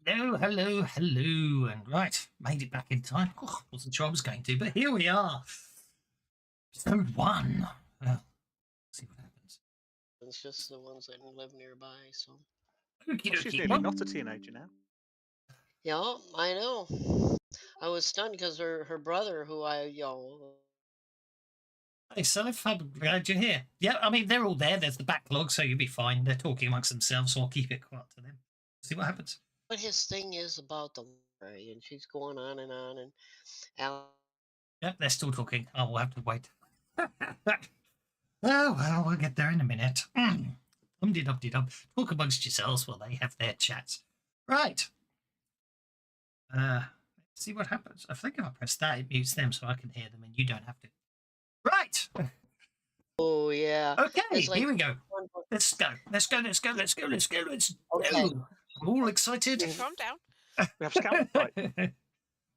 Hello, hello, hello, and right, made it back in time. Oh, wasn't sure I was going to, but here we are. Episode 1. Well, see what happens. It's just the ones that live nearby, so. Okie Well, she's dokie. nearly not a teenager now. Yeah, I know. I was stunned because her brother, who Hey, Self, I'm glad you're here. Yeah, I mean, they're all there. There's the backlog, so you'll be fine. They're talking amongst themselves, so I'll keep it quiet to them. See what happens. what his thing is about the library, and she's going on, and Al. Yep, they're still talking. I will have to wait. Oh, well, we'll get there in a minute. Dum-de-dum-de-dum. Talk amongst yourselves while they have their chats. Right. Let's see what happens. I think if I press that, it mutes them so I can hear them and you don't have to. Right. Oh yeah. Okay, It's like here we go. Let's go. Let's go. Let's go. Let's go. Let's go. Let's Okay. go. I'm all excited. Calm down. We have scout fight. Oh,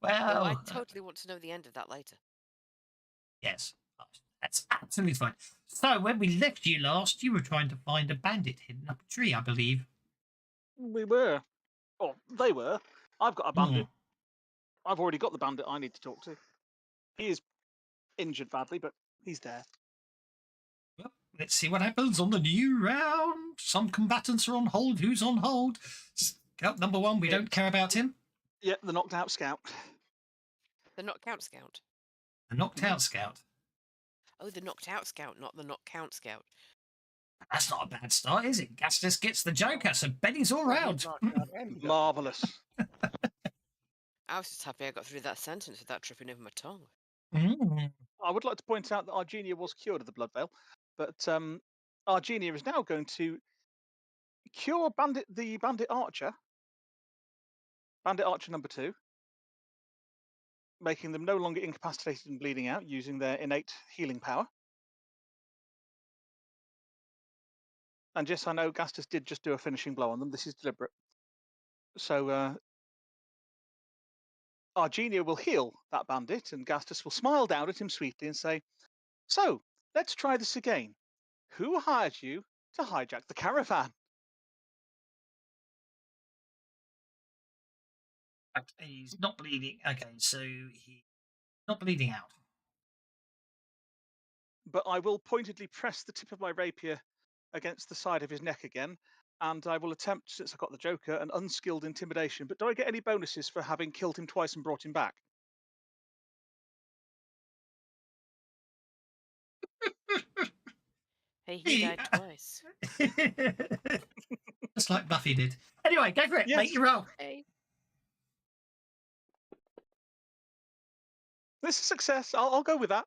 Well, I totally want to know the end of that later. yes, that's absolutely fine. So, when we left you last, you were trying to find a bandit hidden up a tree, I believe. We were. Oh, they were. I've got a bandit. I've already got the bandit I need to talk to. He is injured badly, but he's there. Well, let's see what happens on the new round. Some combatants are on hold. Who's on hold? Scout number 1, we don't care about him. Yeah, the knocked out scout. The knocked out scout. The knocked out scout. Oh, the knocked out scout, not the knocked count scout. That's not a bad start, is it? Gastus gets the joker, so Benny's all round. Marvellous. I was just happy I got through that sentence without tripping over my tongue. I would like to point out that Argenia was cured of the blood veil, but Argenia is now going to cure the bandit archer number 2, making them no longer incapacitated and bleeding out using their innate healing power. And yes, I know Gastus did just do a finishing blow on them. This is deliberate. So Argenia will heal that bandit, and Gastus will smile down at him sweetly and say, "So, let's try this again. Who hired you to hijack the caravan?" He's not bleeding. Okay, so he's not bleeding out. But I will pointedly press the tip of my rapier against the side of his neck again, and I will attempt, since I got the Joker, an unskilled intimidation. But do I get any bonuses for having killed him twice and brought him back? Hey, he died twice. Just like Buffy did. Anyway, go for it. Yes. Make your roll. Hey. This is a success. I'll go with that.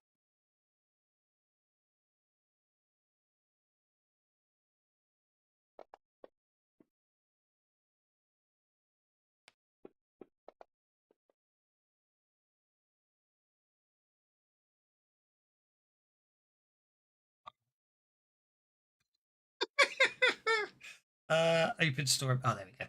Open store. Oh, there we go.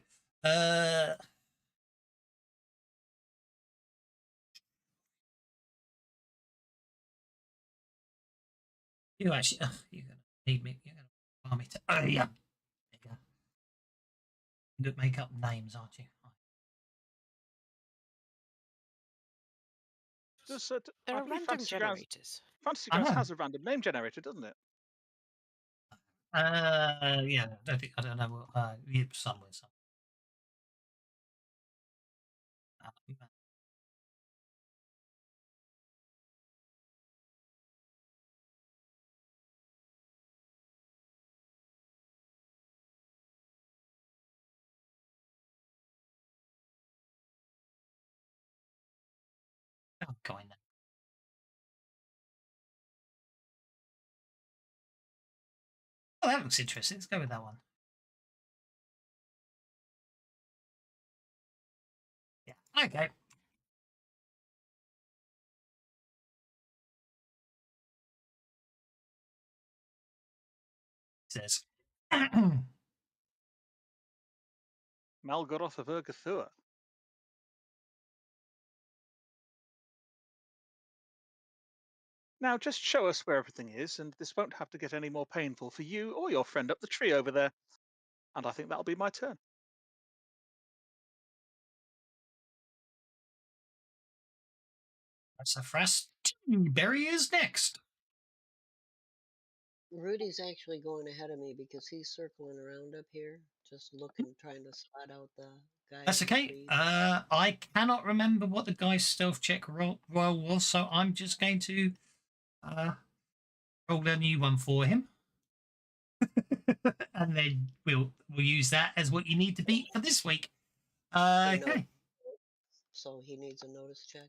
You actually, you're gonna need me. You're gonna allow me to. Oh yeah. There you go. You're gonna make up names, aren't you? There I are believe random Fantasy Grounds, generators. Fantasy I Grounds know. has a random name generator, doesn't it? Yeah. I don't know what. Yeah, somewhere. Oh, going there. Oh, that looks interesting. Let's go with that one. Yeah. Okay. Says. Malgoroth of Urgathua. Now, just show us where everything is, and this won't have to get any more painful for you or your friend up the tree over there. And I think that'll be my turn. Sassafras Berry is next. Rudy's actually going ahead of me because he's circling around up here, just looking, trying to spot out the guy That's in the okay. trees. I cannot remember what the guy's stealth check roll was, so I'm just going to roll a new one for him. And then we'll use that as what you need to beat for this week. A Okay. note. So he needs a notice check.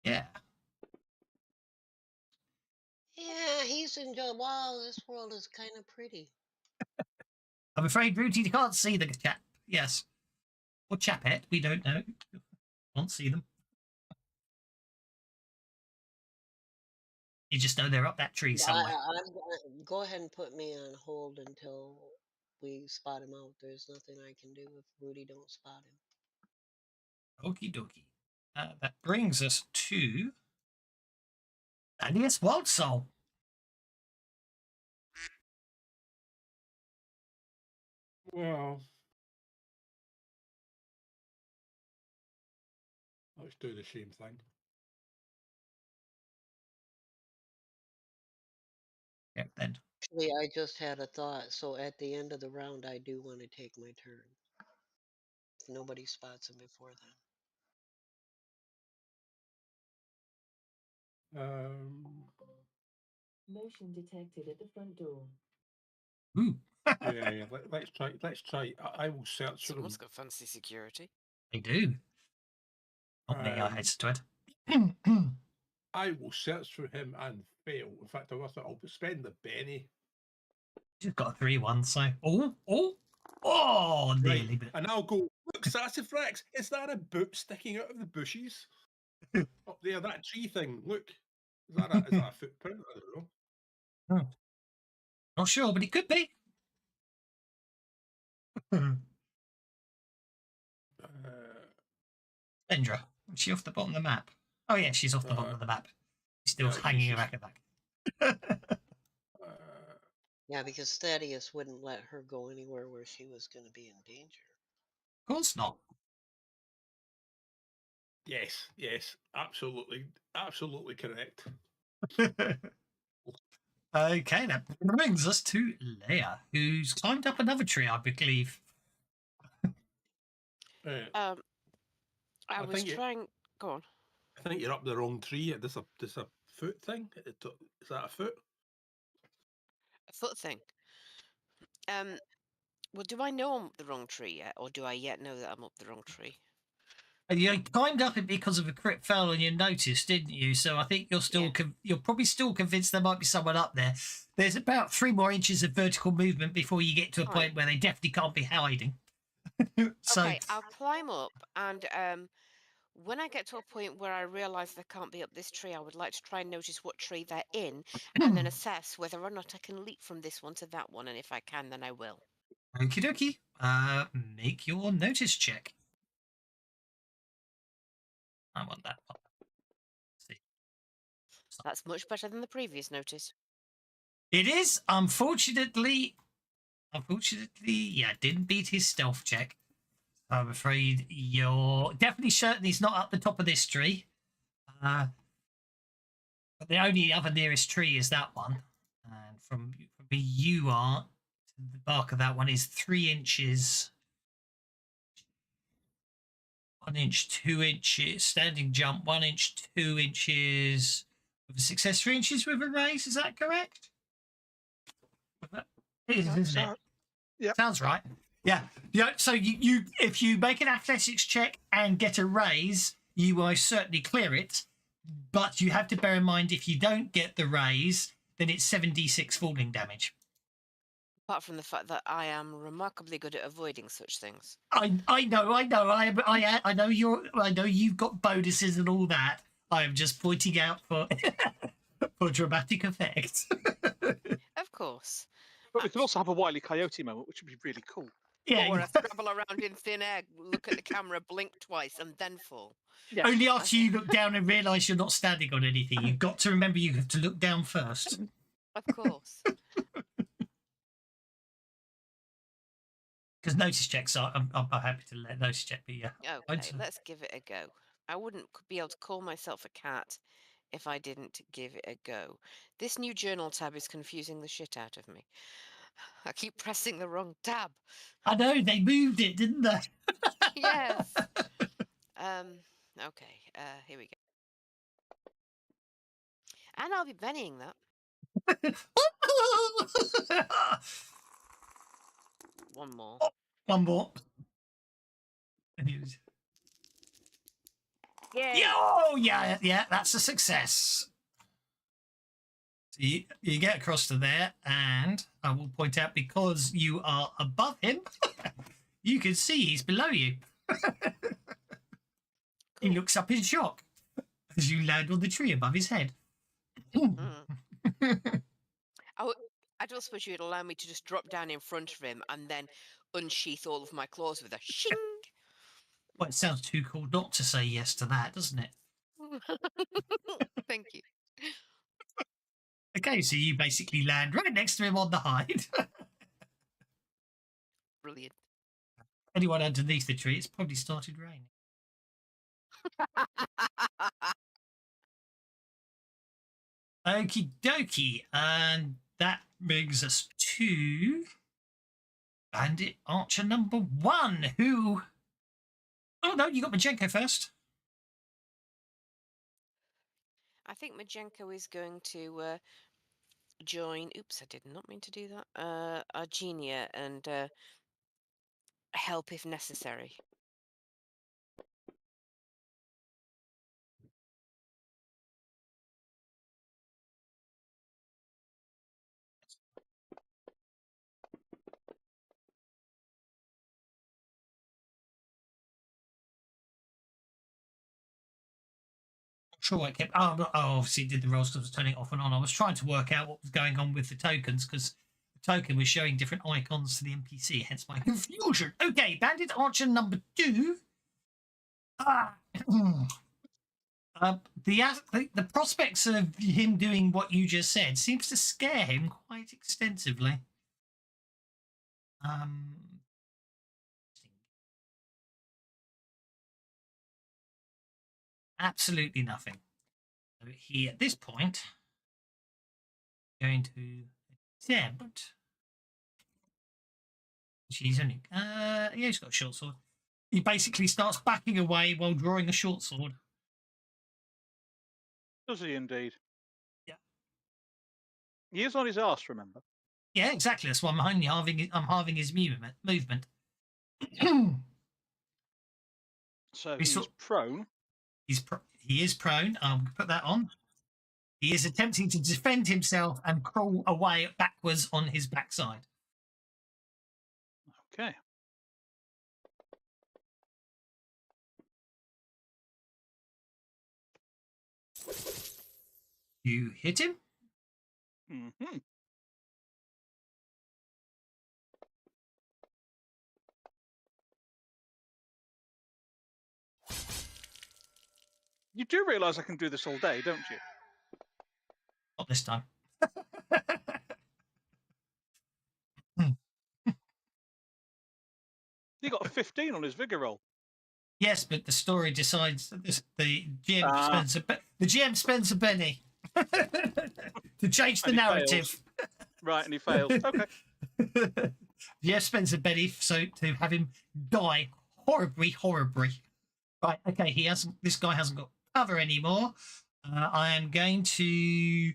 Yeah. Yeah, he's enjoying. Wow, this world is kind of pretty. I'm afraid, Rudy, you can't see the chap. Yes. Or chapette, we don't know. Can't see them. You just know they're up that tree somewhere. Go ahead and put me on hold until we spot him out. There's nothing I can do if Rudy don't spot him. Okie dokie. That brings us to Thaddeus Wild Soul. Well, let's do the same thing. Yeah, then. Actually, I just had a thought. So at the end of the round, I do want to take my turn. If nobody spots him before then. Motion detected at the front door. Ooh. Yeah. Let's try. Let's try. I will search for him. Someone's got fancy security. They do. Not me, I hated it. I will search for him and fail. In fact, I'll spend the Benny. You've got a 3-1, so. Nearly. Right. And I'll go, look, Sassafras, is that a boot sticking out of the bushes? Up there, that tree thing. Look. Is that a footprint? I don't know. Not sure, but it could be. Vendra, is she off the bottom of the map? Oh, yeah, she's off the bottom of the map. She's still hanging back at back. Yeah, because Thaddeus wouldn't let her go anywhere where she was going to be in danger. Of course not. Yes, absolutely correct. Okay, that brings us to Leia, who's climbed up another tree, I believe. I was trying. Go on. I think you're up the wrong tree. There's a foot thing. Is that a foot? A foot thing. Well, do I know I'm up the wrong tree yet, or do I yet know that I'm up the wrong tree? You climbed up it because of a crit fail and you noticed, didn't you? So I think you're still you're probably still convinced there might be someone up there. There's about 3 more inches of vertical movement before you get to a point where they definitely can't be hiding. So, okay, I'll climb up, and when I get to a point where I realise they can't be up this tree, I would like to try and notice what tree they're in, and then assess whether or not I can leap from this one to that one, and if I can, then I will. okie dokie. Make your notice check. I want that one. See. That's much better than the previous notice. It is, unfortunately, yeah, didn't beat his stealth check. I'm afraid you're definitely certain he's not up the top of this tree. But the only other nearest tree is that one. And from where you are, the bark of that one is 3 inches. 1 inch, 2 inches, standing jump, 1 inch, 2 inches, with a success 3 inches with a raise. Is that correct? It is, isn't it? Yeah. Sounds right. Yeah. So you if you make an athletics check and get a raise, you will certainly clear it. But you have to bear in mind if you don't get the raise, then it's 7d6 falling damage. Apart from the fact that I am remarkably good at avoiding such things. I know. I know you've got bonuses and all that. I am just pointing out for for dramatic effect. Of course. But we could also have a Wile E. Coyote moment, which would be really cool. Yeah. Or I scrabble around in thin air, look at the camera, blink twice, and then fall. Yeah. Only after you look down and realise you're not standing on anything. You've got to remember you have to look down first. Of course. Because notice checks are, I'm happy to let notice check be. Okay, let's give it a go. I wouldn't be able to call myself a cat if I didn't give it a go. This new journal tab is confusing the shit out of me. I keep pressing the wrong tab. I know, they moved it, didn't they? Yes. Okay, here we go. And I'll be bennying that. One more. One more. And he was... Yay! Oh, yeah, that's a success. So you get across to there, and I will point out, because you are above him, you can see he's below you. He looks up in shock as you land on the tree above his head. I don't suppose you'd allow me to just drop down in front of him and then unsheath all of my claws with a shing. Well, it sounds too cool not to say yes to that, doesn't it? Thank you. Okay, so you basically land right next to him on the hide. Brilliant. Anyone underneath the tree, it's probably started raining. Okie dokie. And that brings us to Bandit Archer number 1, who... Oh, no, you got Majenko first. I think Majenko is going to join. Oops, I did not mean to do that. Argenia and help if necessary. Sure, I kept. Oh, obviously did the rolls because I was turning it off and on. I was trying to work out what was going on with the tokens because the token was showing different icons to the NPC, hence my confusion. Okay, Bandit Archer number 2. The prospects of him doing what you just said seems to scare him quite extensively. Absolutely nothing. So he, at this point, going to attempt. He's only, yeah, he's got a short sword. He basically starts backing away while drawing a short sword. Does he indeed? Yeah. He is on his arse, remember? Yeah, exactly. That's why I'm only halving his movement. So he's prone. He is prone. I'll put that on. He is attempting to defend himself and crawl away backwards on his backside. Okay. You hit him. Mm-hmm. You do realise I can do this all day, don't you? Not this time. He got a 15 on his vigor roll. Yes, but the story decides that the GM spends a penny to change the narrative. Right, and he fails. Okay. GM spends a penny so to have him die horribly. Right, okay, this guy hasn't got cover anymore. I am going to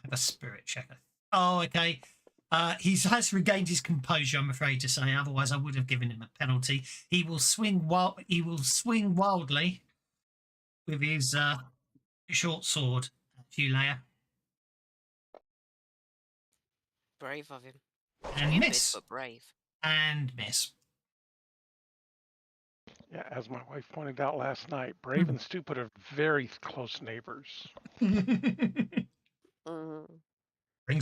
have a spirit checker. Oh, okay. He has regained his composure, I'm afraid to say. Otherwise, I would have given him a penalty. He will swing wildly with his short sword at you, Leia. Brave of him. And miss. But brave. And miss. Yeah, as my wife pointed out last night, brave and stupid are very close neighbors. Brings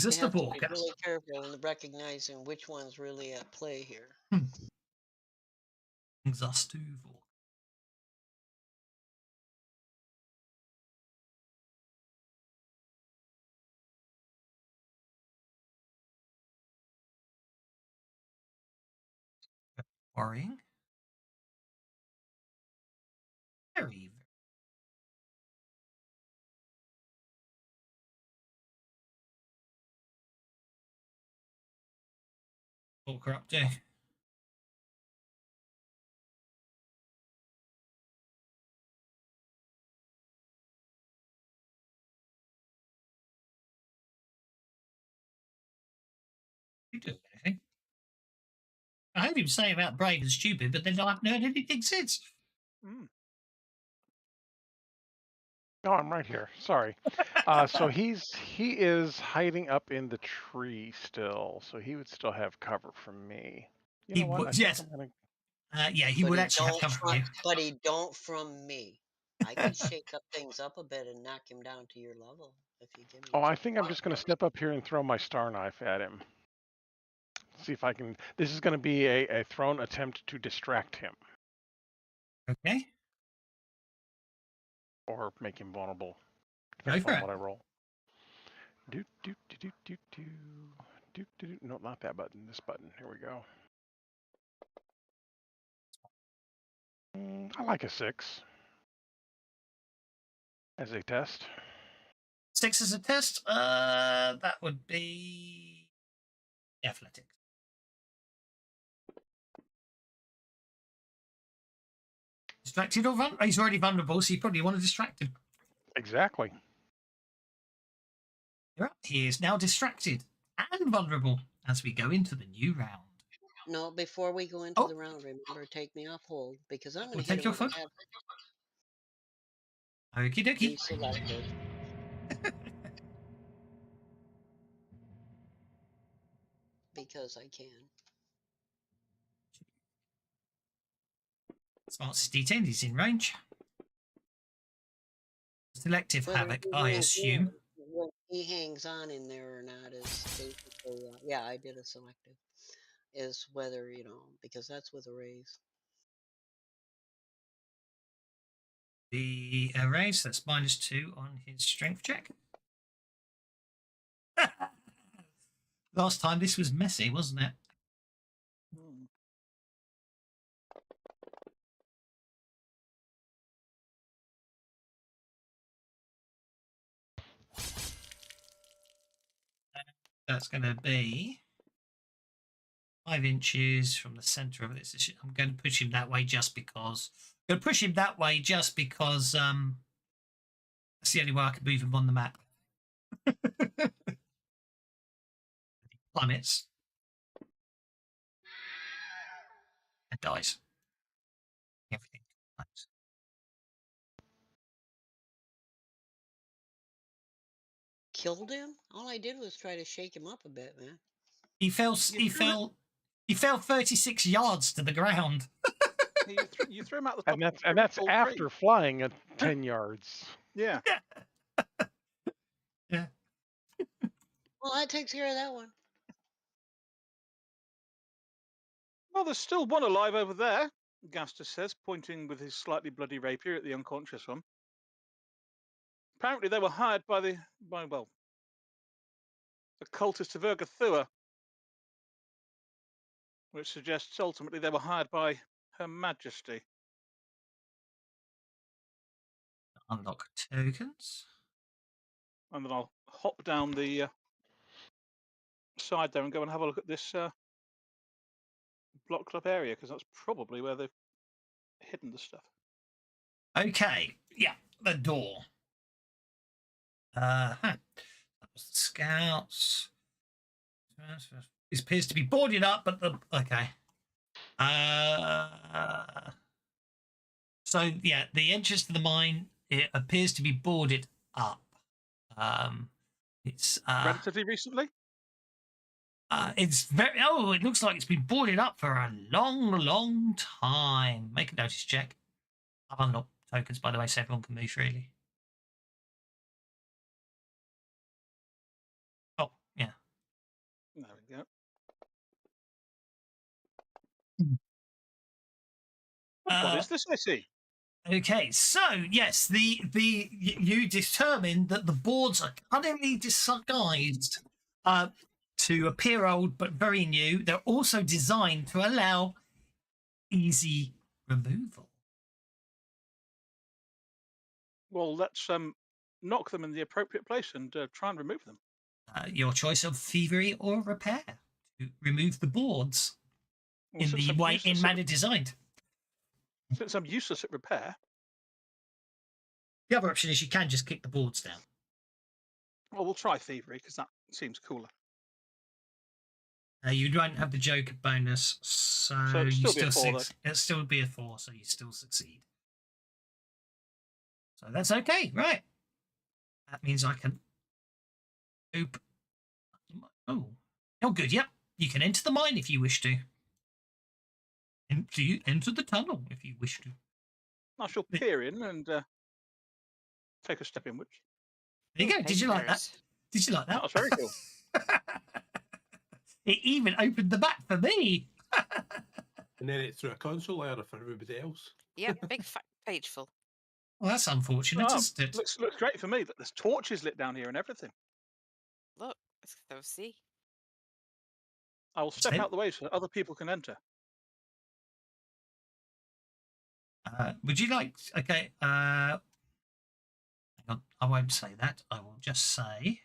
us You to have to be Borka. really careful in recognizing which one's really at play here. Brings us to Borka. Worrying. Very, Walker up to. You do anything? I heard him say about brave and stupid, but then I haven't heard anything since. Mm. Oh, I'm right here. Sorry. So he is hiding up in the tree still, so he would still have cover from me. You He know what? would, I think yes. I'm gonna. Yeah, he But would he actually have don't cover from from, you. but he don't from me. I could shake up things up a bit and knock him down to your level if you give me Oh, a I chance. think I'm just gonna step up here and throw my star knife at him. See if I can. This is gonna be a thrown attempt to distract him Okay, or make him vulnerable, go depending for on it. what I roll. Do do do do do do do do. Do. No, not that button. This button. Here we go. I like a 6 as a test. 6 as a test. That would be athletics. Distracted or vulnerable? He's already vulnerable, so you probably want to distract him. Exactly. You're up. He is now distracted and vulnerable as we go into the new round. No, before we go into Oh. the round, remember, take me off hold because I'm going We'll to hit take him your with foot. a head. Okie dokie. Be selective. Because I can. Smartest D10 is in range. Selective Whether havoc, he I hangs assume. whether he hangs on in there or not is basically, yeah, I did a selective. Is whether, because that's with a raise. The raise, that's -2 on his strength check. Last time this was messy, wasn't it? Mm. That's going to be 5 inches from the center of it. I'm going to push him that way just because. I'm going to push him that way just because that's the only way I can move him on the map. He plummets and dies. Everything dies. Killed him? All I did was try to shake him up a bit, man. He fell. You He threw it- fell. He fell 36 yards to the ground. You threw him out the top. And that's of a and that's tall after tree. flying at 10 yards. Yeah. Yeah. Well, that takes care of that one. Well, there's still one alive over there, Gaster says, pointing with his slightly bloody rapier at the unconscious one. Apparently they were hired by the cultist of Urgathua, which suggests ultimately they were hired by Her Majesty. Unlock tokens. And then I'll hop down the side there and go and have a look at this blocked up area, because that's probably where they've hidden the stuff. Okay. Yeah. The door. That was the scouts. It appears to be boarded up, but okay. So yeah, the entrance to the mine, it appears to be boarded up. It's Relatively recently? it's very. Oh, it looks like it's been boarded up for a long, long time. Make a notice check. I've unlocked tokens, by the way, so everyone can move freely. Oh, yeah. There we go. What is this I see? Okay, so yes, you determined that the boards are cunningly disguised to appear old but very new. They're also designed to allow easy removal. Well, let's knock them in the appropriate place and try and remove them. Your choice of thievery or repair. to remove the boards Well, in since the I'm way useless in at manner designed. Since I'm useless at repair, The other option is you can just kick the boards down. well, we'll try thievery because that seems cooler. You don't have the Joker bonus, so it'll you still be a still 4 though. it'll still be a 4, so you still succeed. So that's okay, right? That means I can open. Oh, good. Yep, you can enter the mine if you wish to. Enter the tunnel if you wish to. I shall peer in and take a step inwards. There you go. Did you like that? Papers. Did you like that? That was very cool. It even opened the map for me. And then it threw a console error for everybody else. Yep, big fat page full. Well, that's unfortunate, Oh, isn't it? looks great for me. There's torches lit down here and everything. Look, let's go see. I will step Same. out the way so that other people can enter. Would you like? Okay. Hang on. I won't say that. I will just say.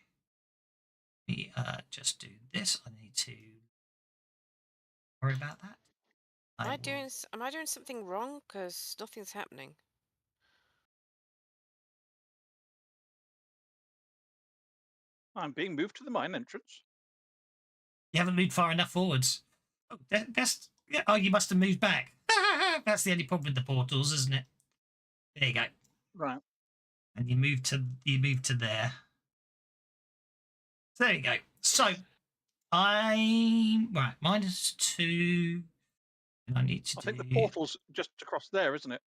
We just do this. I need to worry about that. Am I will- doing something wrong? Because nothing's happening. I'm being moved to the mine entrance. You haven't moved far enough forwards. Oh, that's yeah. Oh, you must have moved back. That's the only problem with the portals, isn't it? There you go. Right. And you move to there. So there you go. So I'm right. -2. And I need to I do. think the portal's just across there, isn't it?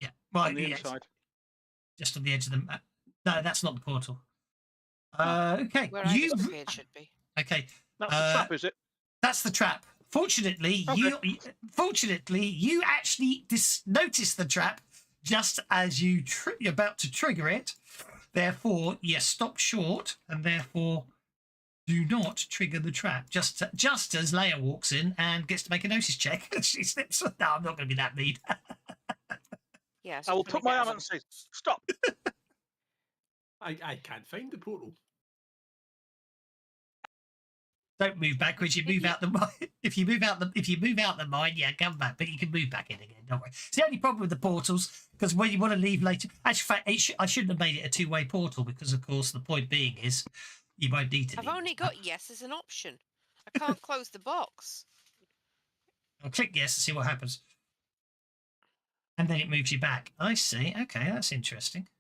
Yeah. Right. On the Yeah, inside. just on the edge of the map. No, that's not the portal. Okay. Where I disappeared should be. Okay. That's the trap, is it? That's the trap. Fortunately, you actually notice the trap just as you're about to trigger it. Therefore, you stop short, and therefore do not trigger the trap. Just as Leia walks in and gets to make a notice check, she slips. No, I'm not going to be that mean. Yeah. I will put my arm out and say, "Stop!" I can't find the portal. Don't move backwards. You move out the mine. If you move out the mine, yeah, come back. But you can move back in again. Don't worry. It's the only problem with the portals because when you want to leave later. Actually, I shouldn't have made it a two-way portal because, of course, the point being is you won't need to. I've only got yes as an option. I can't close the box. I'll click yes to see what happens, and then it moves you back. I see. Okay, that's interesting.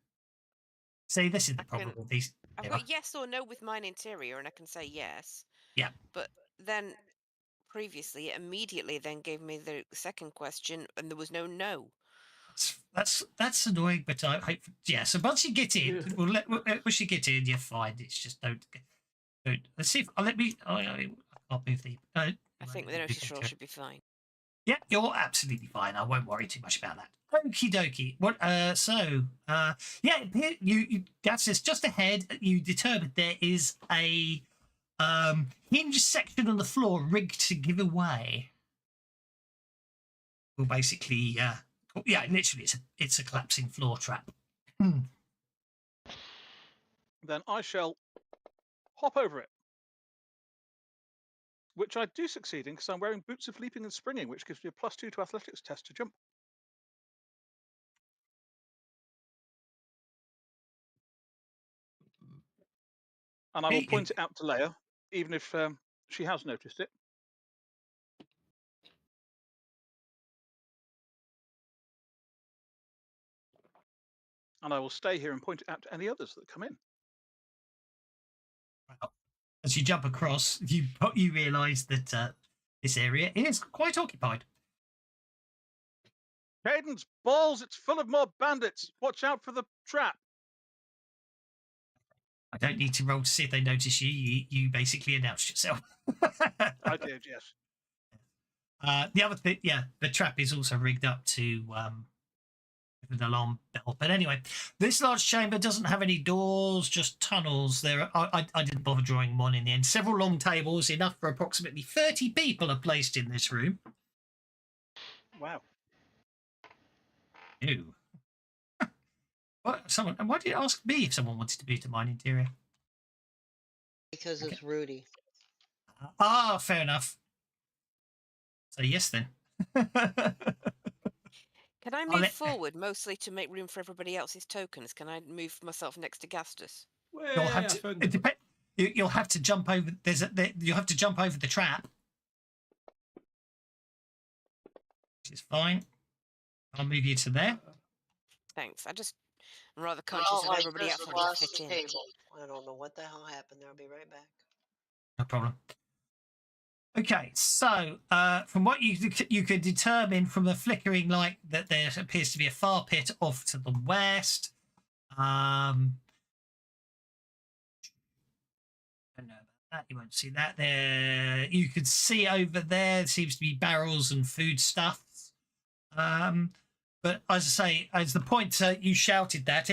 See, this is the problem with these. I've got yes or no with mine interior, and I can say yes. Yeah. But then previously, it immediately then gave me the second question, and there was no. That's annoying, but I hope. Yeah. So once you get in, once you get in, you're fine. It's just don't. Let's see if let me. I can't move the. I think the notice roll should be fine. Yeah, you're absolutely fine. I won't worry too much about that. Okie dokie. What? Yeah. You that's just ahead. You determined there is a hinge section on the floor rigged to give away. Well, basically, yeah, literally, it's a collapsing floor trap. Then I shall hop over it, which I do succeed in because I'm wearing boots of leaping and springing, which gives me a +2 to athletics test to jump. And I will point it out to Leia, even if she has noticed it. And I will stay here and point it out to any others that come in. As you jump across, you realise that this area is quite occupied. Cadence, balls! It's full of more bandits. Watch out for the trap. I don't need to roll to see if they notice you. You basically announced yourself. I did, yes. The other thing, yeah, the trap is also rigged up to with an alarm bell. But anyway, this large chamber doesn't have any doors, just tunnels. I didn't bother drawing one in the end. Several long tables, enough for approximately 30 people, are placed in this room. Wow. Ew. Why did you ask me if someone wanted to be to mine interior? Because it's Rudy. Fair enough. So yes, then. Can I I'll move let- forward mostly to make room for everybody else's tokens? Can I move myself next to Gastus? You'll Way, have I to. found It it. depend. You'll have to jump over. You'll have to jump over the trap, which is fine. I'll move you to there. Thanks. I'm rather Well, conscious of like everybody this else having to across fit the in. table. I don't know what the hell happened there. I'll be right back. No problem. Okay, so from what you could determine from the flickering light that there appears to be a fire pit off to the west. I don't know about that. You won't see that there. You could see over there seems to be barrels and foodstuffs. But as I say, as the point you shouted that,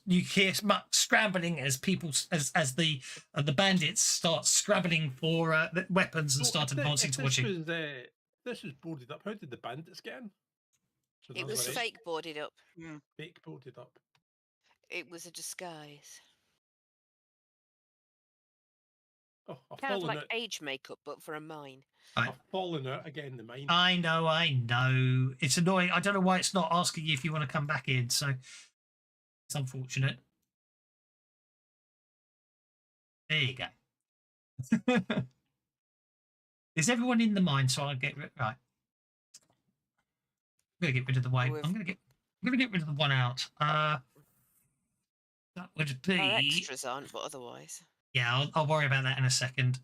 you hear scrambling as people as the bandits start scrabbling for the weapons and start advancing towards you. This was boarded up. How did the bandits get in? So It that's was right. fake boarded up. Fake boarded up. It was a disguise. Oh, I've Kind of fallen like out. age makeup, but for a mine. I've fallen out again. The mine. I know. It's annoying. I don't know why it's not asking you if you want to come back in. So it's unfortunate. There you go. Is everyone in the mine? So I'll get right. I'm gonna get rid of the wave. I'm gonna get rid of the one out. That would be. Our extras aren't, but otherwise. Yeah, I'll worry about that in a second.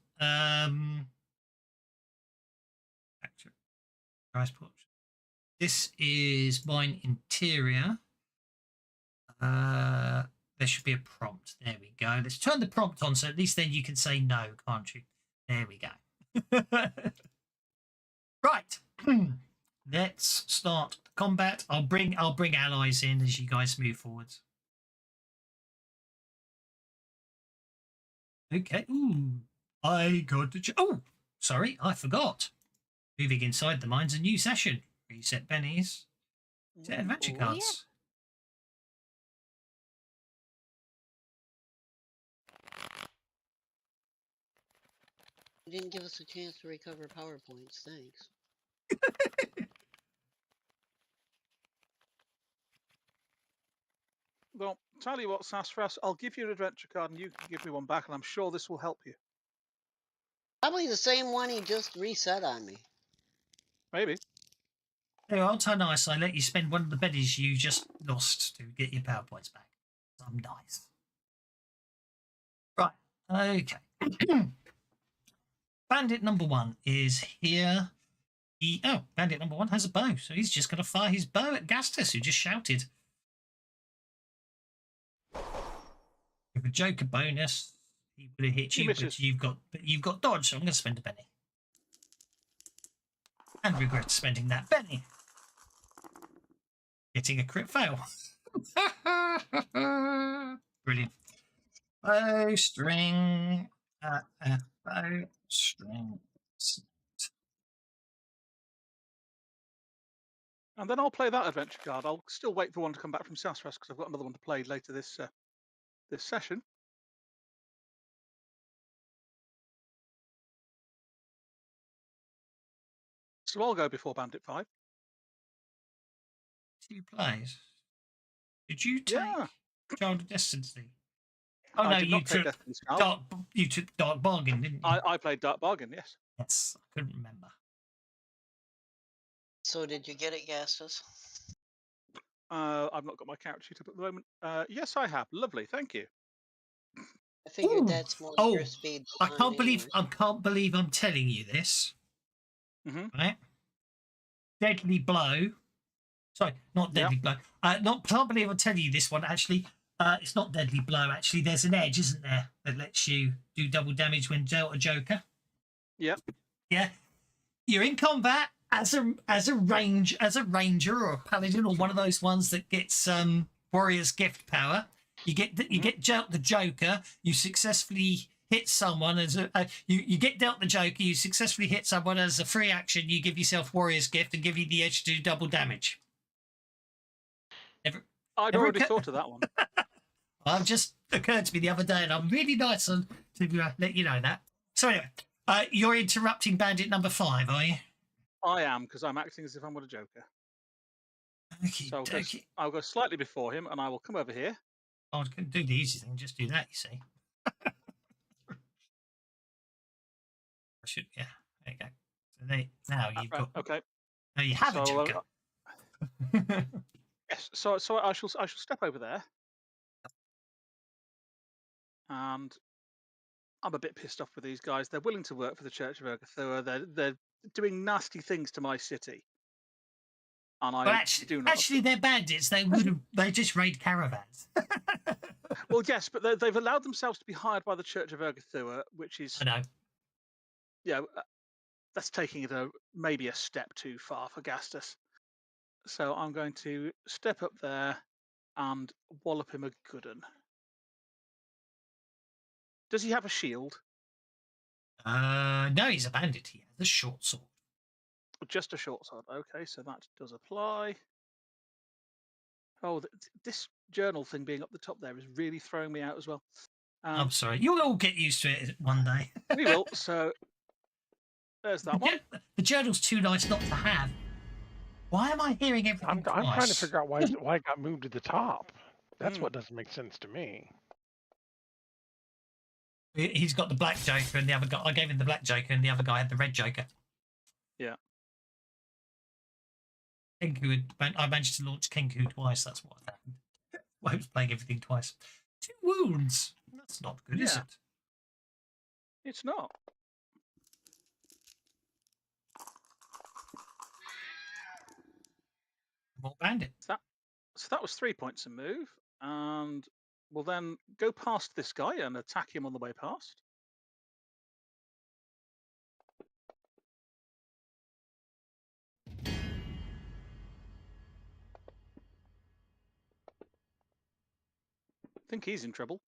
This is mine interior. There should be a prompt. There we go. Let's turn the prompt on, so at least then you can say no, can't you? There we go. Right. Let's start the combat. I'll bring allies in as you guys move forwards. Okay. Ooh, I got to. Oh, sorry, I forgot. Moving inside the mine's a new session. Reset pennies. Set adventure Oh, cards. You didn't give us a chance to recover PowerPoints. Thanks. Well, tell you what, Sassafras, I'll give you an adventure card and you can give me one back, and I'm sure this will help you. Probably the same one he just reset on me. Maybe. There, aren't I nice? I let you spend one of the bennies you just lost to get your power points back. I'm nice. Right. Okay. Bandit number 1 is here. Bandit number 1 has a bow, so he's just going to fire his bow at Gastus, who just shouted. With a Joker bonus, he would have hit you, but you've got dodge, so I'm going to spend a penny. And regret spending that penny. Getting a crit fail. Brilliant. Bow string. Bow string. And then I'll play that adventure card. I'll still wait for one to come back from Sassafras because I've got another one to play later this session. So I'll go before Bandit 5. 2 plays. Did you take Child of Destiny? Oh I no, did you not take took Destiny's Child. You took Dark Bargain, didn't you? I played Dark Bargain, yes. Yes, I couldn't remember. So did you get it, Gastus? I've not got my character sheet up at the moment. Yes, I have. Lovely, thank you. I figured Ooh. that's more Oh, your speed. I than can't mine believe I'm telling you this. Mhm. Right? Deadly blow. Sorry, not deadly blow. Can't believe I'm telling you this one. Actually, it's not deadly blow. Actually, there's an edge, isn't there, that lets you do double damage when dealt a Joker. Yep. Yeah. You're in combat as a ranger or a paladin or one of those ones that gets warrior's gift power. You get dealt the Joker. You successfully hit someone as you get dealt the Joker. You successfully hit someone as a free action. You give yourself warrior's gift and give you the edge to do double damage. I'd already thought of that one. I've just occurred to me the other day, and I'm really nice to let you know that. So anyway, You're interrupting bandit number 5, are you? I am, because I'm acting as if I'm a joker. Okay, So okay. I'll go slightly before him, and I will come over here. I was going to do the easy thing, just do that, you see. I should, yeah, there you go. So now you've Right, got, okay. now you have a So, joker. Yes. So I shall step over there, and I'm a bit pissed off with these guys. They're willing to work for the Church of Urgathua. They're doing nasty things to my city, and Well, I do not. actually, they're bandits. They just raid caravans. Well, yes, but they've allowed themselves to be hired by the Church of Urgathua, which is, I know. that's taking it maybe a step too far for Gastus. So I'm going to step up there and wallop him a good un. Does he have a shield? No, he's a bandit. He has a short sword. Just a short sword. Okay, so that does apply. Oh, this journal thing being up the top there is really throwing me out as well. I'm sorry. You'll all get used to it one day. We will. So there's that one. The journal's too nice not to have. Why am I hearing everything I'm twice? trying to figure out why it got moved to the top. That's what doesn't make sense to me. He's got the black joker, and the other guy. I gave him the black joker, and the other guy had the red joker. Yeah. Kenku. I managed to launch Kenku twice. That's what happened. I was playing everything twice. 2 wounds. That's not good, is Yeah. it? It's not. More bandit. So that was 3 points a move, and we'll then go past this guy and attack him on the way past. I think he's in trouble.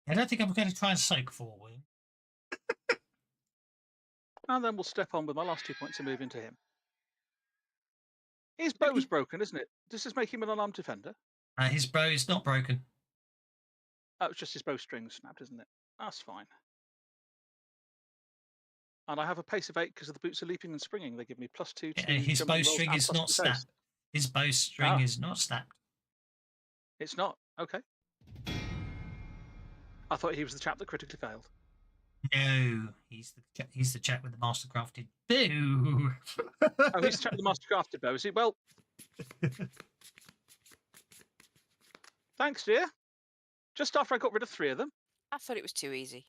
I don't think I'm going to try and soak 4 wounds. And then we'll step on with my last 2 points of move into him. His bow's broken, isn't it? Does this make him an unarmed defender? His bow is not broken. Oh, it's just his bowstring snapped, isn't it? That's fine. And I have a pace of 8 because of the boots are leaping and springing. They give me +2 to His jumping rolls bowstring and is +2 not pace. snapped. His bowstring is not snapped. It's not? Okay. I thought he was the chap that critically failed. No, he's the chap with the mastercrafted bow. Oh, he's the chap with the mastercrafted bow, is he? Well, thanks, dear. Just after I got rid of 3 of them. I thought it was too easy.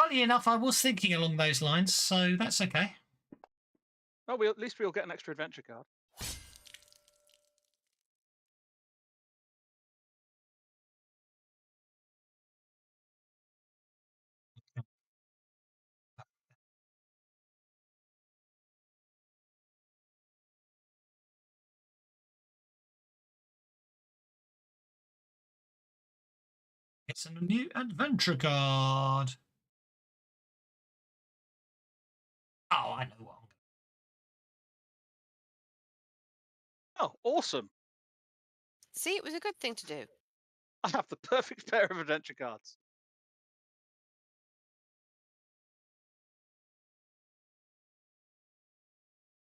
Funny enough, I was thinking along those lines, so that's okay. Oh, at least we'll get an extra adventure card. It's a new adventure card. Oh, I know what I'm Oh, awesome. See, it was a good thing to do. I have the perfect pair of adventure cards.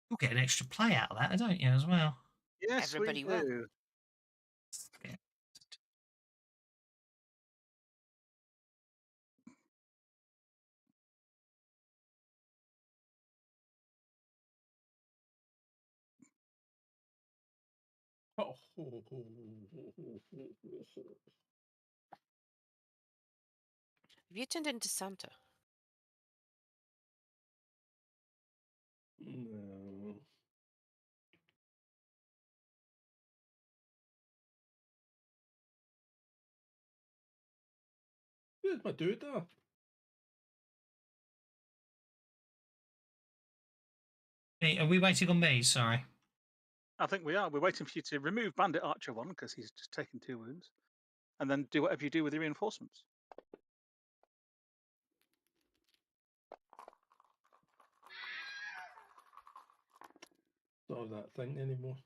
You'll get an extra play out of that, don't you, as well? Yes, Everybody we will. do. Oh. Have you turned into Santa? No. Where's my dude there? Hey, are we waiting on me? Sorry. I think we are. We're waiting for you to remove Bandit Archer 1 because he's just taken 2 wounds. And then do whatever you do with your reinforcements. Don't have that thing anymore.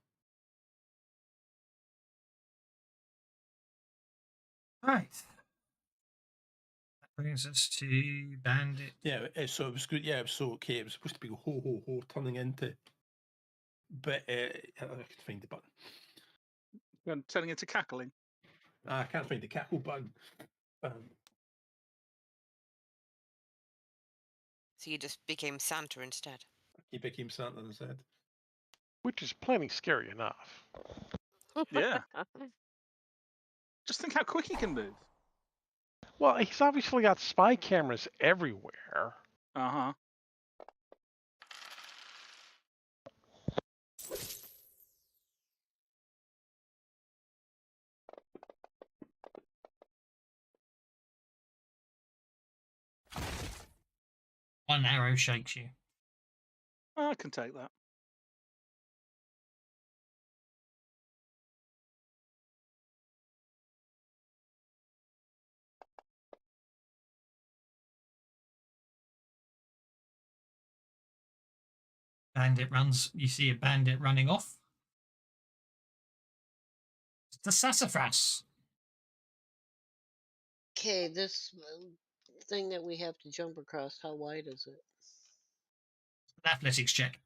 Right. That brings us to Bandit. Yeah, so it was good. Yeah, so okay, it was supposed to be ho ho ho turning into, but I could find the button. And turning into cackling. I can't find the cackle button. So you just became Santa instead. He became Santa instead. Which is plenty scary enough. Yeah. Just think how quick he can move. Well, he's obviously got spy cameras everywhere. Uh-huh. One arrow shakes you. I can take that. Bandit runs. You see a bandit running off. It's the sassafras. Okay, this thing that we have to jump across, how wide is it? An athletics check.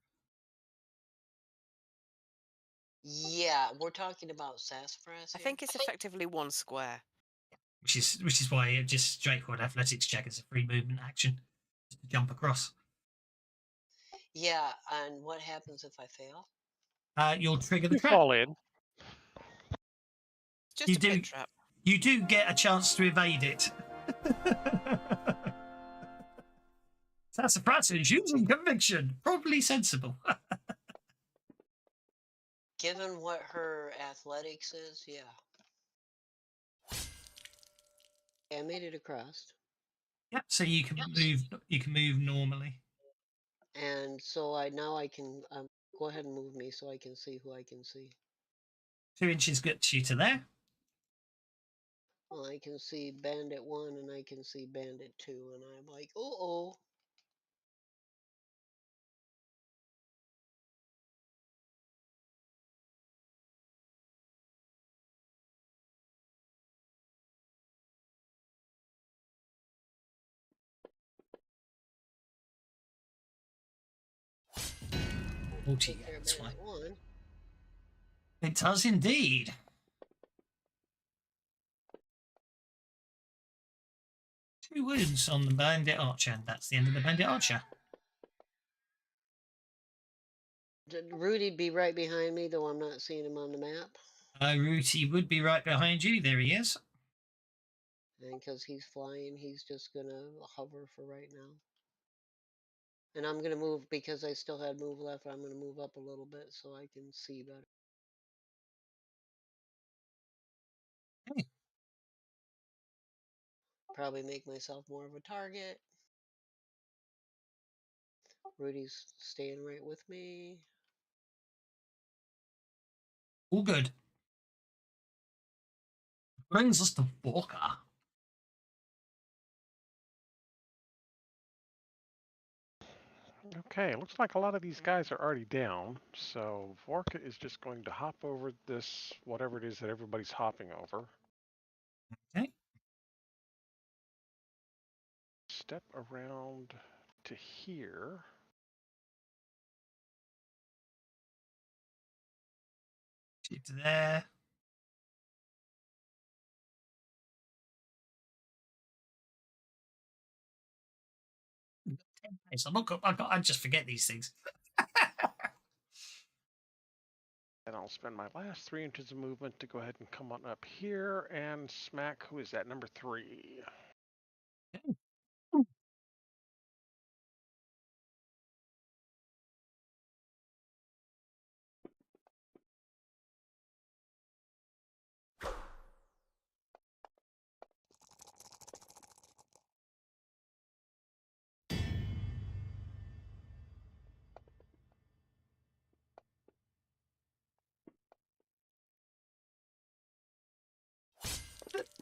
Yeah, we're talking about sassafras I here? think it's effectively 1 square. Which is why it just straightforward athletics check is a free movement action just to jump across. Yeah, and what happens if I fail? You'll trigger the You trap. fall in. It's just You a pit do. trap. You do get a chance to evade it. Sassafras is using conviction. Probably sensible. Given what her athletics is, yeah. I made it across. Yep. So you can move. You can move normally. And so now I can go ahead and move me so I can see who I can see. 2 inches gets you to there. Well, I can see Bandit 1 and I can see Bandit 2, and I'm like, oh. Oh, Take yeah, care of that's fine. Bandit 1. It does indeed. Two wounds on the bandit archer, and that's the end of the bandit archer. Rudy'd be right behind me, though I'm not seeing him on the map. Rooty would be right behind you. There he is. And because he's flying, he's just going to hover for right now. And I'm going to move, because I still had move left, I'm going to move up a little bit so I can see better. Okay. Probably make myself more of a target. Rudy's staying right with me. All good. Brings us to Walker. Okay, looks like a lot of these guys are already down, so Vorka is just going to hop over this, whatever it is that everybody's hopping over. Okay. Step around to here. Shift to there. I just forget these things. And I'll spend my last 3 inches of movement to go ahead and come on up here and smack, who is that, number 3.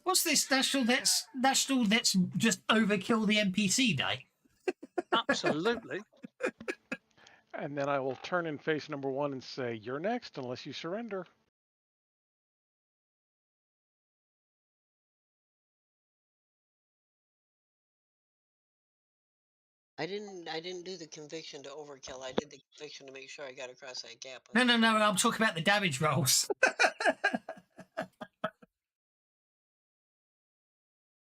What's this national that's just overkill the NPC day? Absolutely. And then I will turn and face number 1 and say, you're next unless you surrender. I didn't do the conviction to overkill. I did the conviction to make sure I got across that gap. No, no, no. I'm talking about the damage rolls.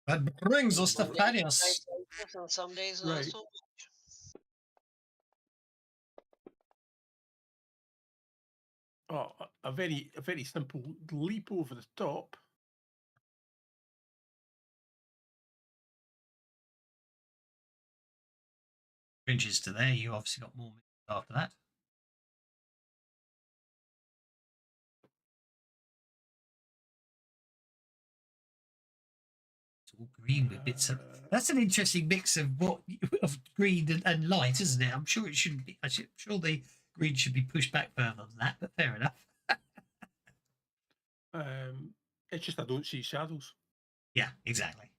That brings us to Some days are Thaddeus. nice like this, and some days not Right. so much. Oh, a very simple leap over the top. Inches to there. You obviously got more moves after that. It's all green with bits of. That's an interesting mix of what of green and light, isn't it? I'm sure it shouldn't be. I'm sure the green should be pushed back further than that, but fair enough. It's just I don't see shadows. Yeah, exactly.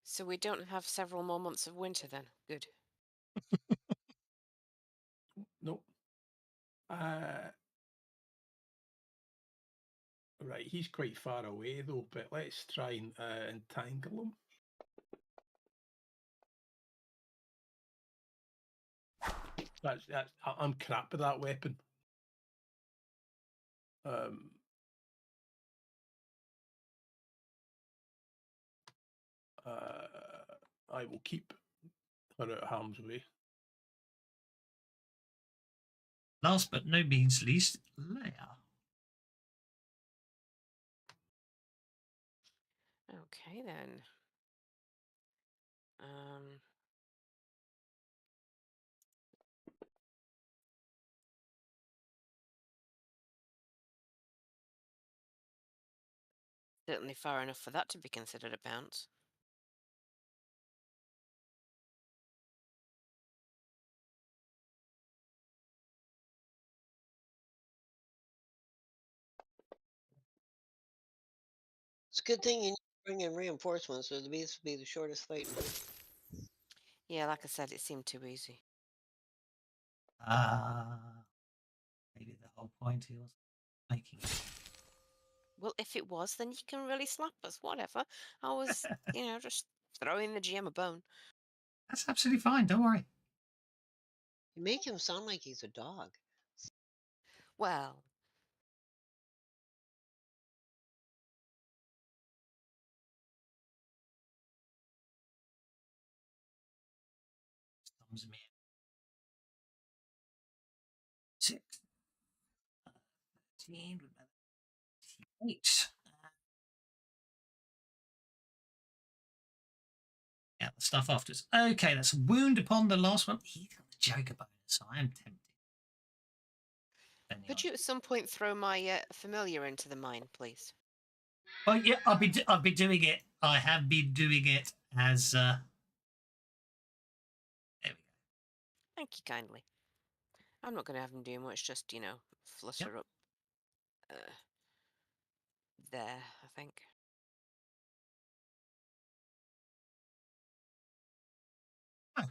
So we don't have several more months of winter then. Good. Nope. Right, he's quite far away though, but let's try and entangle him. That's I'm crap with that weapon. I will keep her out of harm's way. Last but no means least, Leia. Okay then. Certainly far enough for that to be considered a bounce. It's a good thing you bring in reinforcements, or this would be the shortest fight in history. Yeah, like I said, it seemed too easy. Maybe the whole point he was making. Well, if it was, then you can really slap us. Whatever. I was, just throwing the GM a bone. That's absolutely fine. Don't worry. You make him sound like he's a dog. Well, Thumbs me in. 6, 13, 8. Yeah, the stuff afterwards. Okay, that's a wound upon the last one. He's got the Joker bonus, so I am tempted. could you at some point throw my familiar into the mine, please? Oh yeah, I've been doing it. I have been doing it as. There we go. Thank you kindly. I'm not going to have him do much, just, flutter up there, I think. Oh.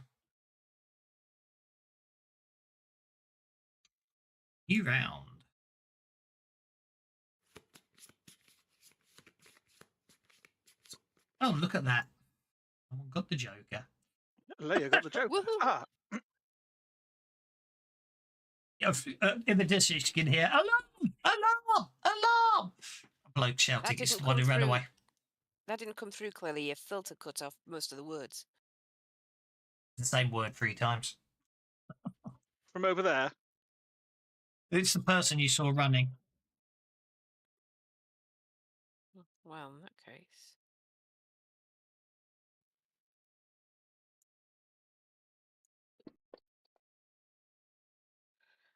New round. Oh, look at that! Someone got the Joker. Leia got the joke. Woohoo! In the distance, you can hear alarm, alarm, alarm. A bloke shouting. It's the one who ran away. That didn't come through clearly. Your filter cut off most of the words. The same word 3 times. From over there. It's the person you saw running. Well, in that case.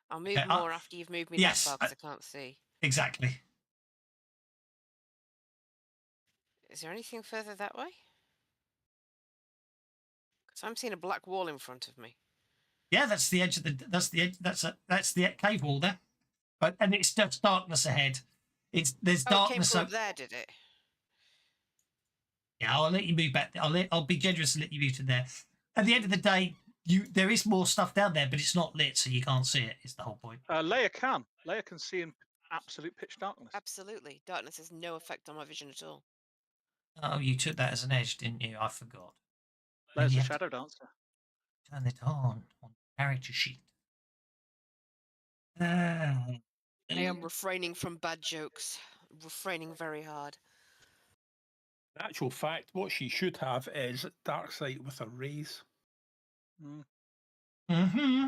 I'll move more after you've moved me that far because I can't see. Exactly. Is there anything further that way? Because I'm seeing a black wall in front of me. Yeah, that's the edge of the. That's the edge. That's the cave wall there. And it's just darkness ahead. There's darkness. It came from up there, did it? Yeah, I'll let you move back. I'll be generous and let you move to there. At the end of the day, there is more stuff down there, but it's not lit, so you can't see it. Is the whole point. Leia can. Leia can see in absolute pitch darkness. Absolutely, darkness has no effect on my vision at all. Oh, you took that as an edge, didn't you? I forgot. There's you the have to shadow dancer. turn it on the character sheet. I am refraining from bad jokes. Refraining very hard. In actual fact, what she should have is dark sight with a raise, Mm. Mm-hmm.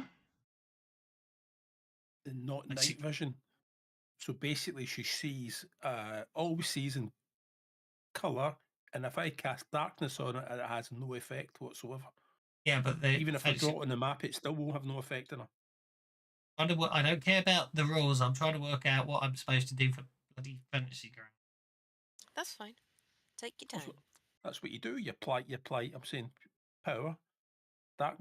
and not I see. night vision. So basically, she sees, always sees in colour, and if I cast darkness on it, it has no effect whatsoever. Yeah, but Even if I draw it on the map, it still won't have no effect on her. I don't care about the rules. I'm trying to work out what I'm supposed to do for bloody fantasy ground. That's fine. Take your That's time. That's what you do. You apply. I'm saying power, dark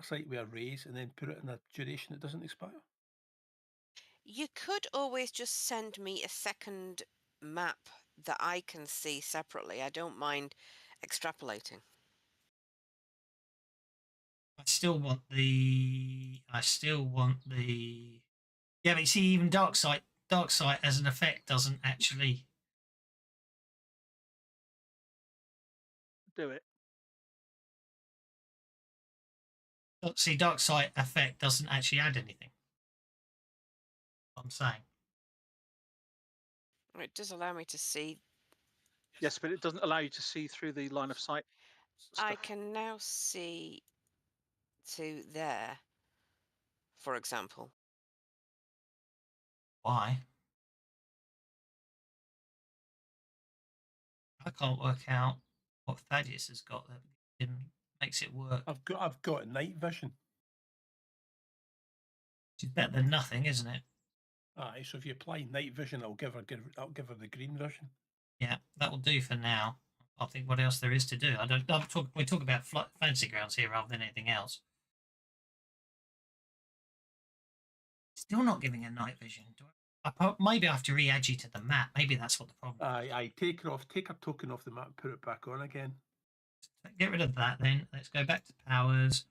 sight with a raise, and then put it in a duration that doesn't expire. You could always just send me a second map that I can see separately. I don't mind extrapolating. I still want the. Yeah, but you see, even dark sight as an effect doesn't actually. Do it. See, dark sight effect doesn't actually add anything. I'm saying. It does allow me to see. Yes, but it doesn't allow you to see through the line of sight stuff. I can now see to there, for example. Why? I can't work out what Thaddeus has got that makes it work. I've got night vision. Which is better than nothing, isn't it? Aye, so if you apply night vision, I'll give her the green vision. Yeah, that will do for now. I think what else there is to do. We talk about fancy grounds here rather than anything else. Still not giving her night vision. Maybe I have to re-add you to the map. Maybe that's what the problem is. Aye, take her token off the map, put it back on again. Get rid of that then. Let's go back to powers.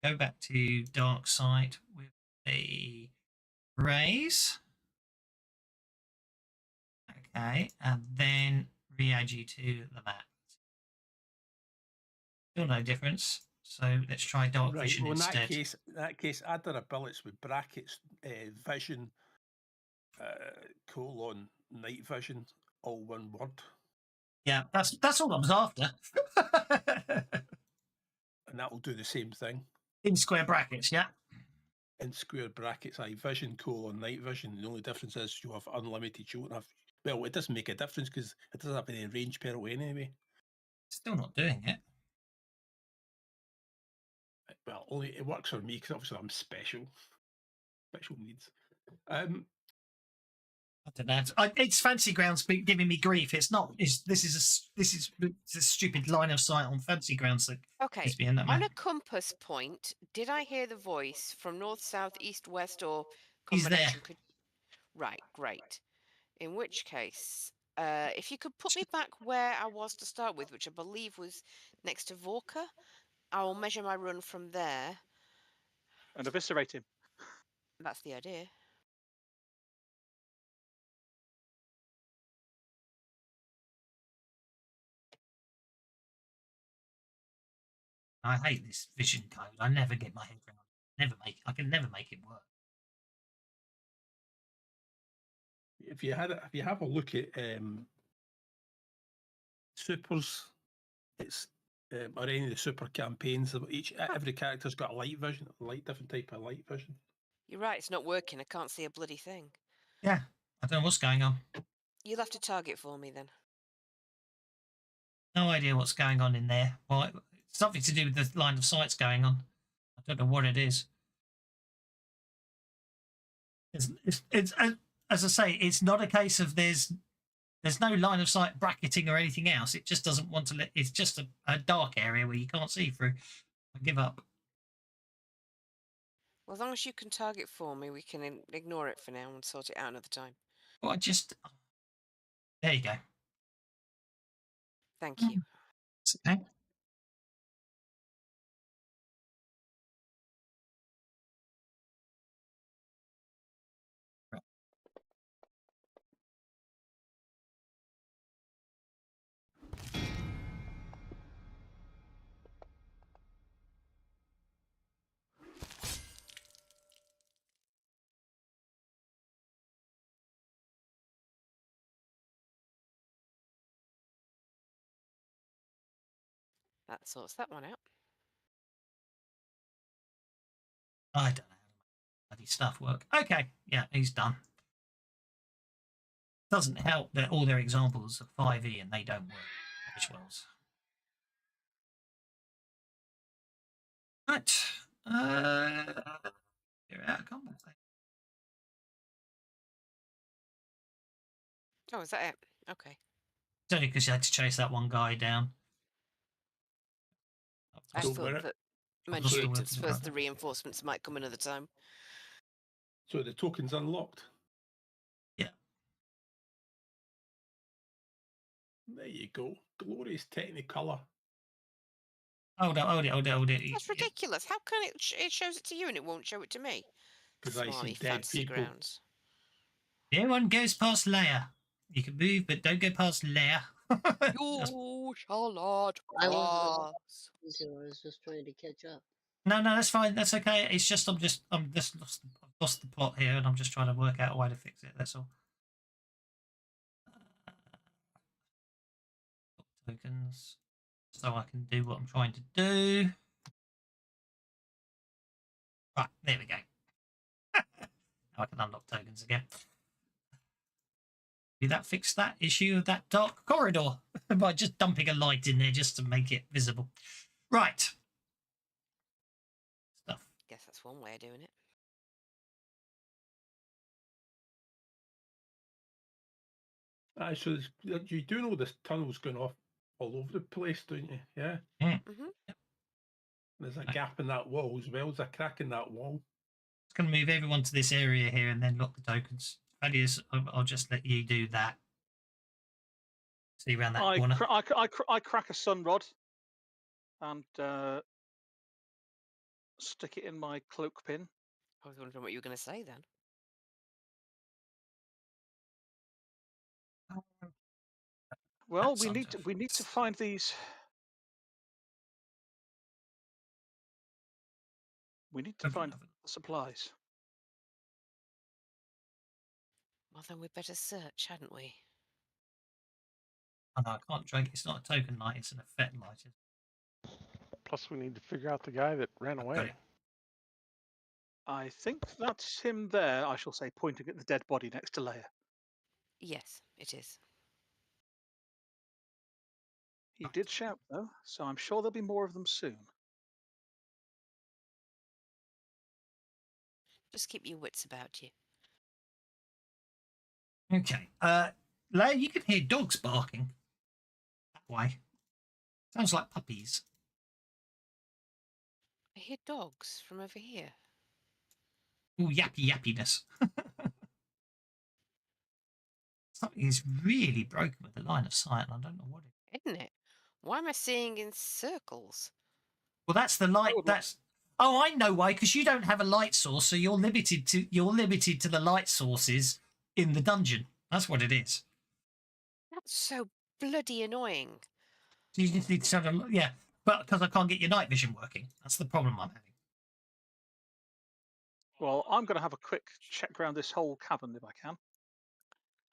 Go back to dark sight with a raise. Okay, and then re-add you to the map. Still no difference. So let's try dark vision well, instead. In that case, add their abilities with brackets, vision, colon, night vision, all one word. Yeah, that's all I was after. And that will do the same thing. In square brackets, yeah. In square brackets, vision, colon, night vision. The only difference is you have unlimited. You won't have. Well, it doesn't make a difference because it doesn't have any range peril anyway. Still not doing it. Well, only it works for me because obviously I'm special needs. I don't know. It's fancy grounds giving me grief. It's not. This is a stupid line of sight on fancy grounds. That Okay. is being that On a compass point, did I hear the voice from north, south, east, west, or He's there. combination? Right, great. In which case, if you could put me back where I was to start with, which I believe was next to Vorka, I will measure my run from there. And eviscerate him. That's the idea. I hate this vision code. I never get my head around it. I can never make it work. If you have a look at supers, it's or any of the super campaigns. Every character's got a light vision, different type of light vision. You're right. It's not working. I can't see a bloody thing. Yeah, I don't know what's going on. You'll have to target for me then. No idea what's going on in there. Well, it's something to do with the line of sight's going on. I don't know what it is. It's as I say, it's not a case of there's no line of sight bracketing or anything else. It just doesn't want to let. It's just a dark area where you can't see through. I give up. Well, as long as you can target for me, we can ignore it for now and sort it out another time. Well, there you go. Thank you. Okay. That sorts that one out. I don't know how to make bloody stuff work. Okay, yeah, he's done. Doesn't help that all their examples are 5e and they don't work. Rubbish wells. Right. You're out of combat. Oh, is that it? Okay. It's only because you had to chase that one guy down. I Don't thought worry. that I've mind lost you, the it's weapons first about the that. reinforcements might come another time. So the token's unlocked. Yeah. There you go. Glorious Technicolor. Hold it. That's ridiculous. How can it shows it to you and it won't show it to me? Because I Smarmy see dead fancy people. grounds. No one goes past Leia. You can move, but don't go past Leia. You shall not I wasn't pass. I was just trying to catch up. No, that's fine. That's okay. It's just I'm just lost the plot here, and I'm just trying to work out a way to fix it. That's all. Tokens, so I can do what I'm trying to do. Right, there we go. Now I can unlock tokens again. Did that fix that issue of that dark corridor by just dumping a light in there just to make it visible? Right. Stuff. Guess that's one way of doing it. So you're doing all this tunnels going off all over the place, don't you? Yeah. Mm-hmm. There's a gap in that wall as well. There's a crack in that wall. It's going to move everyone to this area here and then lock the tokens. Thaddeus, I'll just let you do that. See around that corner. I crack a sun rod and stick it in my cloak pin. I was wondering what you were going to say then. Well, That's we need to find these. We need to find the supplies. Well, then we'd better search, hadn't we? Oh, no, I can't drink. It's not a token light. It's an effect light. Plus, we need to figure out the guy that ran Got away. it. I think that's him there, I shall say, pointing at the dead body next to Leia. Yes, it is. He did shout, though, so I'm sure there'll be more of them soon. Just keep your wits about you. Okay. Leia, you can hear dogs barking. That way. Sounds like puppies. I hear dogs from over here. Oh, yappiness. Something is really broken with the line of sight, and I don't know what it is. Isn't it? Why am I seeing in circles? Well, that's the light. That's. Oh, I know why. Because you don't have a light source, so you're limited to the light sources in the dungeon. That's what it is. That's so bloody annoying. So you just need to sort of but because I can't get your night vision working, that's the problem I'm having. Well, I'm going to have a quick check around this whole cavern if I can.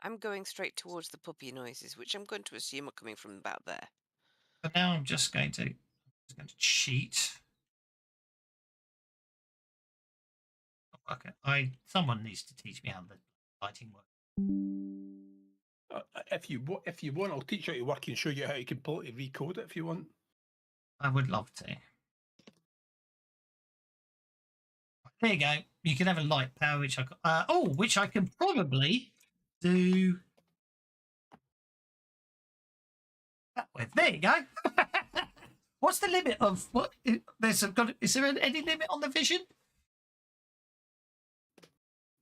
I'm going straight towards the puppy noises, which I'm going to assume are coming from about there. But now I'm just going to cheat. Okay, someone needs to teach me how the lighting works. If you want, I'll teach you how to work and show you how you can completely recode it if you want. I would love to. There you go. You can have a light power, which I can probably do that with. There you go. What's the limit of what? Is there any limit on the vision?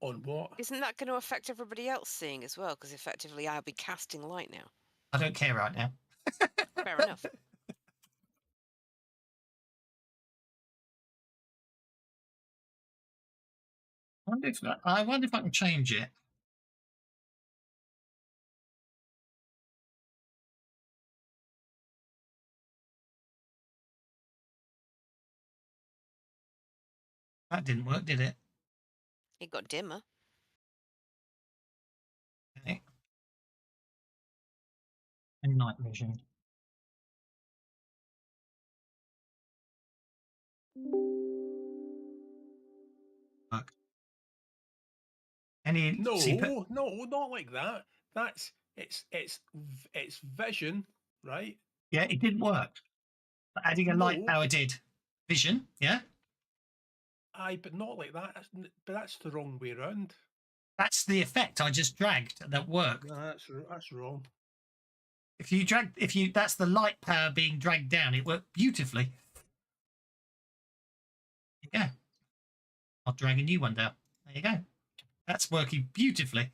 On what? Isn't that going to affect everybody else seeing as well? Because effectively I'll be casting light now. I don't care right now. Fair enough. I wonder if I can change it. That didn't work, did it? It got dimmer. Okay. And night vision. Look. Any No, see, but no, not like that. That's it's vision, right? yeah, it didn't work. But adding a light No. power did. Vision, yeah. Aye, but not like that. But that's the wrong way round. That's the effect I just dragged that worked. No, that's wrong. That's the light power being dragged down. It worked beautifully. There you go. I'll drag a new one down. There you go. That's working beautifully.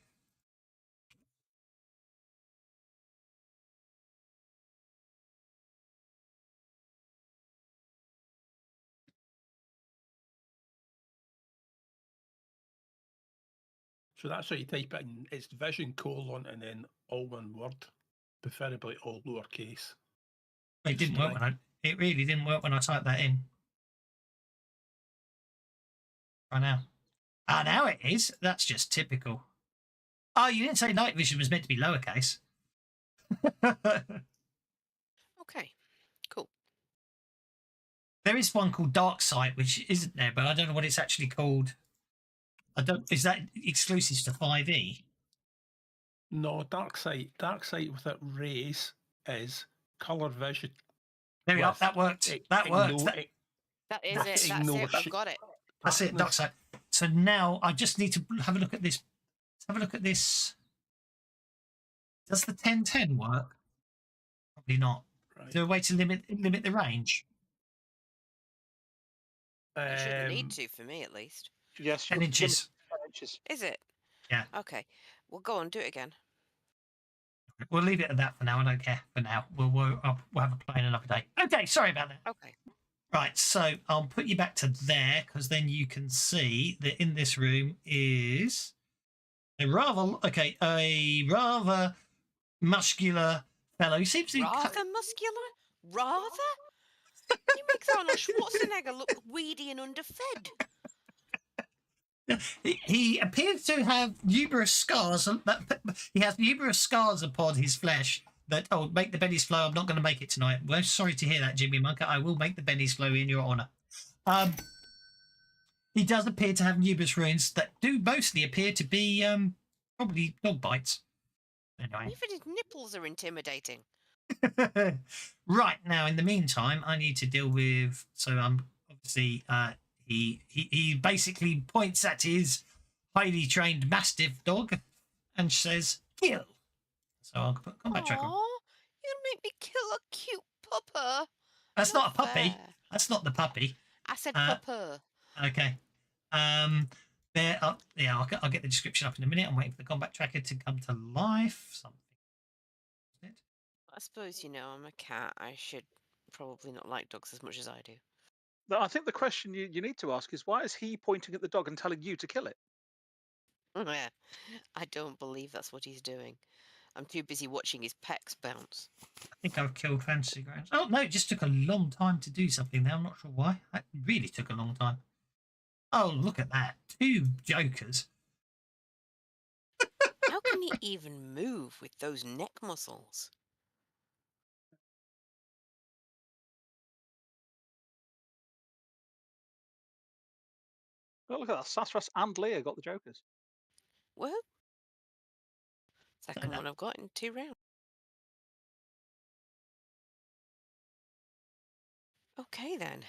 So that's how you type it in. It's vision : and then all one word, preferably all lowercase. But it didn't work it really didn't work when I typed that in. Right now. Ah, now it is. That's just typical. Oh, you didn't say night vision was meant to be lowercase. Okay, cool. There is one called Dark Sight, which isn't there, but I don't know what it's actually called. Is that exclusive to 5e? No, dark sight with it rays is color vision. There we are. That worked. That worked. That is it. That's it. I've got it. That's it. Dark Sight. So now I just need to have a look at this. Let's have a look at this. Does the 10-10 work? Probably not. Right. Is there a way to limit the range? You shouldn't need to, for me at least. Yes, 10 inches. 10 inches. Is it? Yeah. Okay. Well, go on, do it again. We'll leave it at that for now. I don't care for now. We'll have a play another day. Okay, sorry about that. Okay. Right, so I'll put you back to there because then you can see that in this room is a rather muscular fellow. He seems to be Rather muscular? Rather? You make Arnold Schwarzenegger look weedy and underfed. He appears to have numerous scars. He has numerous scars upon his flesh that make the bennies flow. I'm not going to make it tonight. Well, sorry to hear that, Jimmy Monk. I will make the bennies flow in your honour. He does appear to have numerous runes that do mostly appear to be probably dog bites. Anyway. Even his nipples are intimidating. Right, now in the meantime, I need to deal with. So I'm obviously. He basically points at his highly trained mastiff dog and says, kill. So I'll put combat tracker on. You'll make me kill a cute pupper. That's not a puppy. fair. That's not the puppy. I said pupper. Okay. Yeah, I'll get the description up in a minute. I'm waiting for the combat tracker to come to life. Something. I suppose, I'm a cat. I should probably not like dogs as much as I do. I think the question you need to ask is, why is he pointing at the dog and telling you to kill it? Yeah, I don't believe that's what he's doing. I'm too busy watching his pecs bounce. I think I've killed Fantasy Grounds. Oh, no, it just took a long time to do something there. I'm not sure why. That really took a long time. Oh, look at that. 2 jokers. How can he even move with those neck muscles? Oh, look at that. Sassras and Leah got the jokers. Whoa. Second one I've got in 2 rounds. Okay, then.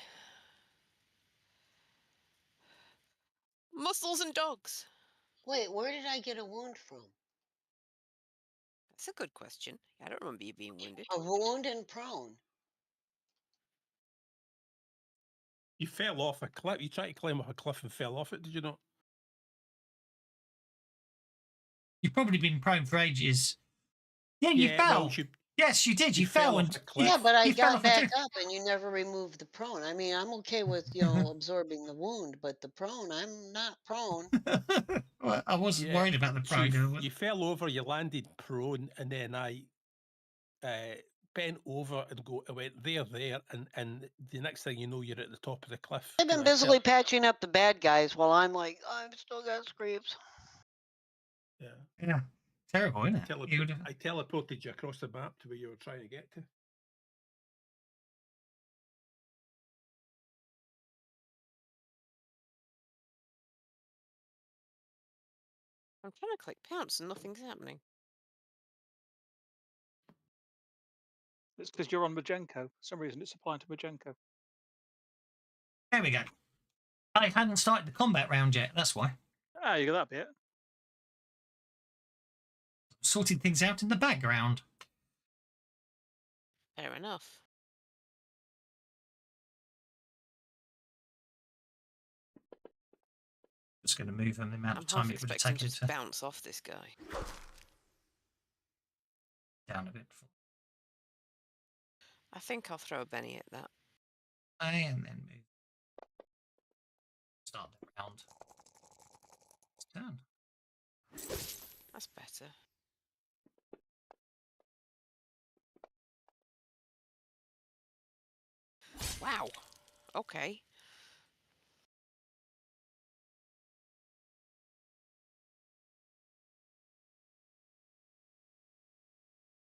Muscles and dogs. Wait, where did I get a wound from? That's a good question. I don't remember you being wounded. A wound and prone. You fell off a cliff. You tried to climb off a cliff and fell off it, did you not? You've probably been prone for ages. Yeah, you fell. Well, yes, you did. You fell off a cliff. Yeah, but I you fell got off a back cliff. up and you never removed the prone. I mean, I'm okay with, absorbing the wound, but the prone, I'm not prone. Well, I wasn't worried about the So prone. you fell over, you landed prone, and then I bent over and I went there, and the next thing you know, you're at the top of the cliff. I've been busily patching up the bad guys while I'm like, I've still got scrapes. Yeah. Terrible, isn't it? I teleported you across the map to where you were trying to get to. I'm trying to click pounce and nothing's happening. It's because you're on Majenko. For some reason, it's applying to Majenko. There we go. I hadn't started the combat round yet. That's why. Ah, you got that bit. Sorting things out in the background. Fair enough. Just going to move on the amount I'm of time half it would have expecting taken to to bounce off this guy. down a bit. I think I'll throw a Benny at that. And then move. Start the round. It's turn. That's better. Wow. Okay.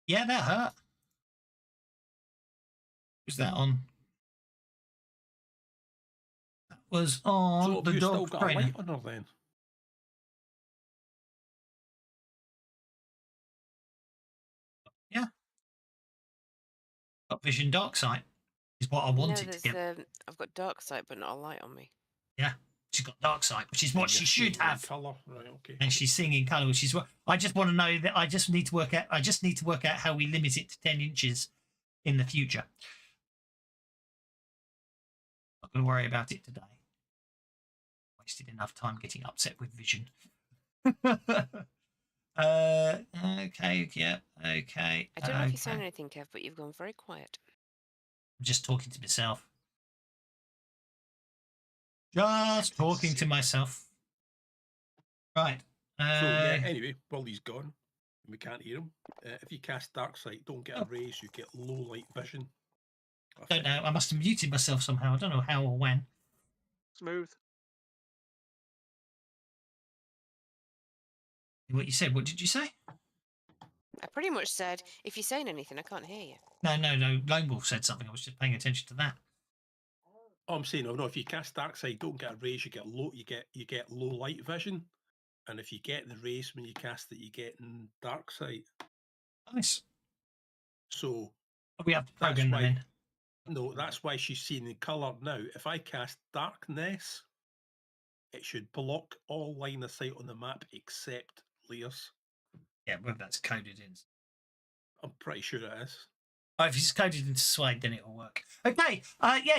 Yeah, that hurt. Who's that on? That was on So have the you still dog got a trainer. light on her then? Yeah. Got vision dark sight is what I No, wanted to there's get. I've got dark sight, but not a light on me. Yeah, she's got dark sight, which is what And she you're should seeing in have. Colour. Right, okay. And she's seeing in colour, which is what I just want to know. That I just need to work out. I just need to work out how we limit it to 10 inches in the future. Not going to worry about it today. Wasted enough time getting upset with vision. Okay, yeah, okay. I don't know if you're saying okay. anything, Kev, but you've gone very quiet. I'm just talking to myself. Just talking to myself. Right. So yeah. Anyway, while he's gone, we can't hear him. If you cast dark sight, don't get a raise. You get low light vision. Don't know. I must have muted myself somehow. I don't know how or when. Smooth. What you said? What did you say? I pretty much said, if you're saying anything, I can't hear you. No. Lone Wolf said something. I was just paying attention to that. Oh, I'm saying, no. If you cast dark sight, don't get a raise. You get low. You get low light vision, and if you get the raise when you cast it, you get in dark sight. Nice. So We have to program them in. No, that's why she's seeing in colour now. If I cast darkness, it should block all line of sight on the map except layers. Yeah, whether that's coded in. I'm pretty sure it is. Oh, if it's coded into Suede, then it'll work. Okay. Yeah.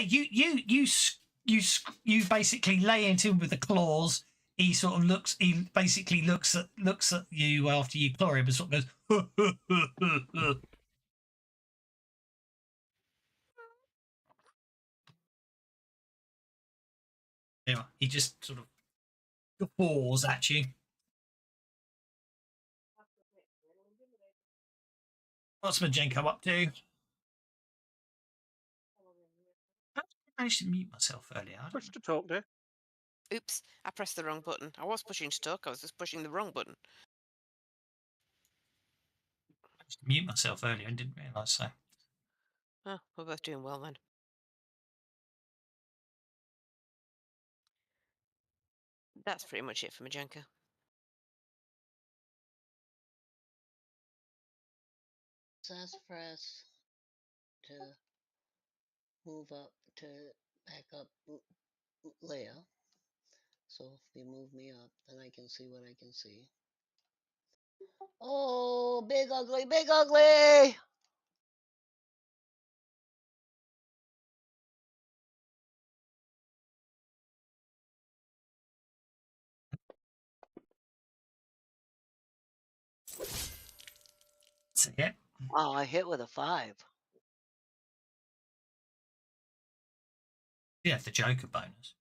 You basically lay into him with the claws. He sort of looks. He basically looks at you after you claw him and sort of goes. Anyway, he just sort of guffaws at you. What's Majenko up to? I managed to mute myself earlier. I Push to talk, dear. Oops, I pressed the wrong button. I was pushing to talk, I was just pushing the wrong button. managed to mute myself earlier and didn't realise so. Oh, we're both doing well then. That's pretty much it for Majenko. Sassafras to move up to back up Leia. So if you move me up, then I can see what I can see. Oh, big ugly, big ugly! That's it. Oh, I hit with a 5. You have the Joker bonus.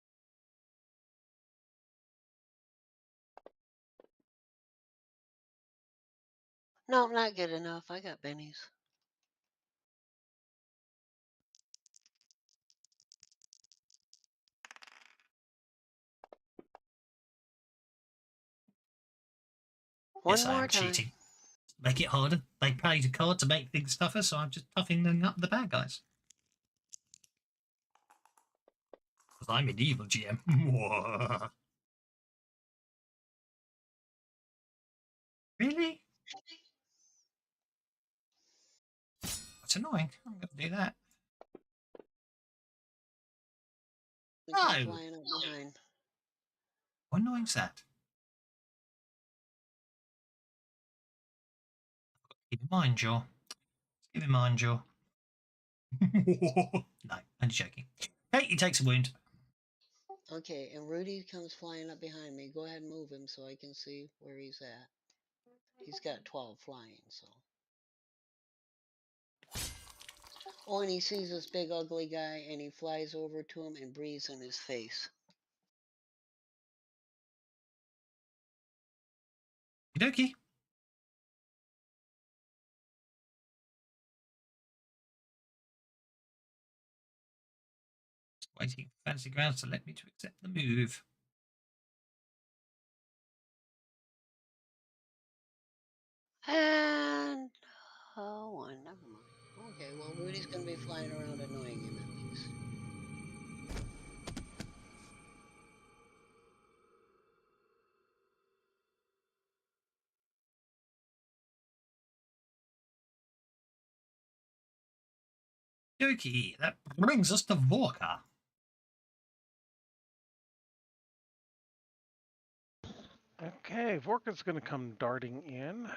No, not good enough. I got bennies. One Yes, I more am time. cheating. Make it harder. They paid a card to make things tougher, so I'm just toughing up the bad guys. Because I'm an evil GM. do that. It comes No. flying up behind. How annoying is that? Keep in mind, Joe. Keep in mind, Joe. No, I'm joking. Hey, he takes a wound. Okay, and Rudy comes flying up behind me. Go ahead and move him so I can see where he's at. He's got 12 flying, so. Oh, and he sees this big ugly guy and he flies over to him and breathes in his face. Okie dokie. Waiting for fancy grounds to let me to accept the move. And oh, one, never mind. Okay, well, Rudy's gonna be flying around annoying him at least. Okie, that brings us to Vorka. Okay, Vorka's going to come darting in.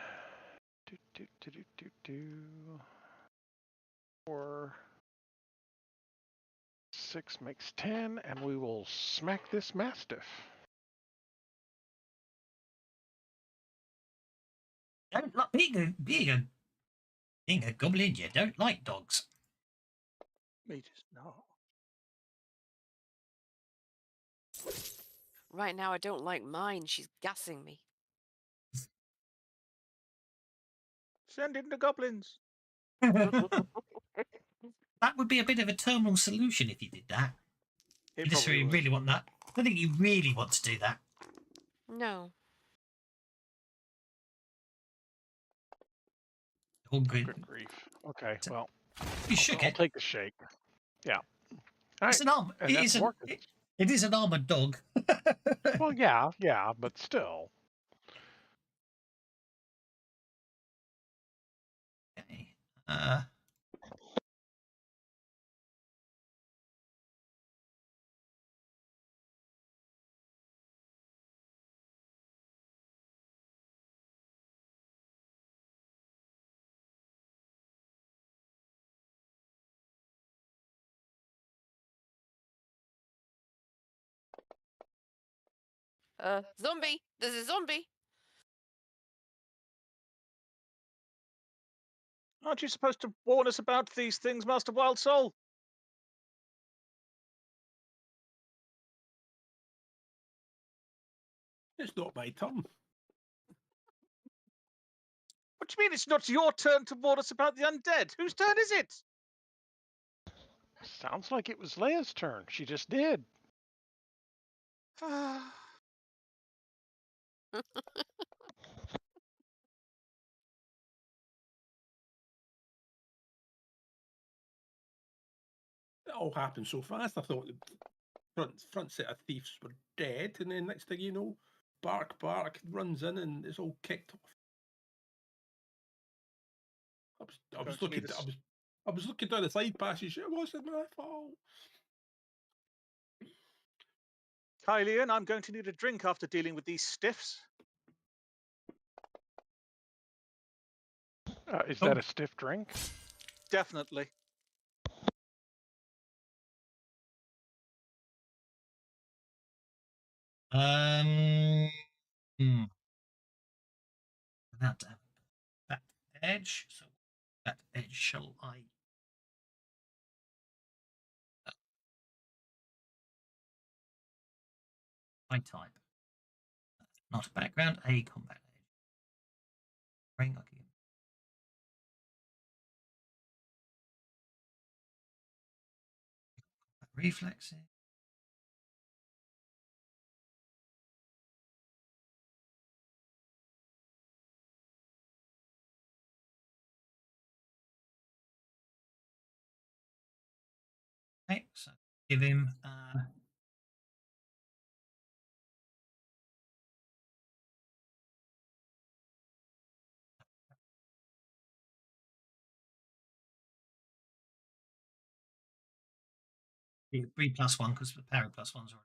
Do, do, do, do, do, do. 4, 6 makes 10, and we will smack this mastiff. Don't like being a goblin. You don't like dogs. Me just not. Right now, I don't like mine. She's gassing me. Send in the goblins. That would be a bit of a terminal solution if you did that. It You just probably really was. want that. I don't think you really want to do that. No. All good. Good grief. Okay, well, You shook I'll it. take the shake. Yeah. All It's right. an arm. And that's Vorka's. It is an armored dog. Well, yeah, but still. Okay. Zombie! There's a zombie! Aren't you supposed to warn us about these things, Master Wild Soul? It's not my turn. What do you mean it's not your turn to warn us about the undead? Whose turn is it? Sounds like it was Leia's turn. She just did. It all happened so fast. I thought the front set of thieves were dead, and then next thing you know, bark runs in, and it's all kicked off. I was looking down the side passage. It wasn't my fault. Kylian, I'm going to need a drink after dealing with these stiffs. Is that a stiff drink? Definitely. Without that edge. So that edge shall I? I type. Not a background. A combat edge. Ring. Okay. Reflexes. Okay, so give him 3+1 because the parry +1's already.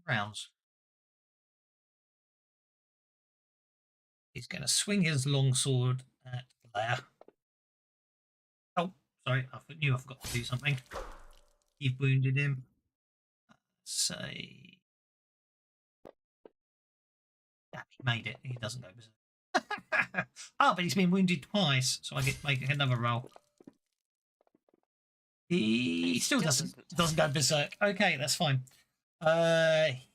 Rounds. He's going to swing his longsword at Blair. Oh, sorry, I knew I forgot to do something. You've wounded him. Say, yeah, he made it. He doesn't go berserk. Oh, but he's been wounded twice, so I get to make another roll. He still doesn't go berserk. Okay, that's fine.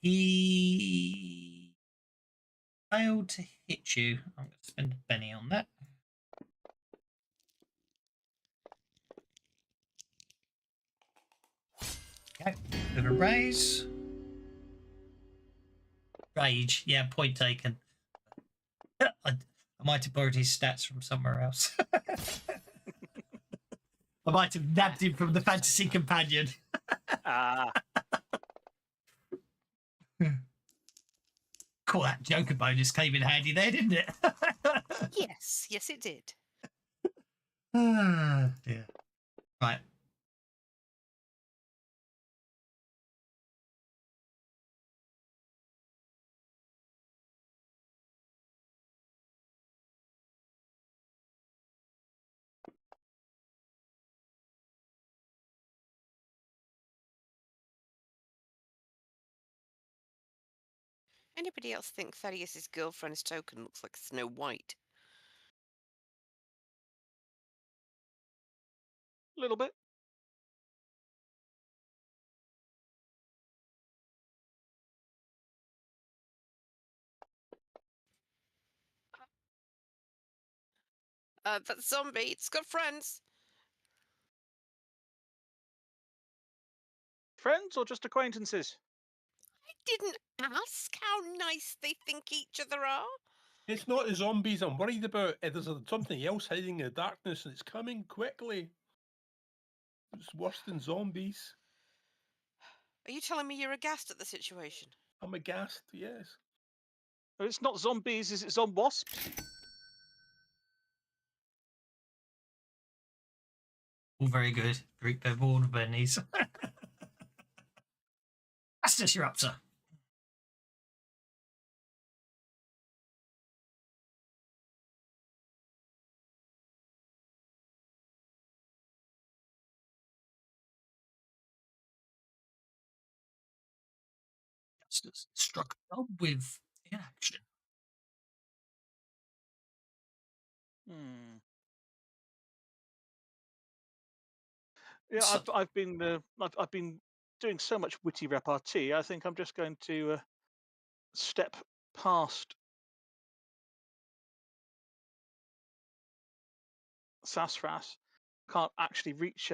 He failed to hit you. I'm going to spend a penny on that. Okay, bit of a raise. Rage, yeah, point taken. I might have borrowed his stats from somewhere else. I might have nabbed him from the Fantasy Companion. Cool, that Joker bonus came in handy there, didn't it? Yes, yes, it did. Yeah. Right. Anybody else think Thaddeus's girlfriend's token looks like Snow White? A little bit. That zombie, it's got friends. Friends or just acquaintances? I didn't ask how nice they think each other are. It's not the zombies I'm worried about. There's something else hiding in the darkness, and it's coming quickly. It's worse than zombies. Are you telling me you're aghast at the situation? I'm aghast, yes. It's not zombies, is it wasps? All very good. Group of all of Bennies. That's just your up, sir. Justice struck Bob with inaction. Yeah, So- I've been doing so much witty repartee. I think I'm just going to step past Sassafras. Can't actually reach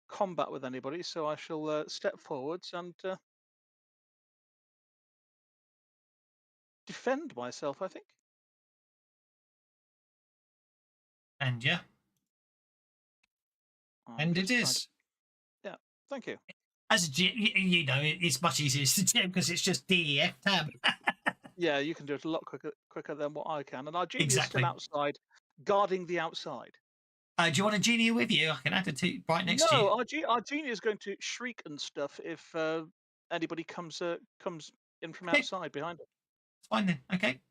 combat with anybody, so I shall step forwards and defend myself, I think. And yeah, I'm and it just trying is. to- Yeah, thank you. As a G, you know, it's much easier to do because it's just DEF tab. Yeah, you can do it a lot quicker than what I can. And our genie is Exactly. still outside, guarding the outside. Do you want a genie with you? I can add it to right next to you. No, our genie is going to shriek and stuff if anybody comes in from Okay. outside behind it. It's fine then. Okay.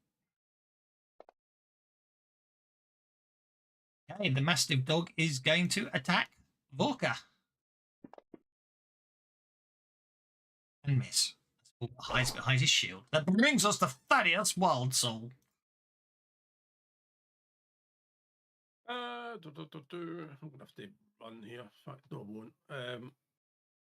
Okay, the Mastiff Dog is going to attack Vorka. And miss. Hides behind his shield. That brings us to Thaddeus Wild Soul. I'm gonna have to run here. In fact, no, I won't.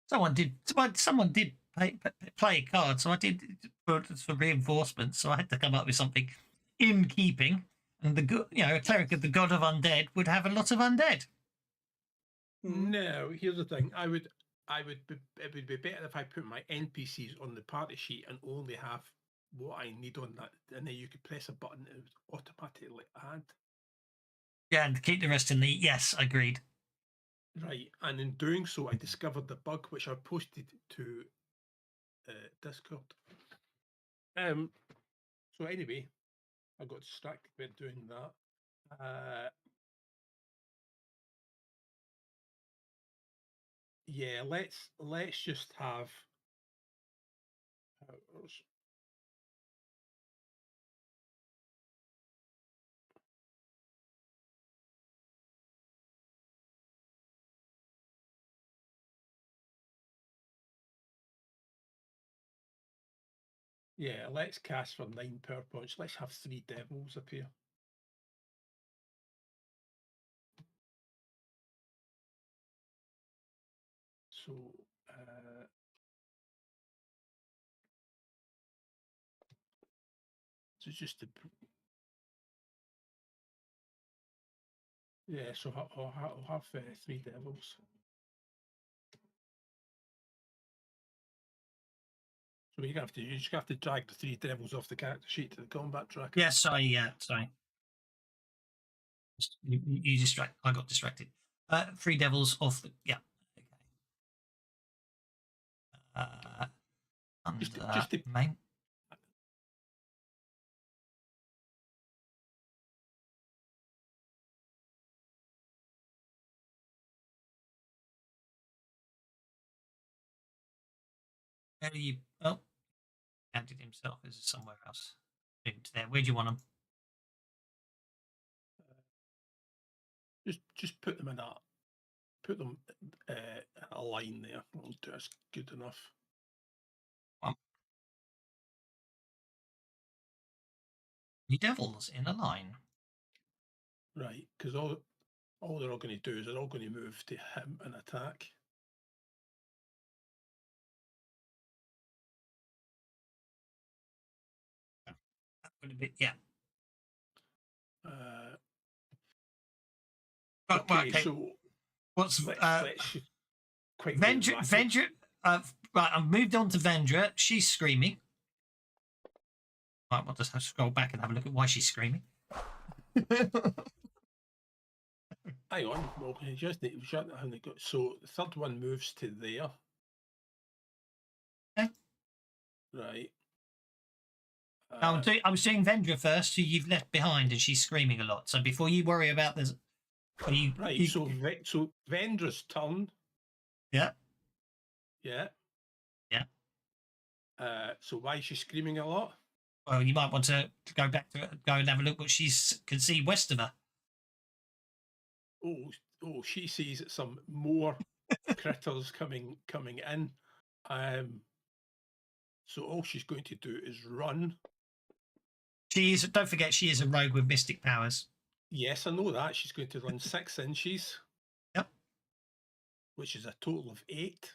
Someone did play a card, so I did for reinforcement. So I had to come up with something in keeping. And a cleric of the god of undead would have a lot of undead. No, here's the thing. It would be better if I put my NPCs on the party sheet and only have what I need on that, and then you could press a button and it would automatically add. Yeah, and keep the rest in the. Yes, agreed. Right, and in doing so, I discovered the bug which I posted to Discord. So anyway, I got distracted by doing that. Yeah, let's just have powers. Yeah, let's cast for 9 power points. Let's have 3 devils appear. So, so just the yeah. So I'll have 3 devils. So you just have to drag the 3 devils off the character sheet to the combat tracker. Yeah, sorry. You distract. I got distracted. 3 devils off the. Yeah. Okay. Just the main. Where are you? Oh, counted himself. Is it somewhere else? Moved there. Where do you want him? just put them in that. Put them in a line there. That's good enough. The devils in a line. Right, because all they're all going to do is they're all going to move to him and attack. Yeah. Okay, okay. so what's let's quickly Vendra? Right, I've moved on to Vendra. She's screaming. Right, we'll just scroll back and have a look at why she's screaming. Hang on, well, just so the third one moves to there. Okay. Right. I was doing Vendra first, who you've left behind, and she's screaming a lot. So before you worry about this, so Vendra's turn. Yeah. Yeah. Yeah. So why is she screaming a lot? Well, you might want to go back to go and have a look what she can see west of her. Oh, she sees some more critters coming in. So all she's going to do is run. Don't forget, she is a rogue with mystic powers. Yes, I know that. She's going to run 6 inches. Yep. Which is a total of 8.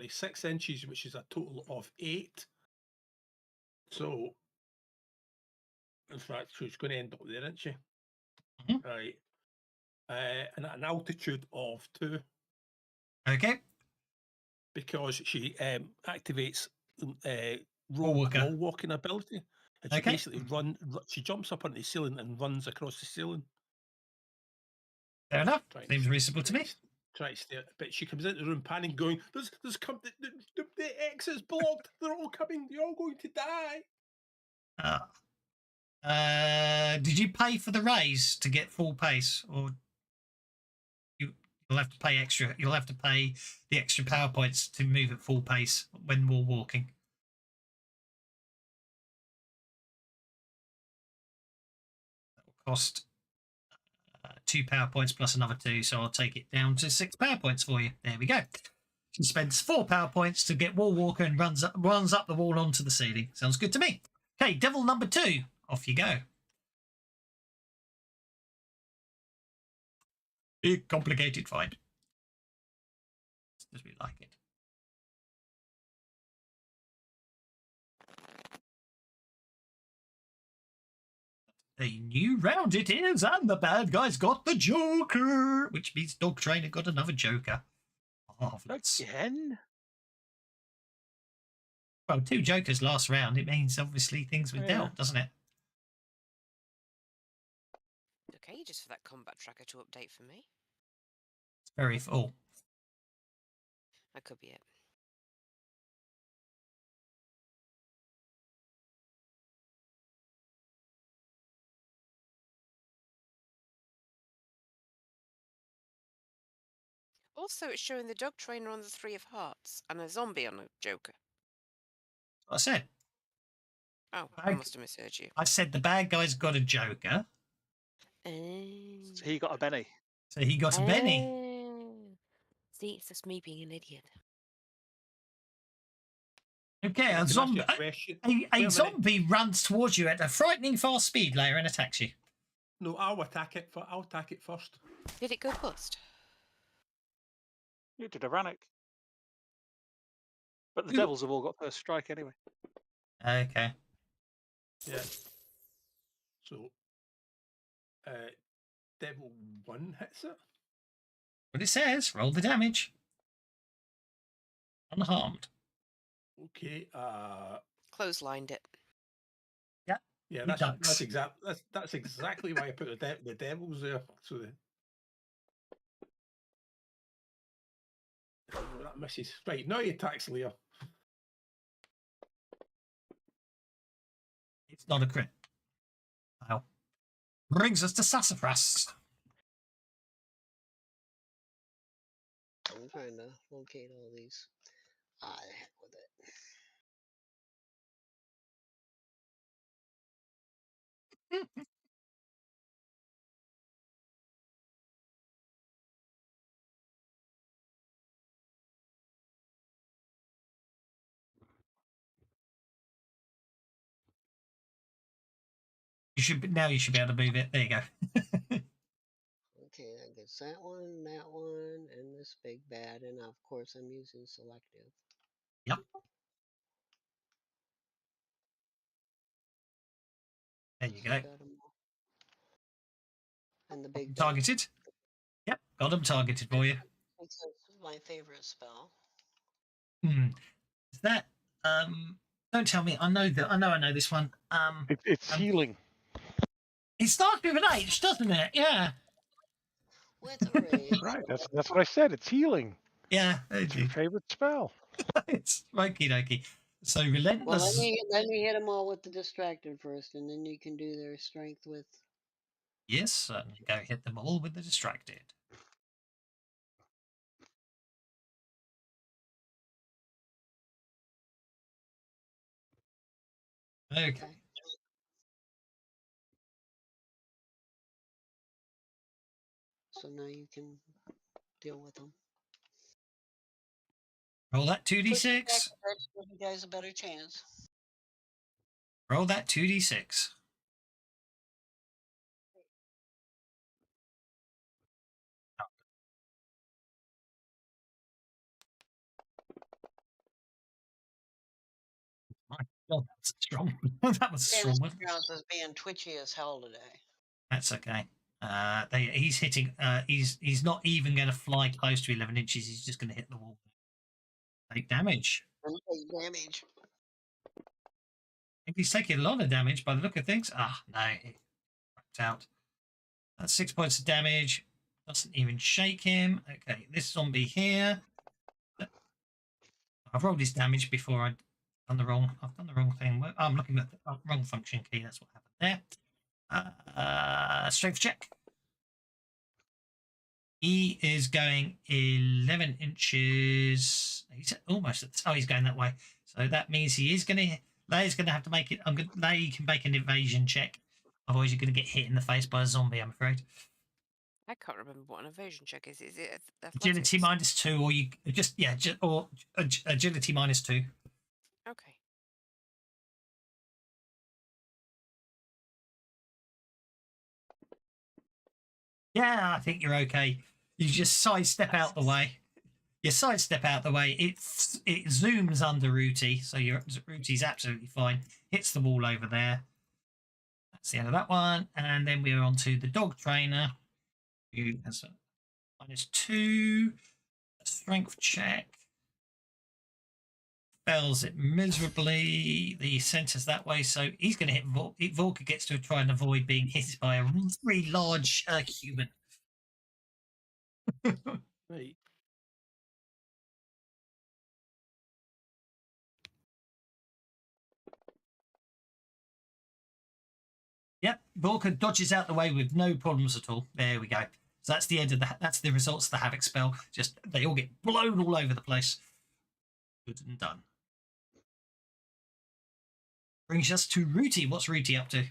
6 inches, which is a total of 8. So, in fact, she's going to end up there, isn't she? Mm-hmm. Right. And at an altitude of 2. Okay. Because she activates Wall walking ability. And she basically she jumps up on the ceiling and runs across the ceiling. Fair enough. Seems reasonable to me. Try to stay, but she comes into the room panicking, going, "There's come the exit's blocked. They're all coming. You're all going to die." Did you pay for the raise to get full pace, or you'll have to pay extra? You'll have to pay the extra power points to move at full pace when we're walking. That will cost 2 power points plus another 2, so I'll take it down to 6 power points for you. There we go. She spends 4 power points to get wall walker and runs up the wall onto the ceiling. Sounds good to me. Okay, devil number 2. Off you go. Big complicated fight. As we like it. A new round it is, and the bad guys got the Joker, which means Dog Trainer got another Joker. Marvelous. Again? Well, 2 Jokers last round. It means obviously things were dealt, doesn't it? Okay, just for that combat tracker to update for me. It's very full. That could be it. Also, it's showing the dog trainer on the 3 of hearts and a zombie on a joker. I said. Oh, I Bag- must have misheard you. I said the bad guy's got a joker, Oh. So he got a Benny. so he got a Benny. Oh. See, it's just me being an idiot. Okay, I a can ask zombie. you a question. A Wait a minute. zombie runs towards you at a frightening fast speed, Layer, and attacks you. No, I'll attack it. I'll attack it first. Did it go bust? You did a Rannoch. But the Ooh. devils have all got first strike anyway. Okay. Yeah. So, Devil 1 hits it. But it says roll the damage. Unharmed. Okay. Clotheslined it. Yeah, He ducks. that's exactly why I put the devils there. So that misses. Right, now he attacks Leah. It's not a crit. Wow. Brings us to Sassafras. I'm trying to locate all these. Ah, the heck with it. You should be able to move it. There you go. Okay, that gets that one, and this big bad, and of course I'm using selective. Yep. There you So go. got 'em all. And the big bad. Targeted. Yep, got them targeted for you. It's my favorite spell. Is that don't tell me. I know this one. It's healing. It starts with an H, doesn't it? Yeah. With a raise. Right, that's what I said. It's healing. Yeah. It's your favorite spell. It's okie dokie. So Well, relentless. let me hit them all with the distracted first, and then you can do their strength with. Yes, certainly. Go hit them all with the distracted. Okay. So now you can deal with them. Roll that Push 2d6. back, give you guys a better chance. Roll that 2d6. My God, that's strong. That was a strong one. Grounds is being twitchy as hell today. That's okay. He's hitting. He's not even going to fly close to 11 inches. He's just going to hit the wall. Take damage. Take damage. I think he's taking a lot of damage by the look of things. Ah, no, it cracked out. That's 6 points of damage. Doesn't even shake him. Okay, this zombie here. I've rolled his damage before I've done the wrong thing. I'm looking at the wrong function key. That's what happened there. Strength check. He is going 11 inches. He's almost. He's going that way. So that means he is going to. Leia's going to have to make it. Leia can make an evasion check. Otherwise, you're going to get hit in the face by a zombie. I'm afraid. I can't remember what an evasion check is. Is it Agility athletics? -2, or you just or agility -2. Okay. Yeah, I think you're okay. You just sidestep out the way. You sidestep out the way. It zooms under Rooty, so your Rooty's absolutely fine. Hits the wall over there. That's the end of that one. And then we're on to the dog trainer, who has a -2 strength check. Fails it miserably. The center's that way, so he's going to hit Volker. Gets to try and avoid being hit by a very large human. Right. Yep, Volker dodges out the way with no problems at all. There we go. So that's the end of that. That's the results of the Havoc spell. Just they all get blown all over the place. Good and done. Brings us to Rooty. What's Rooty up to?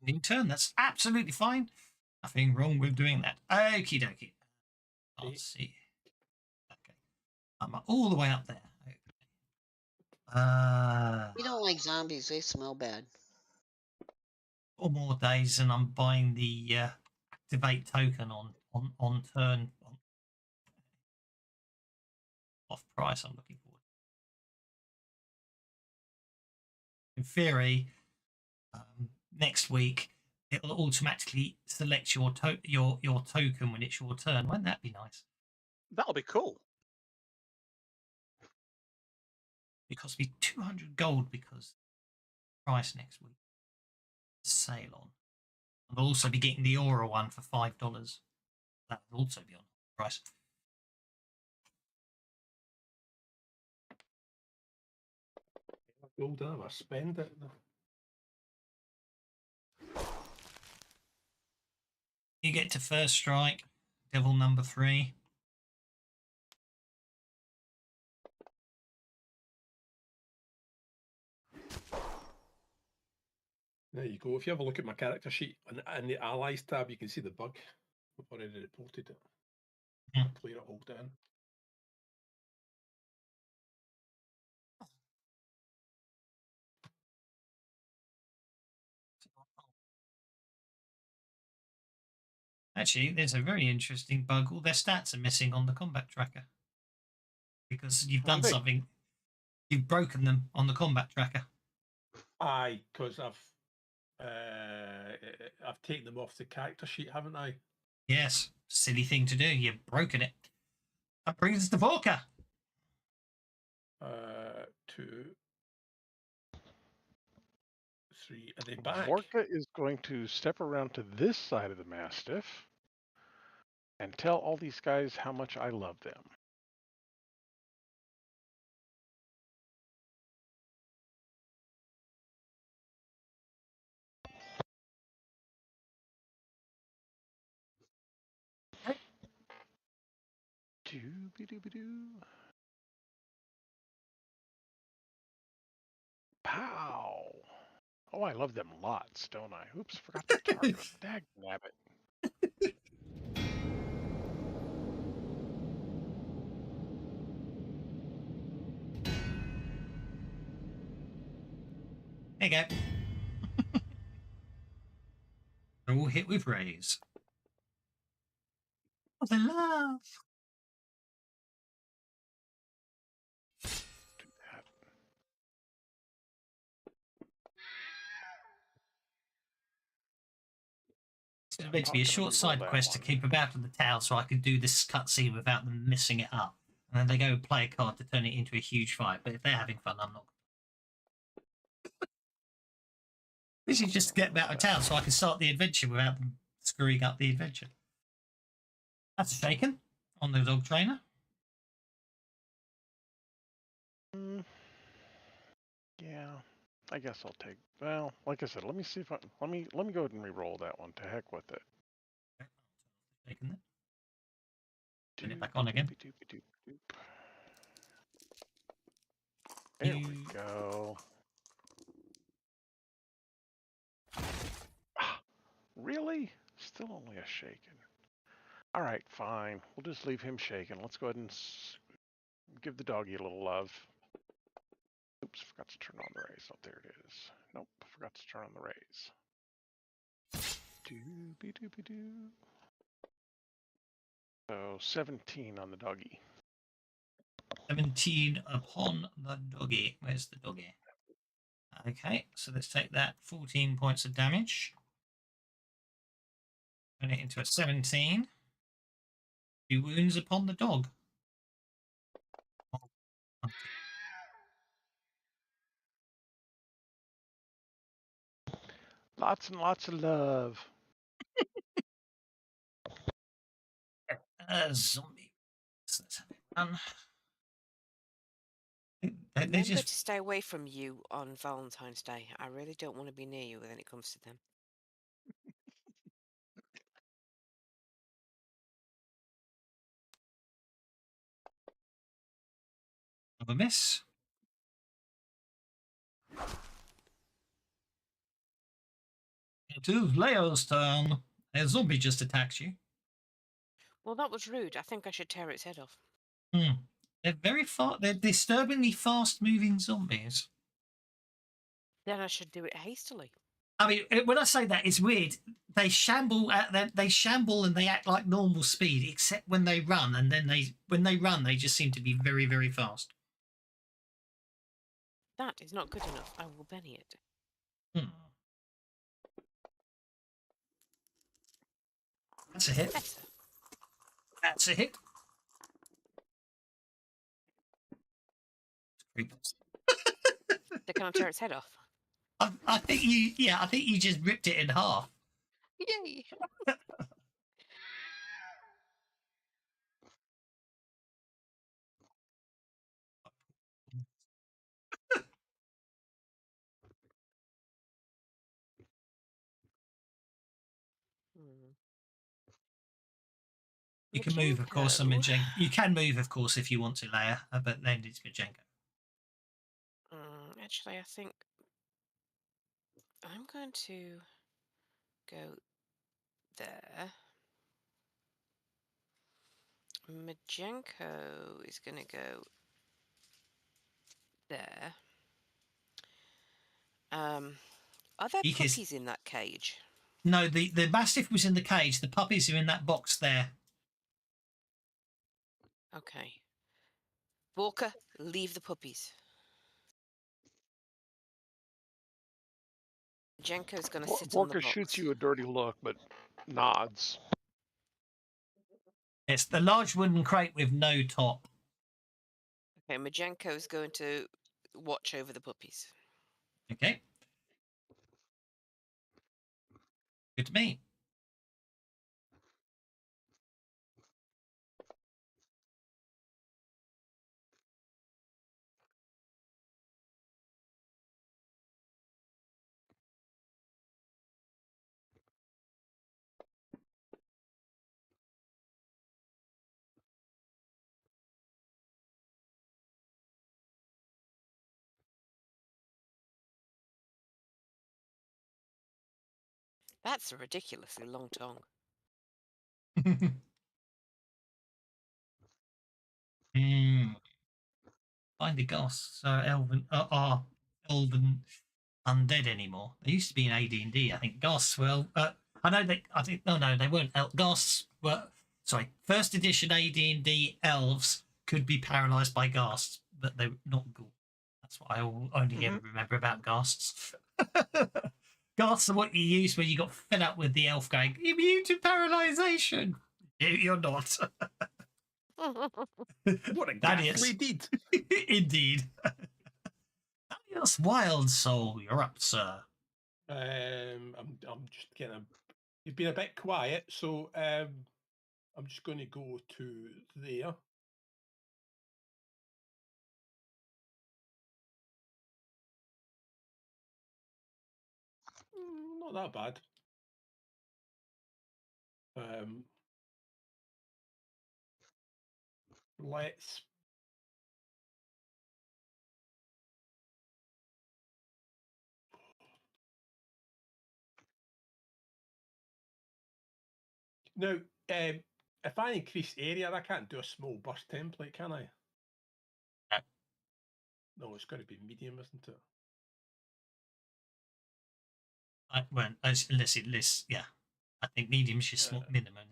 Ending turn. That's absolutely fine. Nothing wrong with doing that. Okie dokie. Let's see. Okay. I'm all the way up there. We don't like zombies. They smell bad. 4 more days, and I'm buying the activate token on turn off price. I'm looking forward. In theory, next week it'll automatically select your token when it's your turn. Won't that be nice? That'll be cool. It costs me 200 gold because price next week. Sale on. I'll also be getting the Aura one for $5. That will also be on price. Gold, I spend it. You get to first strike, devil number 3. There you go. If you have a look at my character sheet in the allies tab, you can see the bug. I've already reported it. Clear it all down. Actually, there's a very interesting bug. All their stats are missing on the combat tracker because you've done something. You've broken them on the combat tracker. Aye, because I've taken them off the character sheet, haven't I? Yes, silly thing to do. You've broken it. That brings us to Vorka. 2, 3. Are they back? Vorka is going to step around to this side of the Mastiff and tell all these guys how much I love them. Doo-be-doo-be-doo. Pow! Oh, I love them lots, don't I? Oops, forgot to target them. Dagnabbit. There you go. They're all hit with rays. Oh, the love. It makes me a short side quest to keep about in the town so I can do this cutscene without them messing it up. And then they go and play a card to turn it into a huge fight. But if they're having fun, I'm not. This is just to get them out of town so I can start the adventure without them screwing up the adventure. That's a shaken on the dog trainer. Yeah, I guess I'll take. Well, like I said, let me see if let me go ahead and re-roll that one. To heck with it. Shaken that. Turn it back on again. There we go. Really? Still only a shaken. All right, fine. We'll just leave him shaken. Let's go ahead and give the doggy a little love. Oops, forgot to turn on the rays. Oh, there it is. Nope, forgot to turn on the rays. Doo-be-doo-be-doo. So 17 on the doggy. 17 upon the doggy. Where's the doggy? Okay, so let's take that 14 points of damage. Turn it into a 17. 2 wounds upon the dog. Lots and lots of love. Zombie. So let's have it run. They Remember to just stay away from you on Valentine's Day. I really don't want to be near you when it comes to them. have a miss. It is Leo's turn. A zombie just attacked you. Well, that was rude. I think I should tear its head off. They're very far. They're disturbingly fast-moving zombies. Then I should do it hastily. I mean, when I say that, it's weird. They shamble they shamble and they act like normal speed, except when they run. And then when they run, they just seem to be very, very fast. That is not good enough. I will Benny it. That's a hit. Better. That's a hit. So can I tear its head off? I think you. Yeah, I think you just ripped it in half. Yay! You can move, of course, on Majenko. Majenko. You can move, of course, if you want to, Leia, but then it's Majenko. Actually, I think I'm going to go there. Majenko is going to go there. Are there puppies in that cage? No, the Mastiff was in the cage. The puppies are in that box there. Okay. Walker, leave the puppies. Jenko's going to sit on the Borka box. shoots you a dirty look, but nods. It's the large wooden crate with no top. Okay, Majenko's going to watch over the puppies. Okay. Good to me. That's a ridiculously long tongue. Find the ghosts are elven undead anymore. They used to be in AD&D. I think ghosts. Well, I know they. I think no, they weren't. Ghosts were. Sorry, first edition AD&D elves could be paralysed by ghosts, but they're not good. That's what I only ever remember about ghosts. Ghosts are what you use when you got fed up with the elf going immune to paralysation. You're not. What a ghastly deed. Indeed. Yes, Wild Soul, you're up, sir. I'm just getting you've been a bit quiet, so I'm just going to go to there. Not that bad. Let's now. If I increase area, I can't do a small burst template, can I? No, it's got to be medium, isn't it? Unless it lists, yeah. I think medium's your small minimum.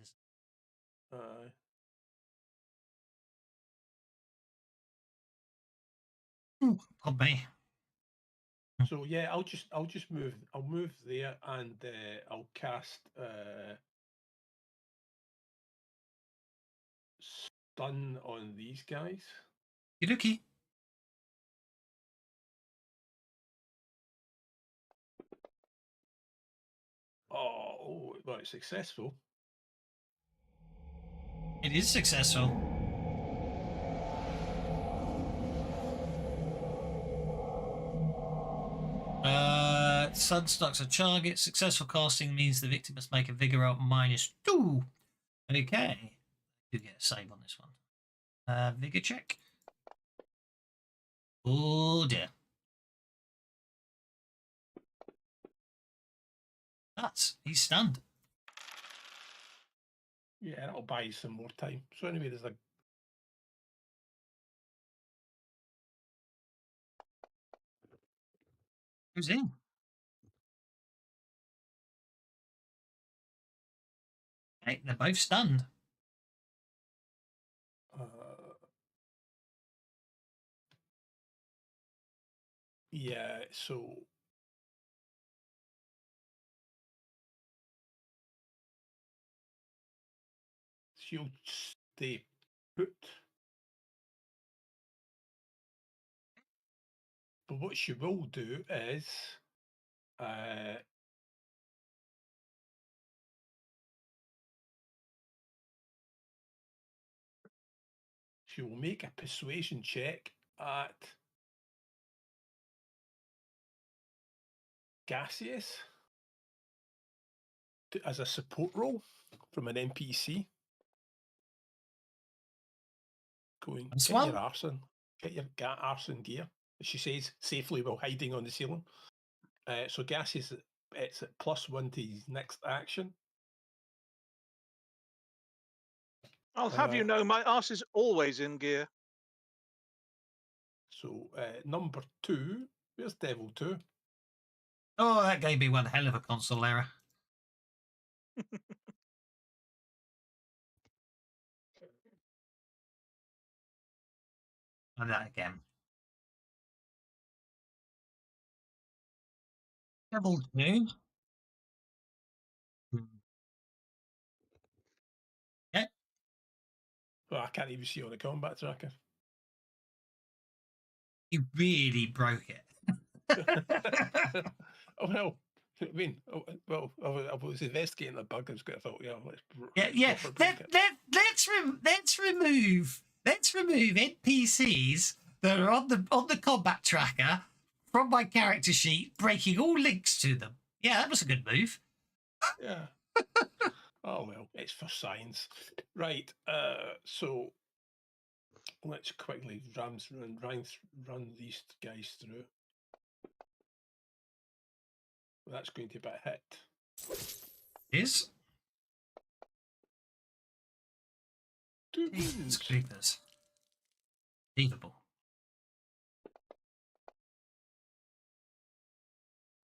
Pardon me. So yeah, I'll just move. I'll move there, and I'll cast stun on these guys. You looky. Oh, well, it's successful. It is successful. Sunstocks are target. Successful casting means the victim must make a vigor roll -2. Okay. Do get a save on this one. Vigor check. Oh dear. He's stunned. Yeah, that'll buy you some more time. So anyway, there's a Who's in? Okay, they're both stunned. yeah, so she'll stay put. But what she will do is she will make a persuasion check at Gaseous as a support role from an NPC. Going, This get one? your arson, get your arson gear, as she says, safely while hiding on the ceiling. So Gaseous, it's at +1 to his next action. I'll have you know, my arse is always in gear. So number 2, where's Devil 2? Oh, that gave me one hell of a console error. And that again. Devil 2. Okay. Well, I can't even see on the combat tracker. You really broke it. Oh no. I mean, I was investigating the bug. I was going to thought, yeah, Yeah. Let's remove NPCs that are on the combat tracker from my character sheet, breaking all links to them. Yeah, that was a good move. Yeah. Oh well, it's for science, right? So let's quickly run these guys through. That's going to be a hit. Is 2 Jesus wounds. creepers. Believable.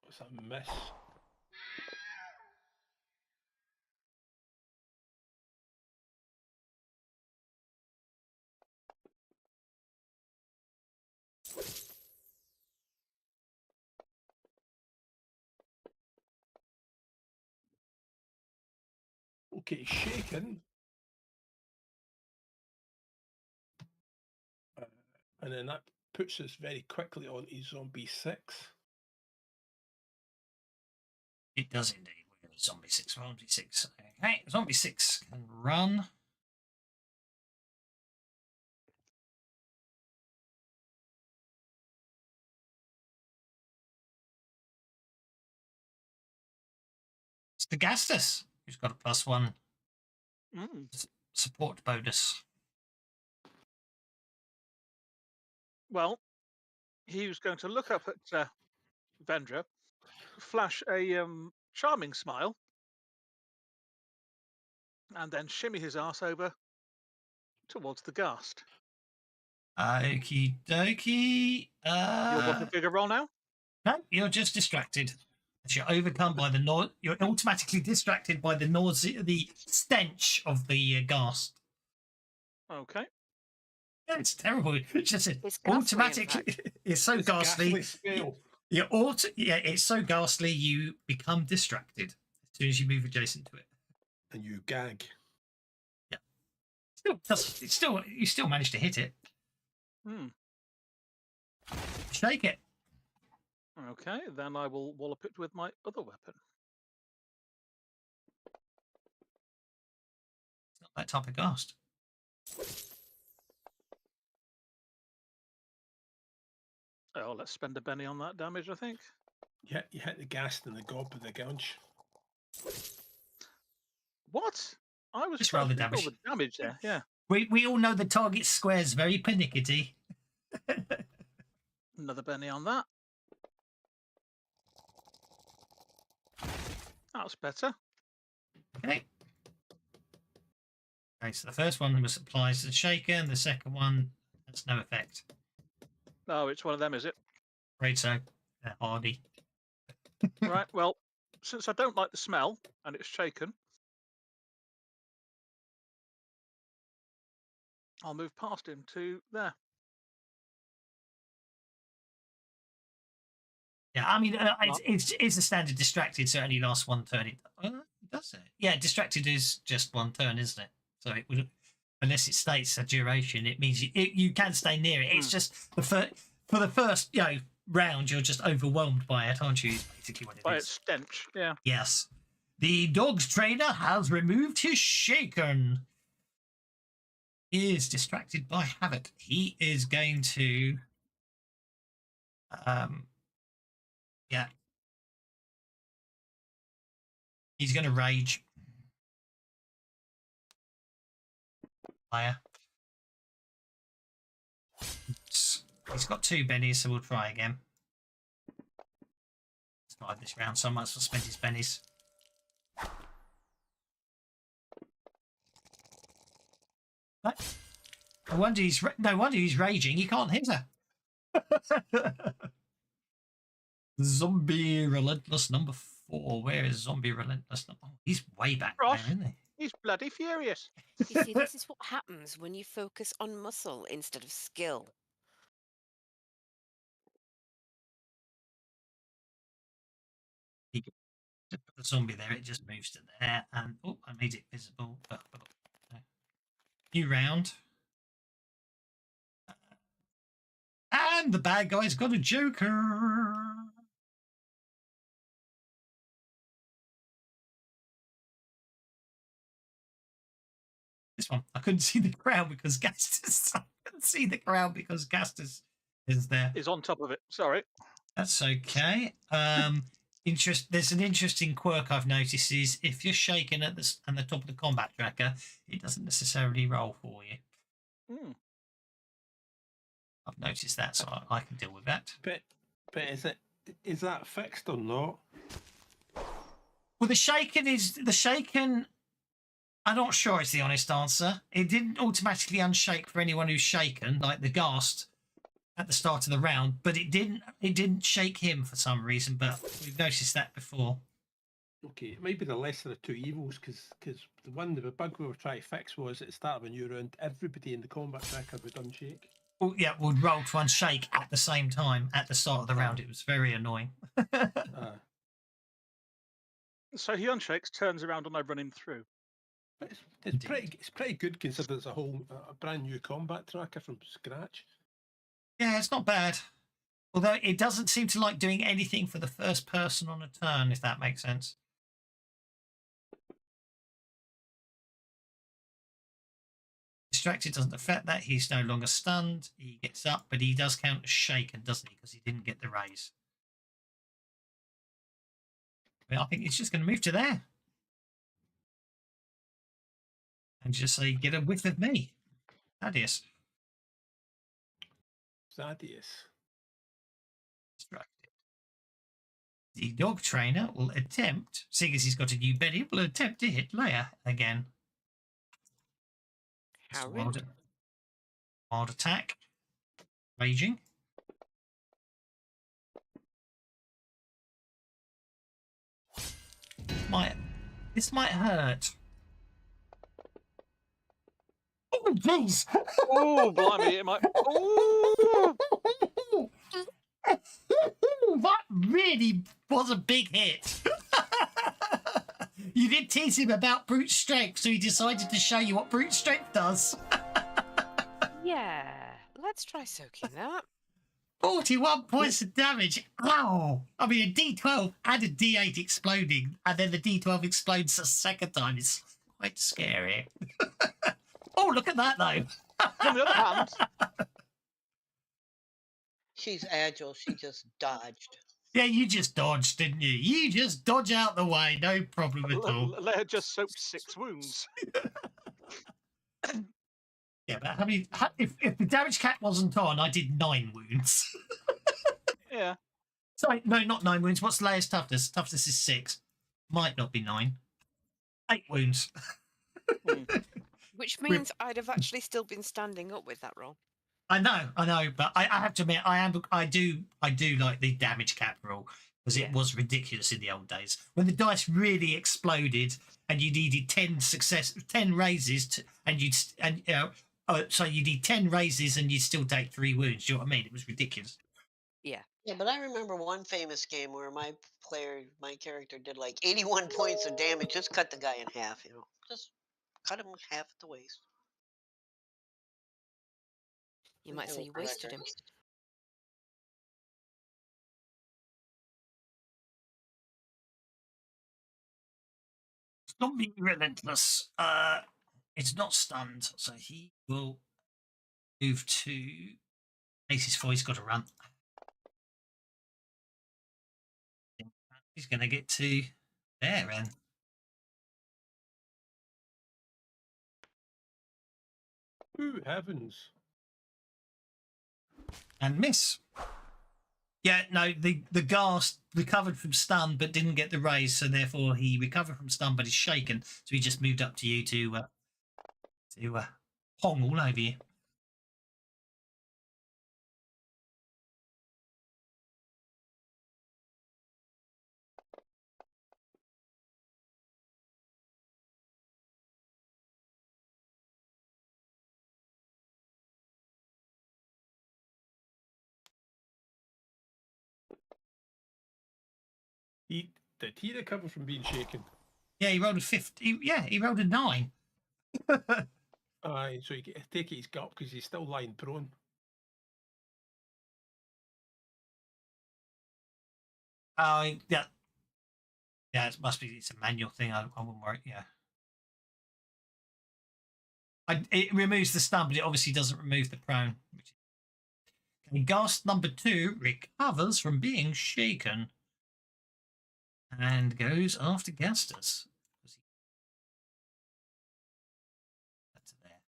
What's a miss? Okay, shaken. And then that puts us very quickly on to zombie 6. It does indeed. We're at zombie 6. Zombie 6. Okay, zombie 6 can run. It's the Gastus who's got a +1 support bonus. Well, he was going to look up at Vendra, flash a charming smile, and then shimmy his arse over towards the ghast. Okie dokie. You'll want a bigger roll now? No, you're just distracted. As you're overcome by the you're automatically distracted by the nausea, the stench of the ghast. Okay. Yeah, it's terrible. It's just It's ghastly, in automatically. It's so ghastly. Yeah, it's so ghastly. You become distracted as soon as you move adjacent to it. And you gag. You still manage to hit it. Shake it. Okay, then I will wallop it with my other weapon. It's not that type of ghast. Oh, let's spend a penny on that damage, I think. You hit the gas and the gob with the gunch. What? I was Just roll supposed the to do all damage. the damage there. Yeah. We all know the target square is very pernickety. Another Benny on that. That's better. Okay. Okay, so the first one was applies to the shaker, and the second one has no effect. No, it's one of them, is it? Great, so they're hardy. Right. Well, since I don't like the smell and it's shaken, I'll move past him to there. Yeah, I mean, it's a standard distracted, so it only lasts one turn. Does it? Yeah, distracted is just one turn, isn't it? So it would, unless it states a duration, it means you can stay near it. It's just for the first round, you're just overwhelmed by it, aren't you? Is basically what it By is. its stench, yeah. Yes. The dog's trainer has removed his shaken. He is distracted by havoc. He is going to yeah. He's going to rage. Fire. He's got 2 bennies, so we'll try again. Survive this round, so I might as well spend his bennies. No wonder he's raging. He can't hit her. Zombie Relentless number 4. Where is Zombie Relentless number? Oh, he's way back Gosh. there, isn't he? He's bloody furious. You see, this is what happens when you focus on muscle instead of skill. He can just put the zombie there. It just moves to there, and oh, I made it visible. New round. And the bad guy's got a joker. This one, I couldn't see the crowd because Gastus. I couldn't see the crowd because Gastus is there. Is on top of it. Sorry. That's okay. There's an interesting quirk I've noticed is if you're shaken at the top of the combat tracker, it doesn't necessarily roll for you. I've noticed that, so I can deal with that. But is that fixed or not? Well, the shaken. I'm not sure. It's the honest answer. It didn't automatically unshake for anyone who's shaken, like the ghast at the start of the round, but it didn't shake him for some reason. But we've noticed that before. Okay, it might be the lesser of two evils because the bug we were trying to fix was at the start of a new round, everybody in the combat tracker would unshake. Well, yeah, would roll to unshake at the same time at the start of the round. It was very annoying. So he unshakes, turns around, and I run him through. But it's pretty good considering it's a brand new combat tracker from scratch. Yeah, it's not bad. Although it doesn't seem to like doing anything for the first person on a turn, if that makes sense. Distracted doesn't affect that. He's no longer stunned. He gets up, but he does count as shaken, doesn't he? Because he didn't get the raise. But I think it's just going to move to there. And just say, get a whiff of me. Thaddeus. Distracted. The dog trainer will attempt, seeing as he's got a new Betty, will attempt to hit Leia again. How Wild attack. Raging. This might hurt. Oh, jeez. Oh, blimey, it might. Oh! That really was a big hit. You did tease him about brute strength, so he decided to show you what brute strength does. Yeah, let's try soaking that. 41 points of damage. Ow! I mean, a D12 and a D8 exploding, and then the D12 explodes a second time. It's quite scary. Oh, look at that, though. On the other hand, She's agile. She just dodged. Yeah, you just dodged, didn't you? You just dodge out the way, no problem at all. Leia just soaked 6 wounds. Yeah, but how many? If the damage cap wasn't on, I did 9 wounds. Yeah. Sorry, no, not 9 wounds. What's Leia's toughness? Toughness is 6. Might not be 9. 8 wounds. Which means I'd have actually still been standing up with that roll. I know, but I have to admit, I do like the damage cap rule because it was ridiculous in the old days when the dice really exploded and you needed 10 raises, so you need 10 raises and you still take 3 wounds. Do you know what I mean? It was ridiculous. Yeah. Yeah, but I remember one famous game where my character did like 81 points of damage. Just cut the guy in half, just cut him half at the waist. You might say you wasted him. It's not being relentless. It's not stunned, so he will move to Ace's 4. He's got to run. He's going to get to there, then. Ooh, heavens. And miss. Yeah, no, the ghast recovered from stun but didn't get the raise, so therefore he recovered from stun but is shaken. So he just moved up to you to pong all over you. Did he recover from being shaken? Yeah, he rolled a 50. Yeah, he rolled a 9. Aye, so you take it he's got because he's still lying prone. Yeah. Yeah, it must be. It's a manual thing. I wouldn't worry. Yeah. It removes the stun, but it obviously doesn't remove the prone. Okay, ghast number 2 recovers from being shaken and goes after Gastus. That's there.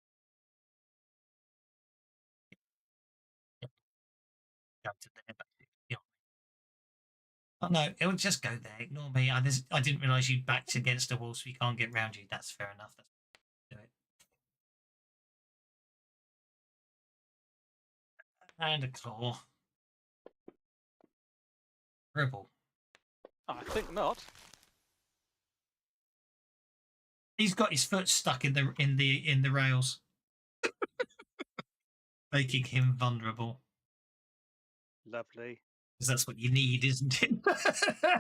Go to there, but oh no, it'll just go there. Ignore me. I didn't realise you'd backed against a wall, so we can't get round you. That's fair enough. Do it. And a claw. Dribble. I think not. He's got his foot stuck in the rails, making him vulnerable. Lovely. Because that's what you need, isn't it?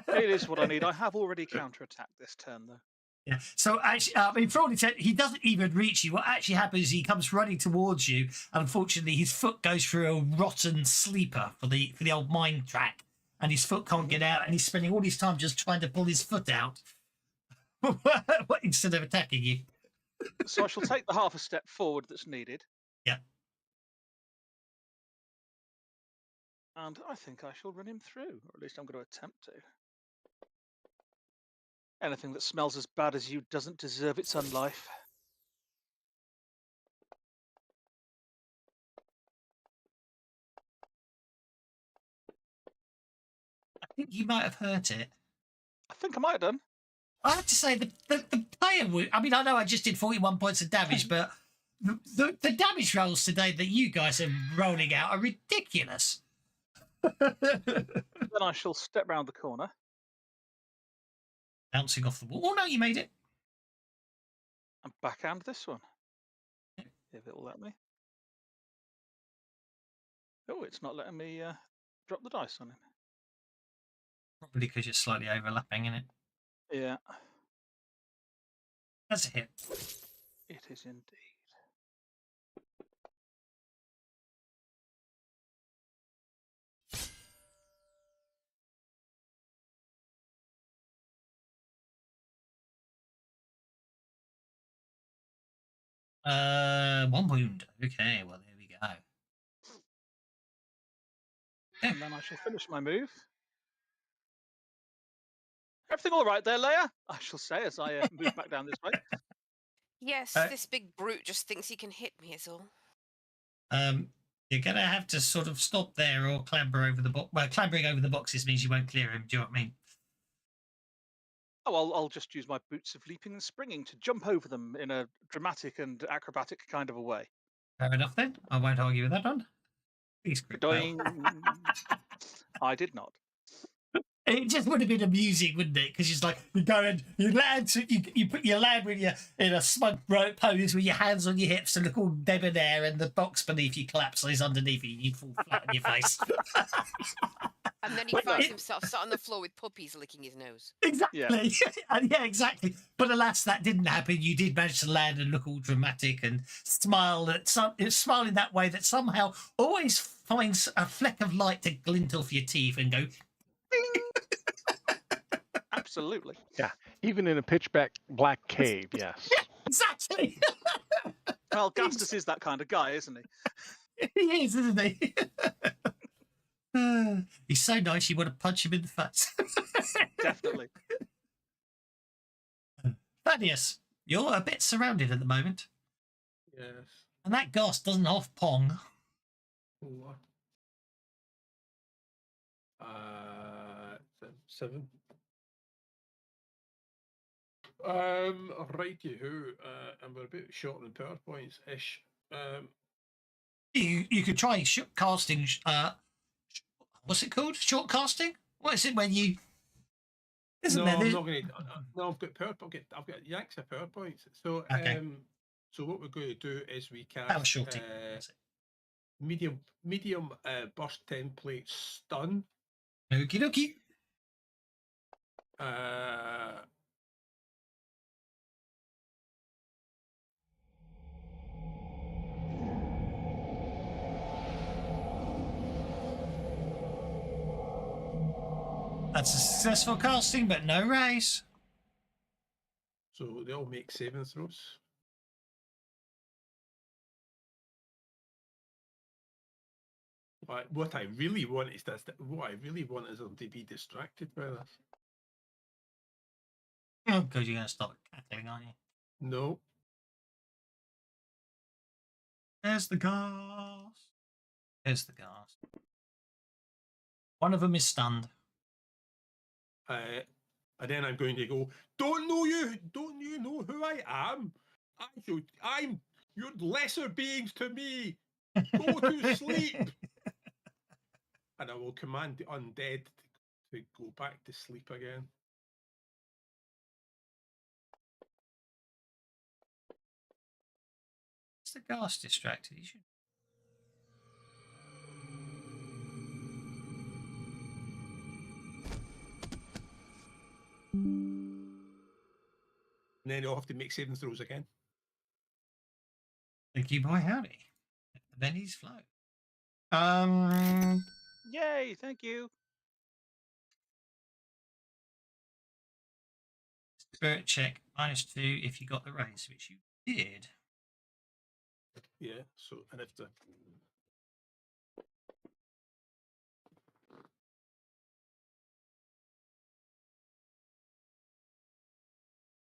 It is what I need. I have already counterattacked this turn, though. Yeah. So actually, I mean, for all intent, he doesn't even reach you. What actually happens is he comes running towards you, and unfortunately, his foot goes through a rotten sleeper for the old mine track, and his foot can't get out, and he's spending all his time just trying to pull his foot out instead of attacking you. So I shall take the half a step forward that's needed. Yeah. And I think I shall run him through, or at least I'm going to attempt to. Anything that smells as bad as you doesn't deserve its own life. I think you might have hurt it. I think I might have done. I have to say, the player, I mean, I know I just did 41 points of damage, but the damage rolls today that you guys are rolling out are ridiculous. Then I shall step round the corner. Bouncing off the wall. Oh, no, you made it. And backhand this one. If it'll let me. Oh, it's not letting me drop the dice on him. Probably because you're slightly overlapping in it. Yeah. That's a hit. It is indeed. One wound. Okay, well, there we go. And then I shall finish my move. Everything all right there, Leia? I shall say as I move back down this way. Yes, Uh, this big brute just thinks he can hit me, is all. You're gonna have to sort of stop there or clamber over the box. Well, clambering over the boxes means you won't clear him. Do you know what I mean? Oh, I'll just use my boots of leaping and springing to jump over them in a dramatic and acrobatic kind of a way. Fair enough then. I won't argue with that one. Please, quick fail. Doing. I did not. It just would have been amusing, wouldn't it? Because it's like you go and you land, you put your land with your in a smug pose with your hands on your hips and look all debonair, and the box beneath you collapses underneath you, and you fall flat on your face. And then he But finds it- himself sat on the floor with puppies licking his nose. Exactly. And yeah, exactly. But alas, that didn't happen. You did manage to land and look all dramatic and smile smile in that way that somehow always finds a fleck of light to glint off your teeth and go. Absolutely. Even in a pitch black cave, yes. Exactly. Well, Gastus is that kind of guy, isn't he? He is, isn't he? He's so nice you want to punch him in the face. Definitely. Thaddeus, you're a bit surrounded at the moment, Yes. and that gas doesn't half pong. 4. 7. Righty who, and we're a bit short on PowerPoints ish. You could try casting. What's it called? Short casting? What is it when you? Isn't No, there? I'm There's- not going to. No, I've got PowerPoint. I've got yanks of PowerPoints. So, Okay. so what we're going to do is we cast Power shorting. That's it. medium burst template stun. Okie dokie. That's a successful casting, but no raise. So they all make saving throws. What I really want is this. What I really want is them to be distracted by this. Oh, because you're going to start cackling, aren't you? No. There's the gas. There's the gas. One of them is stunned. And then I'm going to go, don't you know who I am? I'm you're lesser beings to me. Go to sleep. And I will command the undead to go back to sleep again. Is the gas distracted? You should. And then you'll have to make saving throws again. Thank you, boy, howdy. The bennies flow. Yay, thank you. Spirit check -2 if you got the raise, which you did. Yeah, so and if the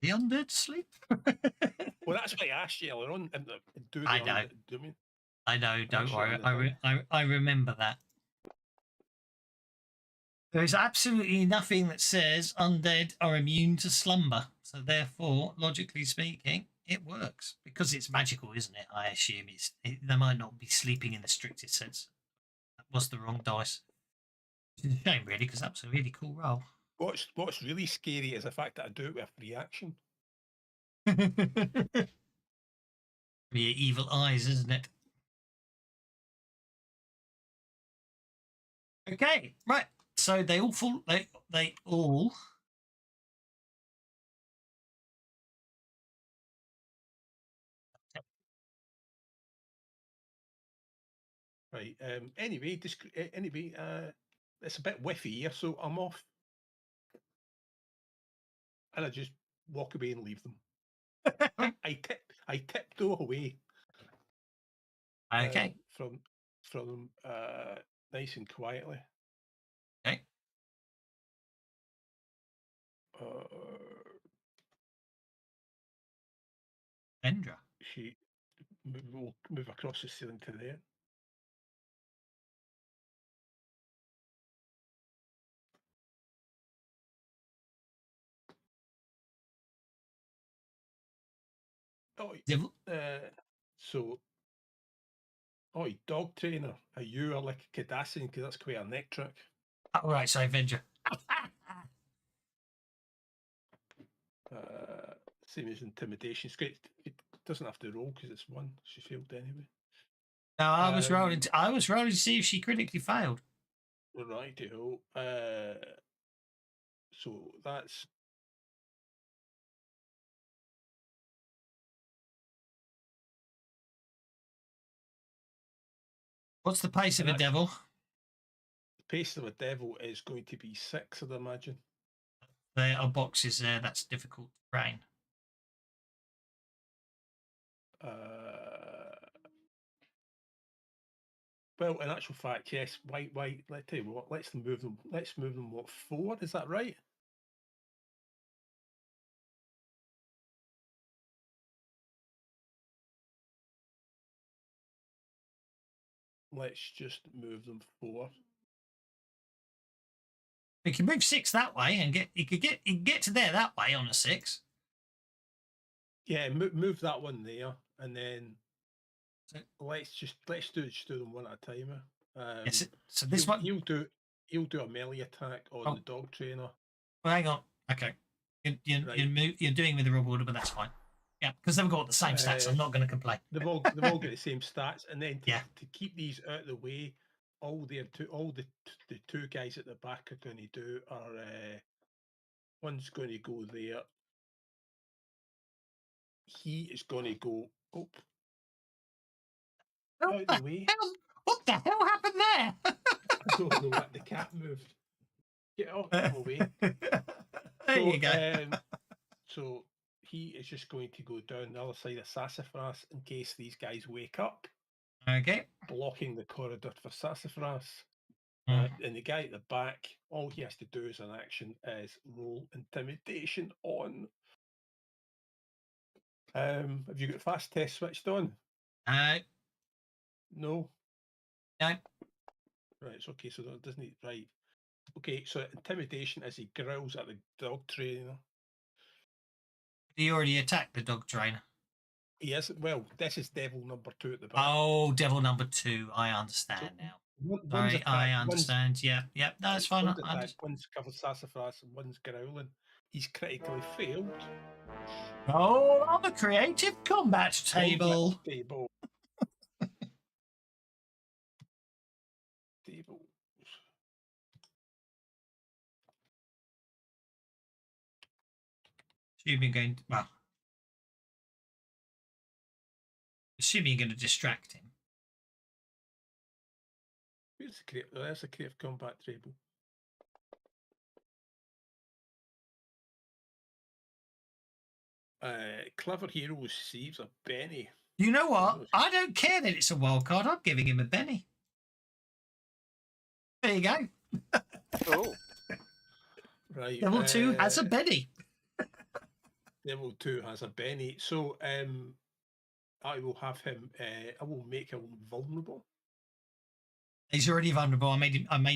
The undead sleep. well, that's what I asked you earlier on. Do I the know. undead- do me- I know, don't sure worry. that I remember that. There is absolutely nothing that says undead are immune to slumber. So therefore, logically speaking, it works. Because it's magical, isn't it? I assume they might not be sleeping in the strictest sense. That was the wrong dice. It's a shame, really, because that was a really cool roll. What's really scary is the fact that I do it with reaction. Your evil eyes, isn't it? Okay, right. So they all fall. They all. Right. Anyway, it's a bit whiffy here, so I'm off, and I just walk away and leave them. I tiptoe away. Okay. From nice and quietly. Okay. Vendra. She will move across the ceiling to there. Oh, Devil. so, oh, dog trainer. Are you like a Cardassian? Because that's quite a neck trick. Oh, right, sorry, Vendra. Same as intimidation. It's great. It doesn't have to roll because it's one. She failed anyway. No, I was rolling. I was rolling to see if she critically failed. Righty-ho. So that's What's the pace of a And devil? the pace of a devil is going to be 6, I'd imagine. There are boxes there. That's difficult to brain. Well, in actual fact, yes. Why? Let's tell you what. Let's move them. Let's move them. What, 4? Is that right? Let's just move them 4. We can move 6 that way and get. You could get to there that way on a 6. Yeah, move that one there, and then So, let's do them one at a time. yes, so this one. He'll do a melee attack on the dog trainer. Well, hang on. Okay, you're doing with the reward order, but that's fine. Yeah, because they've got the same stats. I'm not going to complain. They've all got the same stats, and then Yeah. to keep these out of the way, all the 2 guys at the back are going to do are one's going to go there. He is going to go up out of the way. What the hell happened there? I don't know what the cat moved. Get off the way. There you go. So he is just going to go down the other side of Sassafras in case these guys wake up. Okay. Blocking the corridor for Sassafras. And the guy at the back, all he has to do as an action is roll intimidation on. Have you got fast test switched on? No. No. Right, it's okay, so that doesn't need right. Okay, so intimidation as he growls at the dog trainer. He already attacked the dog trainer. Yes, well, this is devil number 2 at the back. Oh, devil number 2. I understand now. Sorry, I understand. Yeah, that's fine. One's covered Sassafras and one's growling. He's critically failed. Oh, on the creative combat table. Tables. Assuming you're going to distract him. There's the creative combat table. Clever hero receives a Benny. You know what? I don't care that it's a wild card. I'm giving him a Benny. There you go. Oh. Right. Devil 2 has a Benny. Devil 2 has a Benny. So I will have him. I will make him vulnerable. He's already vulnerable. I made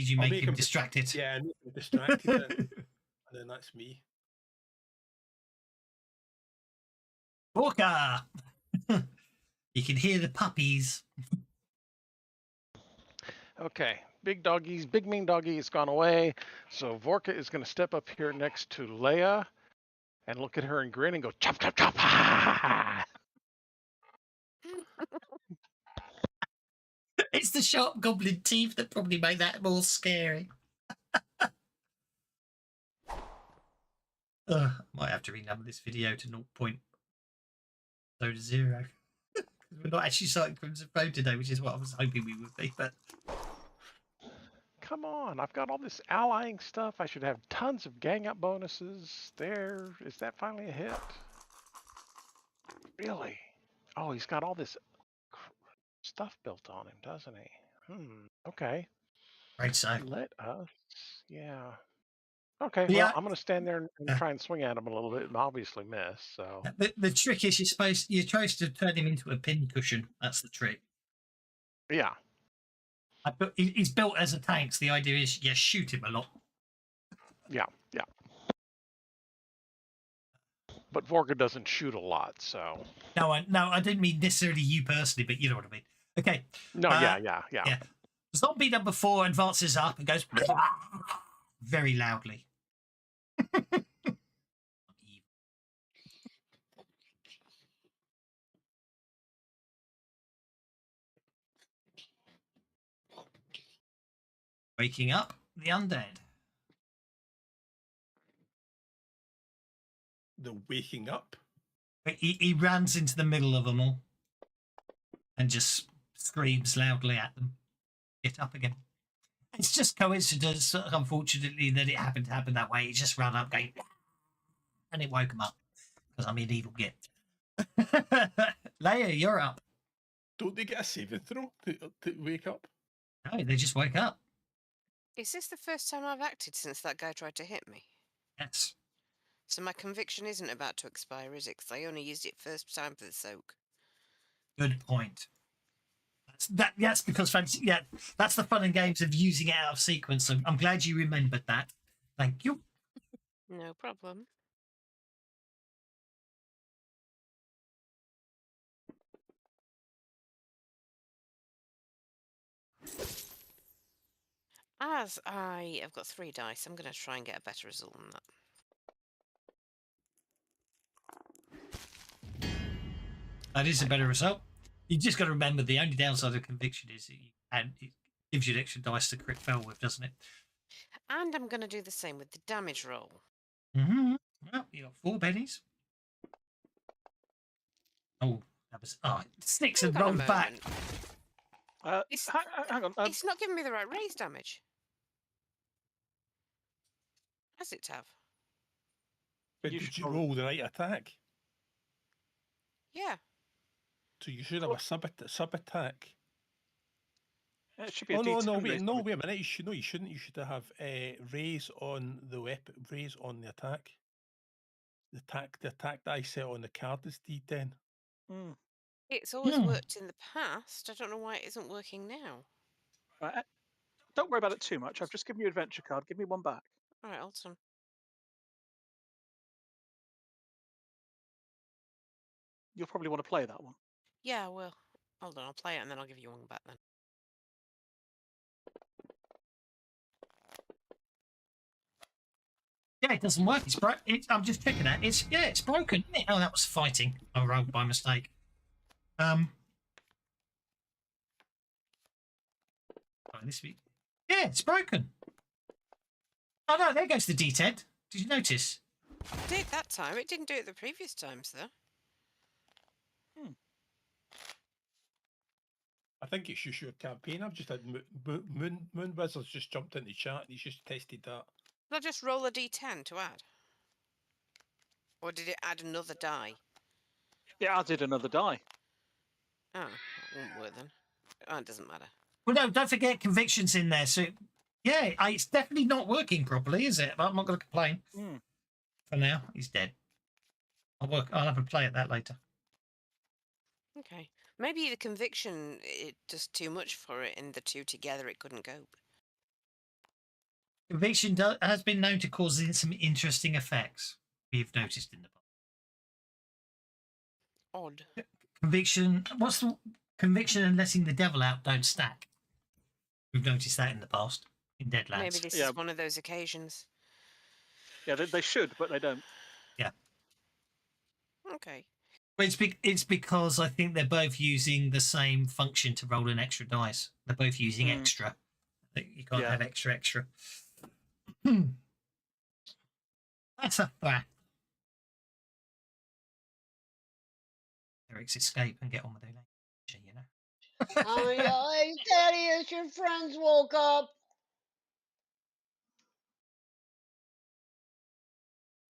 you make him distracted. Yeah, I make him distracted, and then that's me. Walker. You can hear the puppies. Okay, big mean doggy has gone away. So Vorka is going to step up here next to Leia and look at her and grin and go, chop, chop, chop. It's the sharp goblin teeth that probably made that more scary. Might have to renumber this video to 0.0. We're not actually starting Crimson Throne today, which is what I was hoping we would be, but Come on, I've got all this allying stuff. I should have tons of gang up bonuses. There, is that finally a hit? Really? Oh, he's got all this stuff built on him, doesn't he? Okay. right, so Let us, yeah. Okay, well, Yeah. I'm going to stand there and Uh. try and swing at him a little bit and obviously miss. So The trick is you're supposed to turn him into a pin cushion. That's the trick. yeah, He's built as a tank. So the idea is you shoot him a lot. yeah. But Vorga doesn't shoot a lot, so No, I didn't mean necessarily you personally, but you know what I mean. Okay. no, yeah. Zombie number 4 advances up and goes very loudly. Waking up the undead. The waking up. He runs into the middle of them all and just screams loudly at them. Get up again. It's just coincidence, unfortunately, that it happened to happen that way. He just ran up going, and it woke him up because I'm an evil git. Leia, you're up. Don't they get a saving throw to wake up? No, they just wake up. Is this the first time I've acted since that guy tried to hit me? Yes. So my conviction isn't about to expire, is it? Because I only used it first time for the soak. Good point. That's because fancy. Yeah, that's the fun and games of using it out of sequence. So I'm glad you remembered that. Thank you. No problem. As I have got 3 dice, I'm going to try and get a better result than that. That is a better result. You just got to remember the only downside of conviction is and it gives you an extra dice to crit fail with, doesn't it? And I'm going to do the same with the damage roll. Mm-hmm. Well, you got 4 pennies. Oh, that was sticks and Hang on a rolled back. moment. Hang on. It's not giving me the right raise damage. Has it have? But You did should you probably- roll the right attack? Yeah. So you should have a sub attack. It should be a Oh no, D10 wait raise a damage. minute. You shouldn't. You should have raise on the weapon, raise on the attack. The attack that I set on the card is D10. Hmm. It's always worked in the past. I don't know why it isn't working now. Right. Don't worry about it too much. I've just given you an adventure card. Give me one back. All right, Alton. You'll probably want to play that one. Yeah, I will. Hold on, I'll play it and then I'll give you one back then. Yeah, it doesn't work. I'm just checking that. It's broken. Isn't it? Oh, that was fighting. I rolled by mistake. This week. Yeah, it's broken. Oh no, there goes the D10. Did you notice? It did that time. It didn't do it the previous times though. I think it's just your campaign. I've just had Moon Wizards just jumped into chat and he's just tested that. Did I just roll a d10 to add? Or did it add another die? Yeah, I did another die. Oh, that won't work then. Oh, it doesn't matter. Well, no, don't forget convictions in there. So, yeah, it's definitely not working properly, is it? But I'm not going to complain. For now, he's dead. I'll have a play at that later. Okay. Maybe the conviction, it does too much for it, and the two together it couldn't cope. Conviction has been known to cause some interesting effects. We've noticed in the book. Odd. Conviction. What's the conviction and letting the devil out don't stack? We've noticed that in the past in Deadlands. Maybe this is one of those occasions. Yeah, they should, but they don't. Yeah. Okay. It's because I think they're both using the same function to roll an extra dice. They're both using extra. You can't have extra. That's a fact. Eric's escape and get on with it later, you know. Oh, yeah, Thaddeus, your friends woke up.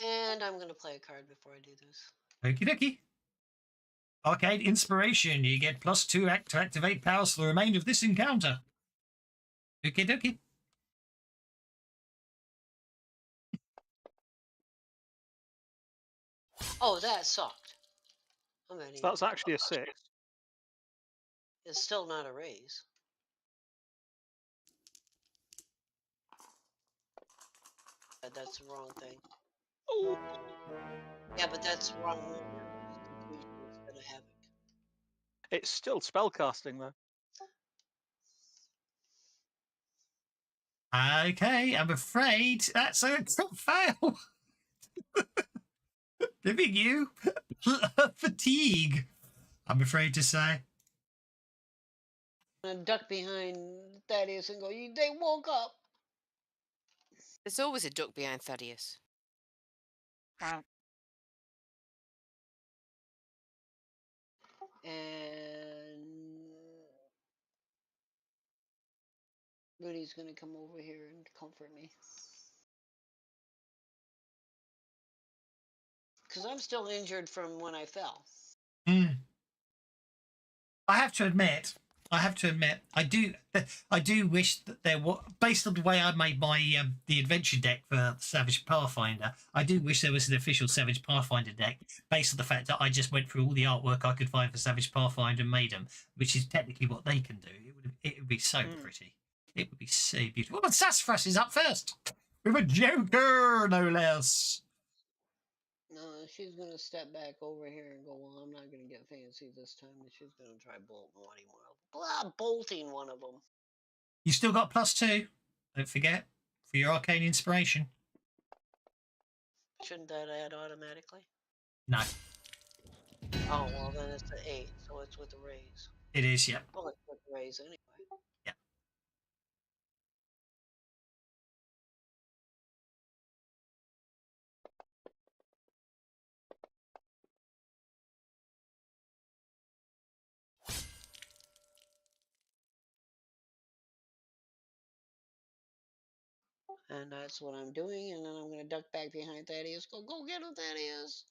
And I'm going to play a card before I do this. Okie dokie. Arcade Inspiration. You get +2 to activate powers for the remainder of this encounter. Okie dokie. Oh, that sucked. I'm an So that's idiot. actually a 6. It's still not a raise. That's the wrong thing. Oh, Yeah, but that's the wrong number. Completion instead of havoc. it's still spellcasting though. Okay, I'm afraid that's a crit fail. Giving you fatigue, I'm afraid to say. I'm gonna duck behind Thaddeus and go, they woke up. There's always a duck behind Thaddeus. And Rudy's gonna come over here and comfort me. Because I'm still injured from when I fell. Mm. I have to admit, I do wish that there was, based on the way I made my the adventure deck for Savage Pathfinder, I do wish there was an official Savage Pathfinder deck based on the fact that I just went through all the artwork I could find for Savage Pathfinder and made them, which is technically what they can do. It would be so pretty. It would be so beautiful. But Sassafras is up first with a Joker, no less. No, she's gonna step back over here and go, well, I'm not gonna get fancy this time, and she's gonna try bolting one of them. You still got +2. Don't forget for your arcane inspiration. Shouldn't that add automatically? No, Oh, well, then it's an 8, so it's with the raise. it is. Yeah. Well, it's with the raise anyway. Yeah. And that's what I'm doing, and then I'm gonna duck back behind Thaddeus. Go get him, Thaddeus!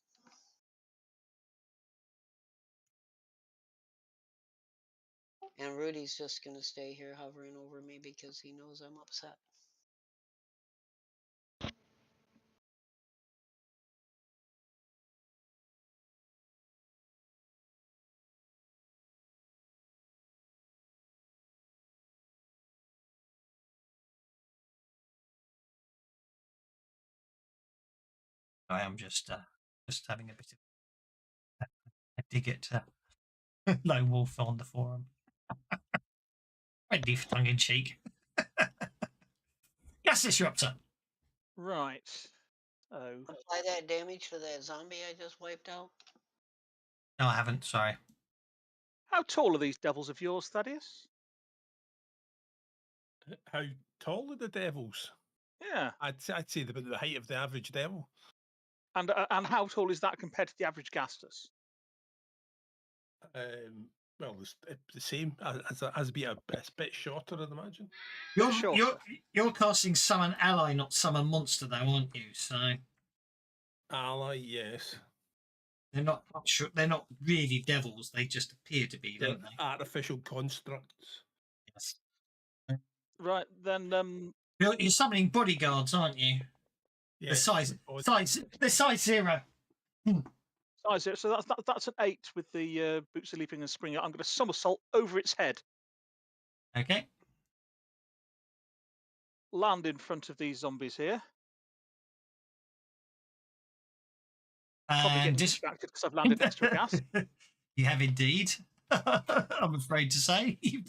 And Rudy's just gonna stay here hovering over me because he knows I'm upset. I am just having a bit of a dig at Lone Wolf on the forum. Friendly tongue in cheek. Gas disruptor. Right. Oh. Apply that damage to that zombie I just wiped out. No, I haven't. Sorry. How tall are these devils of yours, Thaddeus? How tall are the devils? Yeah. I'd say the height of the average devil. And how tall is that compared to the average Gastus? Well, it's the same as be a bit shorter, I'd imagine. You're casting summon ally, not summon monster, though, aren't you? So Ally, yes. they're not sure. They're not really devils. They just appear to be, don't They're they? artificial constructs. Yes. Right, then You're summoning bodyguards, aren't you? Yes. They're size 0. so that's an 8 with the boots of leaping and springing. I'm going to somersault over its head, Okay. land in front of these zombies here. Probably getting And distracted because I've landed next to a gas. You have indeed. I'm afraid to say you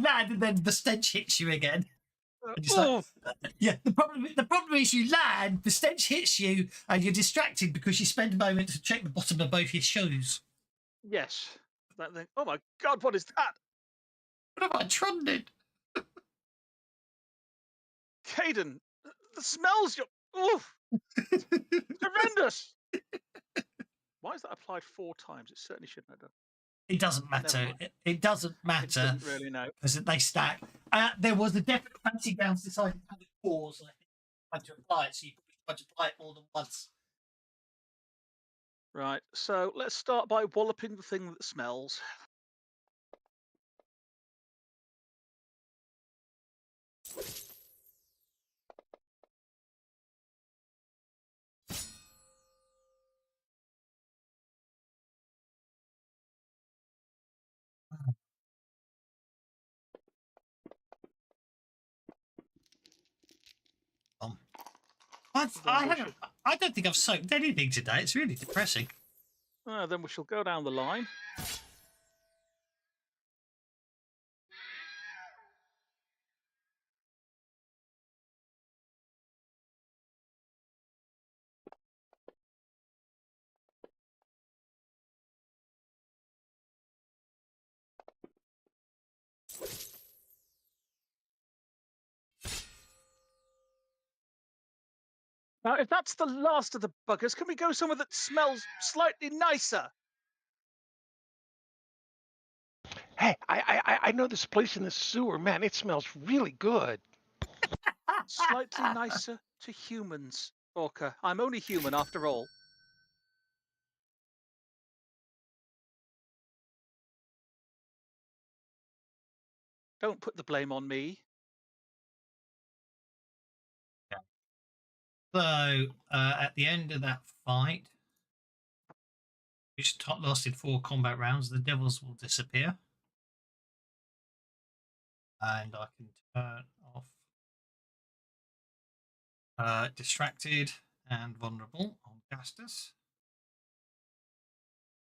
land and then the stench hits you again. And you're yeah, the problem is you land, the stench hits you, and you're distracted because you spend a moment to check the bottom of both your shoes. Yes. That thing. Oh my God! What is that? What have I trunded? Caden, the smells. Oof! Horrendous. Why is that applied 4 times? It certainly shouldn't have done. It doesn't matter. It doesn't It matter doesn't really know. because they stack. There was a definite fancy bounce decided to have a pause. I think had to apply it, so you had to apply it more than once. Right. So let's start by walloping the thing that smells. I don't think I've soaked anything today. It's really depressing. Then we shall go down the line. Now, if that's the last of the buggers, can we go somewhere that smells slightly nicer? Hey, I know this place in the sewer, man. It smells really good. Slightly nicer to humans, Orca. I'm only human after all. Don't put the blame on me. So at the end of that fight, which lasted 4 combat rounds, the devils will disappear. And I can turn off distracted and vulnerable on Gastus.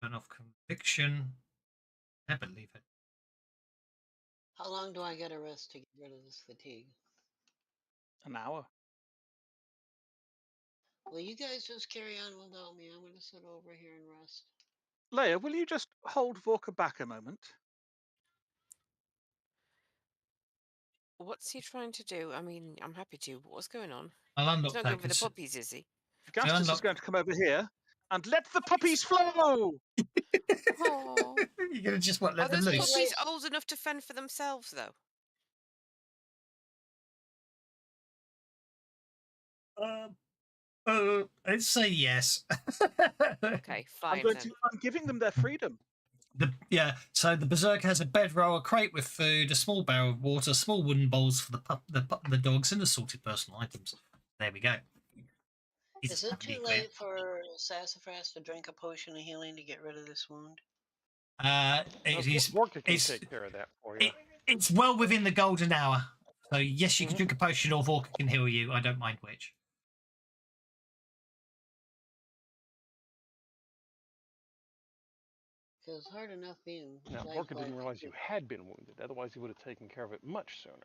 Turn off conviction. Never leave it. How long do I get a rest to get rid of this fatigue? An hour. Well, you guys just carry on without me. I'm going to sit over here and rest. Leia, will you just hold Vorka back a moment? What's he trying to do? I mean, I'm happy to, but what's going on? I'll He's unlock not that. going for the puppies, is he? Gastus is unlock- going to come over here and let the puppies flow! Oh, You're going to just let are them those loose. puppies old enough to fend for themselves, though? I'd say yes. Okay, fine I'm then. giving them their freedom. So the berserker has a bedroll, a crate with food, a small barrel of water, small wooden bowls for the dogs, and assorted personal items. There we go. Is it too late for Sassafras to drink a potion of healing to get rid of this wound? Vorka can take care of that for you. It's well within the golden hour. So yes, you can drink a potion, or Vorka can heal you. I don't mind which. Because it's hard enough being. Now, Vorka didn't realize you had been wounded. Otherwise, he would have taken care of it much sooner.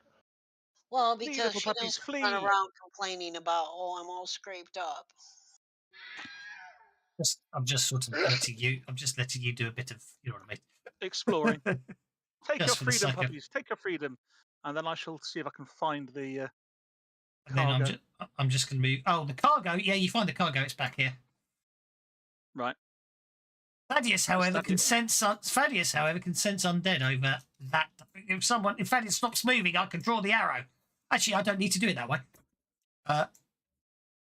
Well, Flee, because little she puppies, doesn't flee! run around complaining about, oh, I'm all scraped up. I'm just sort of letting you. I'm just letting you do a bit of, you know what I mean. Exploring. Take Just your for the freedom, sake of- puppies. Take your freedom. And then I shall see if I can find the And then cargo. I'm just going to move. Oh, the cargo. Yeah, you find the cargo. It's back here. Right. Thaddeus, however, can sense undead over that. If Thaddeus stops moving, I can draw the arrow. Actually, I don't need to do it that way.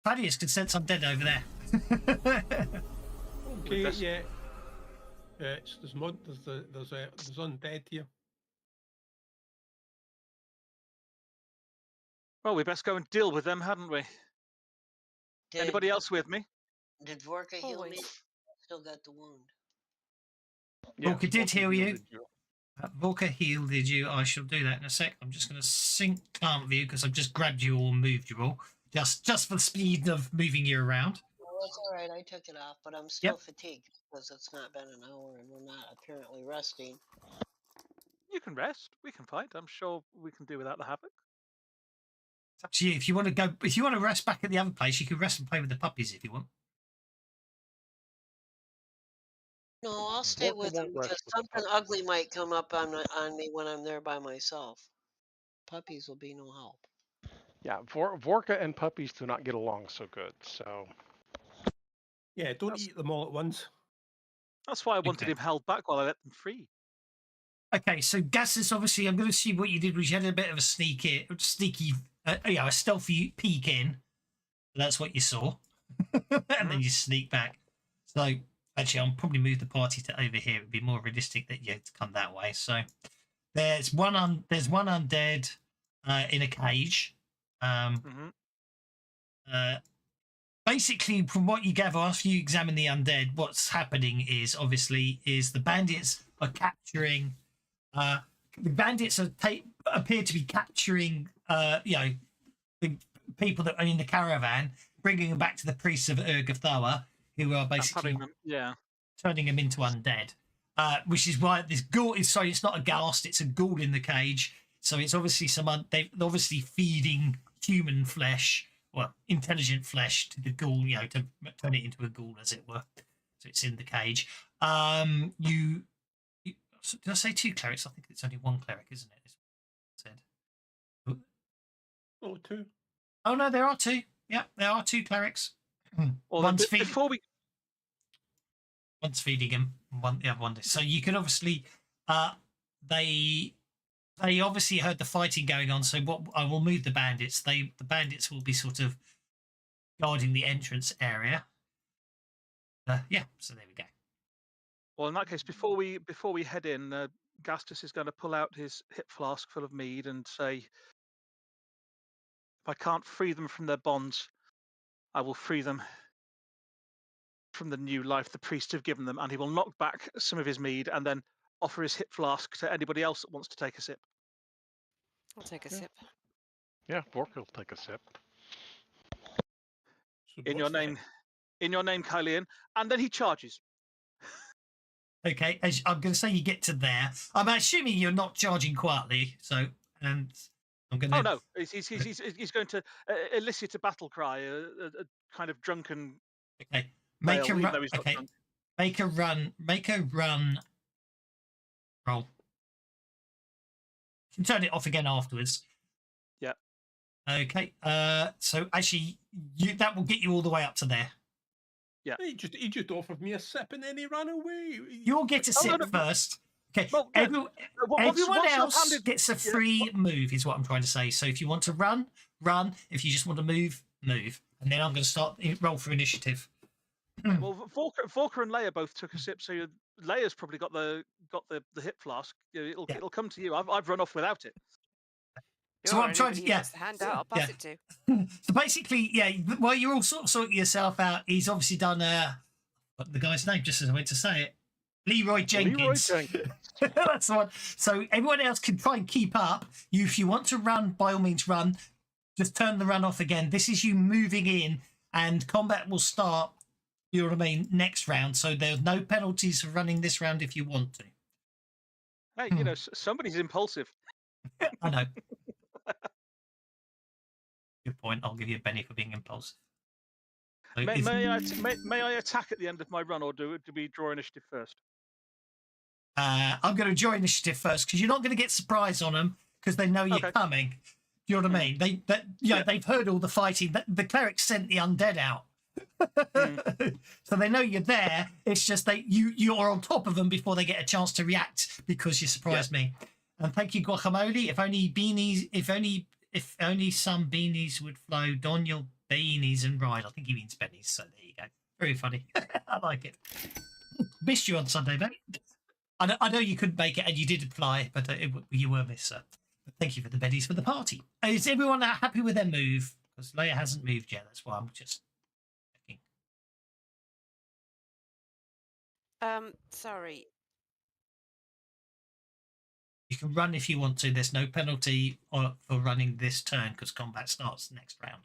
Thaddeus can sense undead over there. Okay, yeah. There's undead here. Well, we best go and deal with them, hadn't we? Anybody else with me? Did Vorka heal me? Always. Still got the wound. Yes, Vorka did heal you. healed you. Vorka healed you. I shall do that in a sec. I'm just going to sync can't view because I've just grabbed you all and moved you all. Just for the speed of moving you around. Well, that's all right. I took it off, but I'm still fatigued because it's not been an hour and we're not apparently resting. You can rest. We can fight. I'm sure we can do without the havoc. It's up to you. If you want to rest back at the other place, you can rest and play with the puppies if you want. No, I'll stay Vorka with won't them rest because with the something puppies. ugly might come up on me when I'm there by myself. Puppies will be no help. Yeah, Vorka and puppies do not get along so good. So Yeah, don't eat them all at once. That's why I wanted Okay. him held back while I let them free. Okay, so Gassus, obviously, I'm going to see what you did was you had a bit of a sneaky, a stealthy peek in. That's what you saw. And then you sneak back. So, actually, I'll probably move the party to over here. It would be more realistic that you had to come that way. So, there's one undead in a cage. Basically, from what you gather, after you examine the undead, what's happening is the bandits are capturing. The bandits appear to be capturing, the people that are in the caravan bringing them back to the priests of Urgathoa, who are I'm basically having them. Yeah. turning him into undead. Which is why this ghoul is sorry, it's not a ghast, it's a ghoul in the cage. So it's obviously they're obviously feeding human flesh, well, intelligent flesh to the ghoul, you know, to turn it into a ghoul, as it were. So it's in the cage. You did I say 2 clerics? I think it's only 1 cleric, isn't it? Said. Oh, 2. Oh no, there are 2. Yeah, there are 2 clerics. Well, One's before we one's feeding him, the other one. So you can obviously, they obviously heard the fighting going on. So what I will move the bandits. The bandits will be sort of guarding the entrance area. Yeah. So there we go. Well, in that case, before we head in, Gastus is going to pull out his hip flask full of mead and say, "If I can't free them from their bonds, I will free them from the new life the priests have given them." And he will knock back some of his mead and then offer his hip flask to anybody else that wants to take a sip. I'll take a Yeah. sip. Yeah, Vork will take a sip. So In your name, Kylian, and then he charges. Okay, as I'm going to say, you get to there. I'm assuming you're not charging quietly. So, and I'm going to. Oh no, he's going to elicit a battle cry, a kind of drunken Okay, wail, make a even run. though he's not Okay, drunk. make a run. Make a run. Roll. You can turn it off again afterwards. Yeah. Okay. So actually, that will get you all the way up to there. He just offered me a sip and then he ran away. You'll get a Oh, no, sip no. first. Okay. Well, yeah, Everyone once you've else handed- gets a free move, is what I'm trying to say. So if you want to run, run. If you just want to move, move. And then I'm going to start roll for initiative. Well, Volker and Leia both took a sip, so Leia's probably got the hip flask. It'll come to you. I've run off without it. So what I'm trying to, Anybody who wants the hand out, I'll pass it to. So basically, while you're all sort of sorting yourself out, he's obviously done the guy's name just as I went to say it. Leroy Jenkins. Leroy Jenkins. That's the one. So everyone else can try and keep up. If you want to run, by all means run. Just turn the run off again. This is you moving in, and combat will start, you know what I mean, next round. So there's no penalties for running this round if you want to. Hey, somebody's impulsive. I know. Good point. I'll give you a Benny for being impulsive. So May I attack at the end of my run, or do we draw initiative first? I'm going to draw initiative first because you're not going to get surprise on them because they know you're coming. Do you know what I mean? They've heard all the fighting. The clerics sent the undead out, so they know you're there. It's just you're on top of them before they get a chance to react because you surprised me. And thank you, Guacamole. If only some beanies would flow, don your beanies and ride. I think he means bennies, so there you go. Very funny. I like it. Missed you on Sunday, mate. I know you couldn't make it and you did fly, but you were missed, sir. But thank you for the bennies for the party. Is everyone happy with their move? Because Leia hasn't moved yet. That's why I'm just checking. Sorry. You can run if you want to. There's no penalty for running this turn because combat starts next round.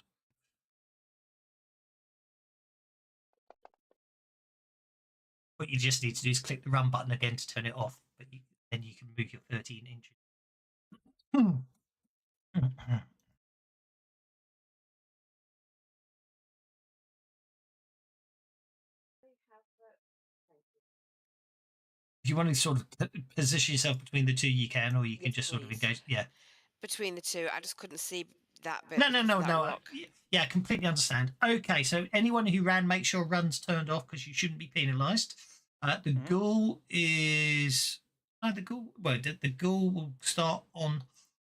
What you just need to do is click the run button again to turn it off, but then you can move your 13 inches. If you want to sort of position yourself between the two, you can, or you can just sort of engage. Yeah. Between the two, I just couldn't see that bit. No. Rock. Yeah, completely understand. Okay, so anyone who ran, make sure run's turned off because you shouldn't be penalised. The ghoul is the ghoul. Well, the ghoul will start on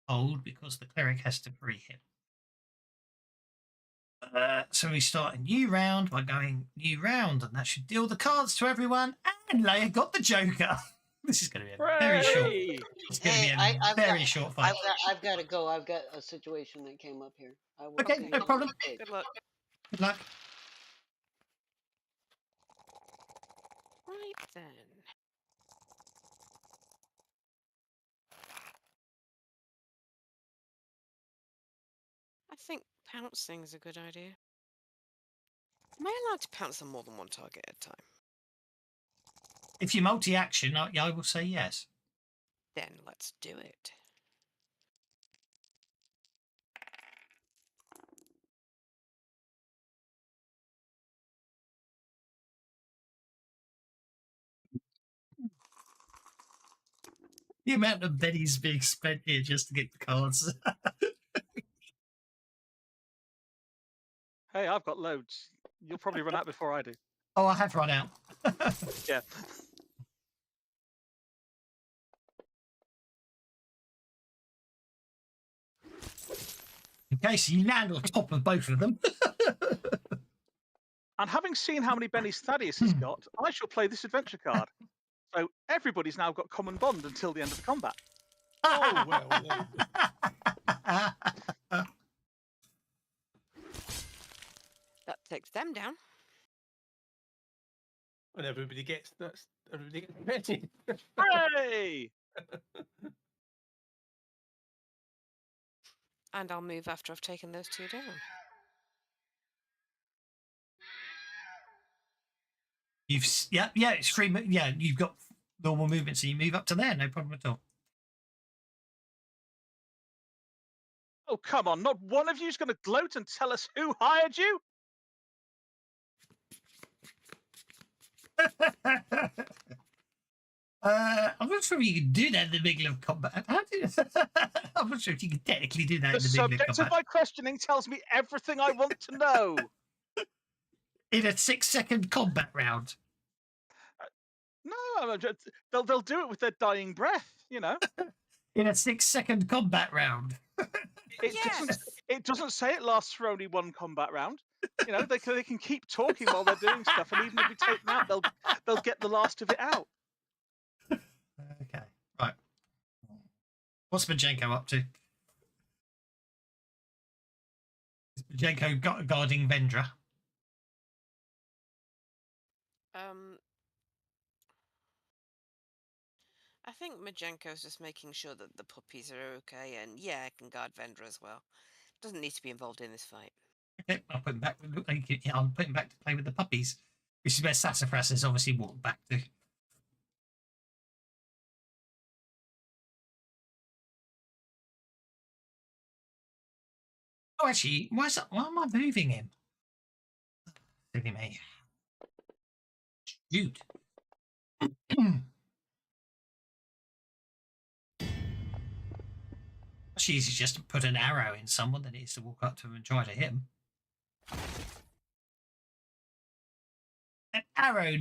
hold because the cleric has to free him. So we start a new round by going new round, and that should deal the cards to everyone. And Leia got the Joker. This is going to be a very short. It's going to be a very short fight. I've got to go. I've got a situation that came up here. I will Okay, see no you problem. later. Good luck. Good luck. Right then. I think pouncing is a good idea. Am I allowed to pounce on more than one target at a time? If you multi-action, I will say yes. Then let's do it. The amount of bennies being spent here just to get the cards. Hey, I've got loads. You'll probably run out before I do. Oh, I have run out. Yeah. Okay, so you land on top of both of them. And having seen how many bennies Thaddeus has got, I shall play this adventure card. So everybody's now got common bond until the end of the combat. Oh, well. There you go. That takes them down. And everybody gets ready. Hooray! And I'll move after I've taken those two down. Yeah, it's free. Yeah, you've got normal movement, so you move up to there, no problem at all. Oh, come on. Not one of you's going to gloat and tell us who hired you? I'm not sure if you can do that in the middle of combat. I'm not sure if you can technically do that The in the middle of subject of combat. my questioning tells me everything I want to know. In a 6-second combat round. No, they'll do it with their dying breath, you know. In a 6-second combat round. It doesn't say it lasts for only one combat round. You know, they can keep talking while they're doing stuff, and even if we take them out, they'll get the last of it out. Okay, right. What's Majenko up to? Is Majenko guarding Vendra? I think Majenko's just making sure that the puppies are okay, and yeah, I can guard Vendra as well. Doesn't need to be involved in this fight. Okay, I'll put him back. I'll put him back to play with the puppies, which is where Sassafras has obviously walked back to. Oh, actually, why am I moving him? Silly me. Shoot. Much easier just to put an arrow in someone than it is to walk up to him and try to hit him. An arrow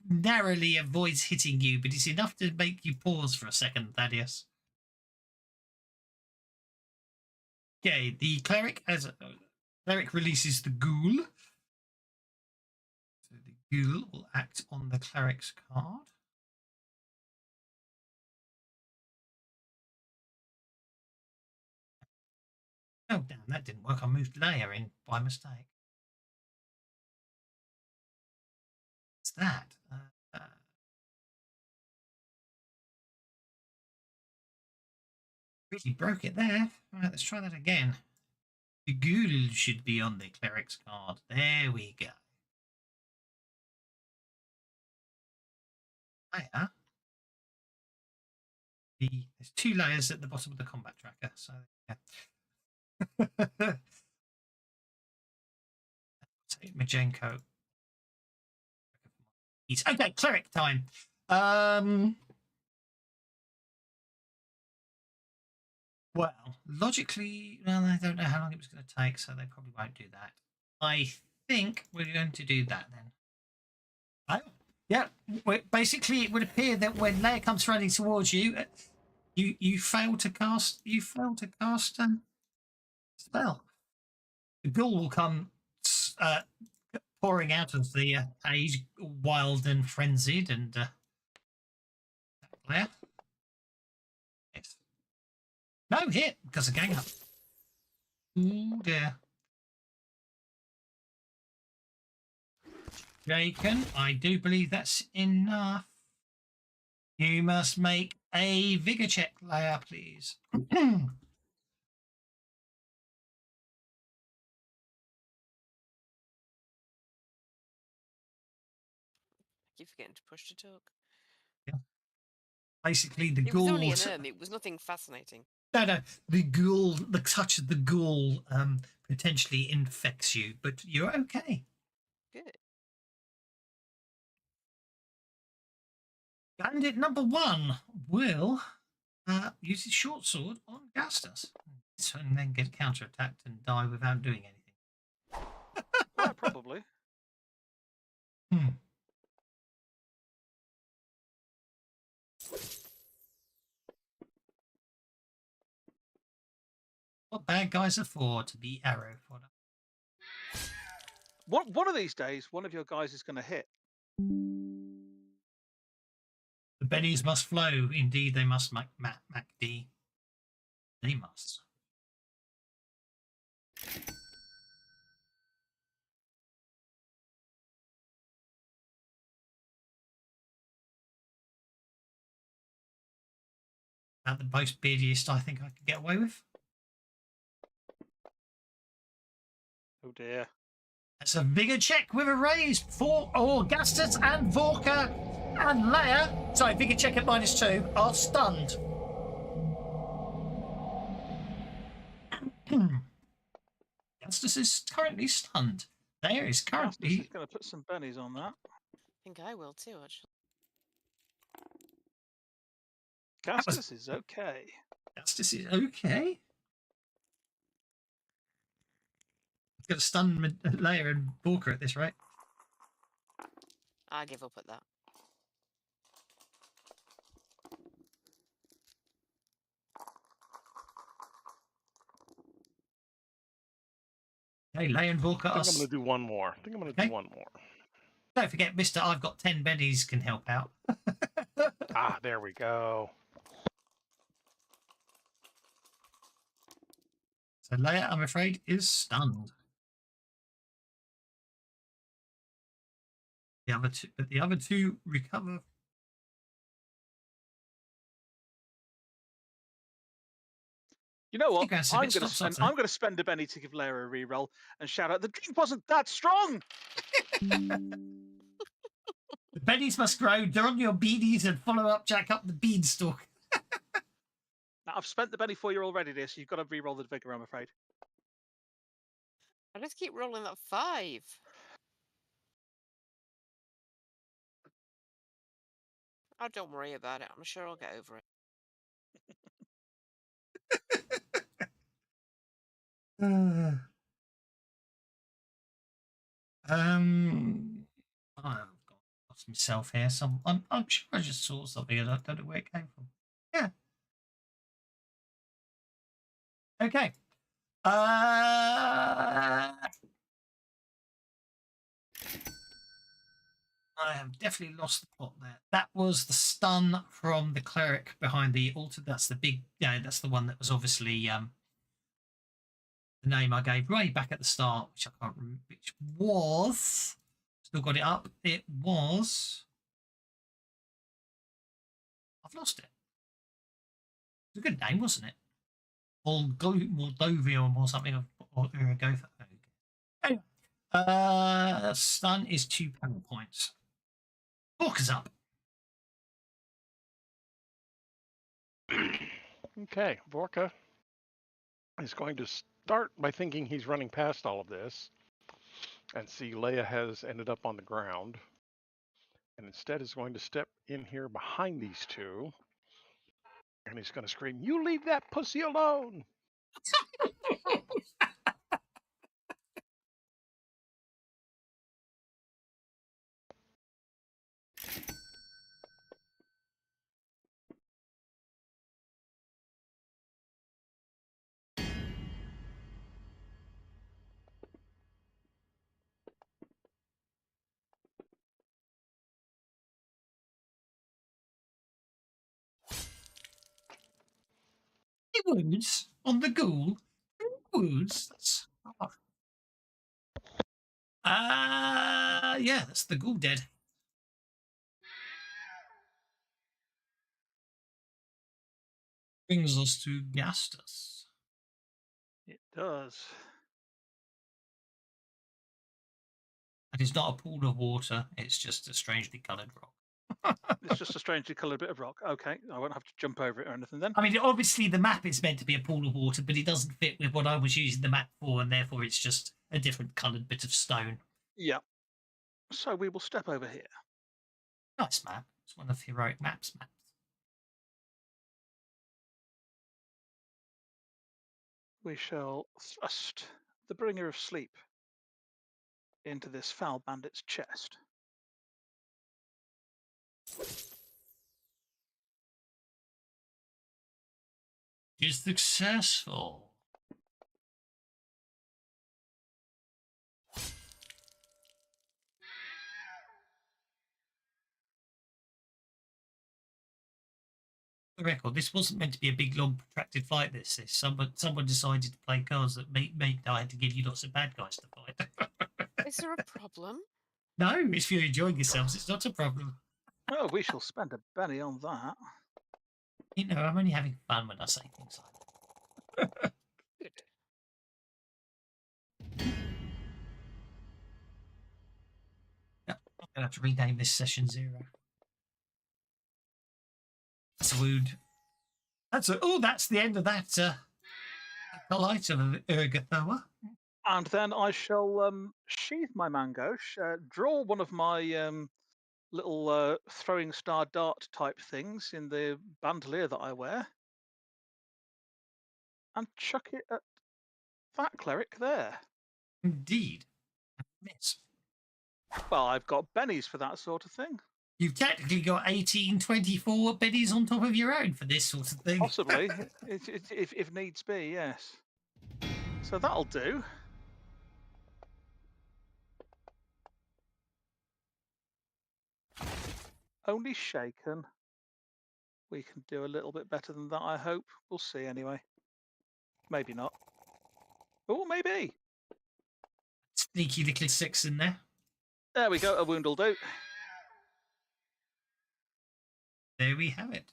narrowly avoids hitting you, but it's enough to make you pause for a second, Thaddeus. Okay, the cleric releases the ghoul. So the ghoul will act on the cleric's card. Oh, damn, that didn't work. I moved layer in by mistake. What's that? Really broke it there. All right, let's try that again. The ghoul should be on the cleric's card. There we go. Hiya. There's 2 layers at the bottom of the combat tracker. So, yeah. Majenko. Okay, cleric time. Well, logically, well, I don't know how long it was going to take, so they probably won't do that. I think we're going to do that then. Oh, yeah. Basically, it would appear that when Leia comes running towards you, you fail to cast. You fail to cast a spell. The ghoul will come pouring out of the cage, wild and frenzied, and Leia. Yes. No hit because of gang up. Oh dear. Jacob, I do believe that's enough. You must make a vigor check, Leia, please. Keep forgetting to push to talk. Basically, the It was only an ghouls. It was nothing fascinating. No, the ghoul, the touch of the ghoul potentially infects you, but you're okay. Good. Bandit number 1 will use his short sword on Gastus, and then get counterattacked and die without doing anything. Quite probably. Hmm. What bad guys are for to be arrow fodder. One of these days, one of your guys is going to hit. The bennies must flow. Indeed, they must, MacD. They must. About the most beardiest I think I could get away with. Oh dear. That's a vigor check with a raise for Augustus and Vorka and Leia. Sorry, vigor check at -2 are stunned. Augustus is currently stunned. Leia is Gastus currently. is going to put some bennies on that. I think I will too, actually. Gastus is okay. Augustus is okay. He's got to stun Leia and Vorka at this rate. I give up at that. Okay, Leia and Vorka I are. think I'm going to do one more. I think I'm going to Okay. do one more. Don't forget, Mister, I've got 10 bennies can help out. Ah, there we go. So Leia, I'm afraid, is stunned. The other two recover. You know what? Think that's a I'm bit going stop-start, I'm going to spend a benny to give Lara a reroll and shout out, the drink wasn't that strong! The bennies must grow. They're on your beanies and follow up, jack up the beanstalk. Now, I've spent the benny for you already, dear, so you've got to reroll the vigor, I'm afraid. I just keep rolling that 5. Oh, don't worry about it. I'm sure I'll get over it. I've lost myself here. I'm sure I just saw something and I don't know where it came from. Yeah. Okay. I have definitely lost the plot there. That was the stun from the cleric behind the altar. That's the big, that's the one that was obviously the name I gave way back at the start, which I can't remember, which was, still got it up. It was, I've lost it. It was a good name, wasn't it? Moldovium or something, or Uragotha. Anyway, stun is 2 power points. Walker's up. Okay, Vorka is going to start by thinking he's running past all of this and see Leia has ended up on the ground, and instead is going to step in here behind these two, and he's going to scream, "You leave that pussy alone!" Wounds on the ghoul. Wounds. That's yeah, that's the ghoul dead. Brings us to Gastus. It does. And it's not a pool of water, it's just a strangely coloured rock. It's just a strangely coloured bit of rock. Okay, I won't have to jump over it or anything then. I mean, obviously the map is meant to be a pool of water, but it doesn't fit with what I was using the map for, and therefore it's just a different coloured bit of stone. Yeah. So we will step over here. Nice map. It's one of Heroic Maps. We shall thrust the bringer of sleep into this foul bandit's chest. Is successful. For the record, this wasn't meant to be a big, long, protracted fight. Someone decided to play cards that I had to give you lots of bad guys to fight. Is there a problem? No, if you're enjoying yourselves, it's not a problem. Oh, we shall spend a penny on that. You know, I'm only having fun when I say things like that. Good. Yep, I'm going to have to rename this session 0. That's a wound. That's the end of that item of Urgathoa. And then I shall sheath my mangosh, draw one of my little throwing star dart type things in the bandolier that I wear, and chuck it at that cleric there. Indeed. Miss. Well, I've got bennies for that sort of thing. You've technically got 1824 biddies on top of your own for this sort of thing. Possibly, if needs be, yes. So that'll do. Only shaken. We can do a little bit better than that, I hope. We'll see anyway. Maybe not. Oh, maybe. Sneaky little 6 in there. There we go. A wound will do. There we have it.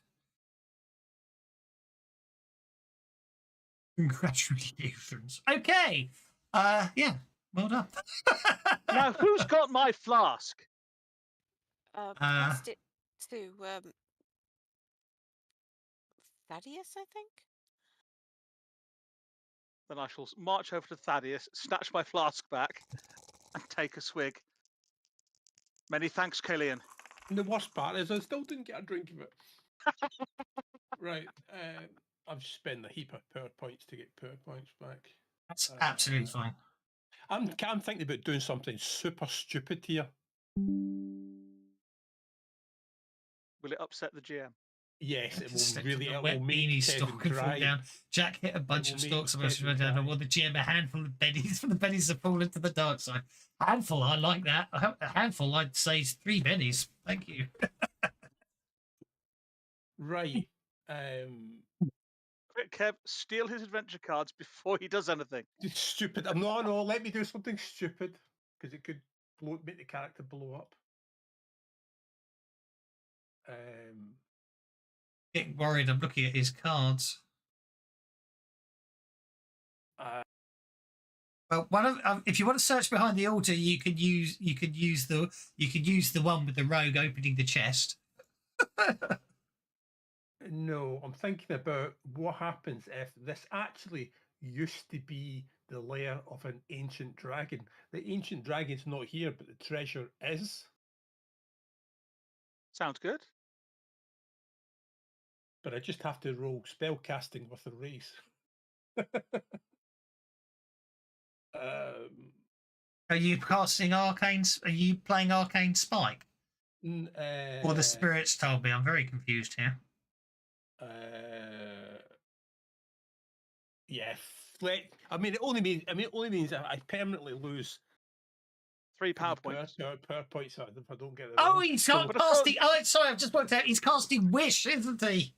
Congratulations. Okay. Yeah. Well done. Now, who's got my flask? Passed it to Thaddeus, I think. Then I shall march over to Thaddeus, snatch my flask back, and take a swig. Many thanks, Killian. And the worst part is I still didn't get a drink of it. Right. I've spent a heap of power points to get power points back. That's absolutely fine. I'm thinking about doing something super stupid here. Will it upset the GM? Yes, it Step will to really. the It wet will make beanie Kevin stalk and fall cry. down. Jack hit a bunch will of make stalks and Kevin down. cry. Well, the GM a handful of bennies. The bennies have fallen to the dark side. Handful, I like that. A handful, I'd say, is 3 bennies. Thank you. Right. Quick, Kev, steal his adventure cards before he does anything. It's stupid. No, let me do something stupid because it could make the character blow up. Getting worried. I'm looking at his cards. Well, if you want to search behind the altar, you could use the one with the rogue opening the chest. No, I'm thinking about what happens if this actually used to be the lair of an ancient dragon. The ancient dragon's not here, but the treasure is. Sounds good. But I just have to roll spell casting with a race. Are you casting arcane? Are you playing arcane spike? Or the spirits told me? I'm very confused here. Yeah, I mean, it only means that I permanently lose 3 power points. Power points if I don't get it. Oh, wrong. he's So- casting. Oh, sorry, I've just worked out. He's casting wish, isn't he?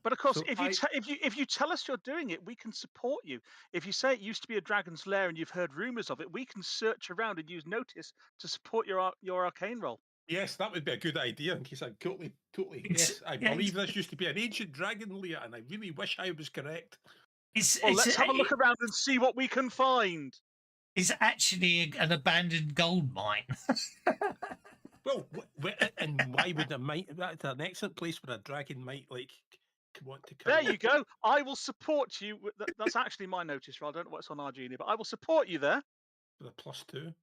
But of course, So if you tell us you're doing it, we can support you. If you say it used to be a dragon's lair and you've heard rumours of it, we can search around and use notice to support your arcane roll. Yes, that would be a good idea in case I totally. Yes, I believe this used to be an ancient dragon lair, and I really wish I was correct. Well, let's have a look around and see what we can find. is actually an abandoned gold mine. Well, and why would a mine? That's an excellent place where a dragon might want to come. There you go. I will support you. That's actually my notice roll. I don't know what's on Argenia, but I will support you there. With a +2.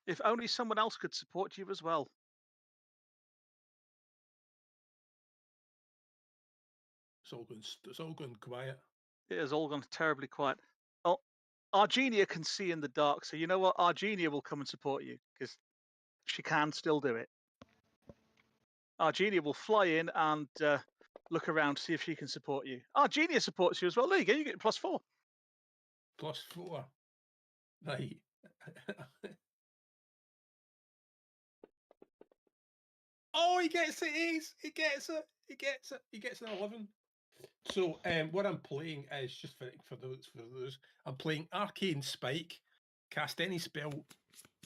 If only someone else could support you as well. It's all going quiet. It has all gone terribly quiet. Oh, Argenia can see in the dark, so you know what? Argenia will come and support you because she can still do it. Argenia will fly in and look around, see if she can support you. Argenia supports you as well. There you go. You get +4. +4. Right. Oh, he gets it, Ace. He gets it. He gets an 11. So what I'm playing is just for those. I'm playing Arcane Spike. Cast any spell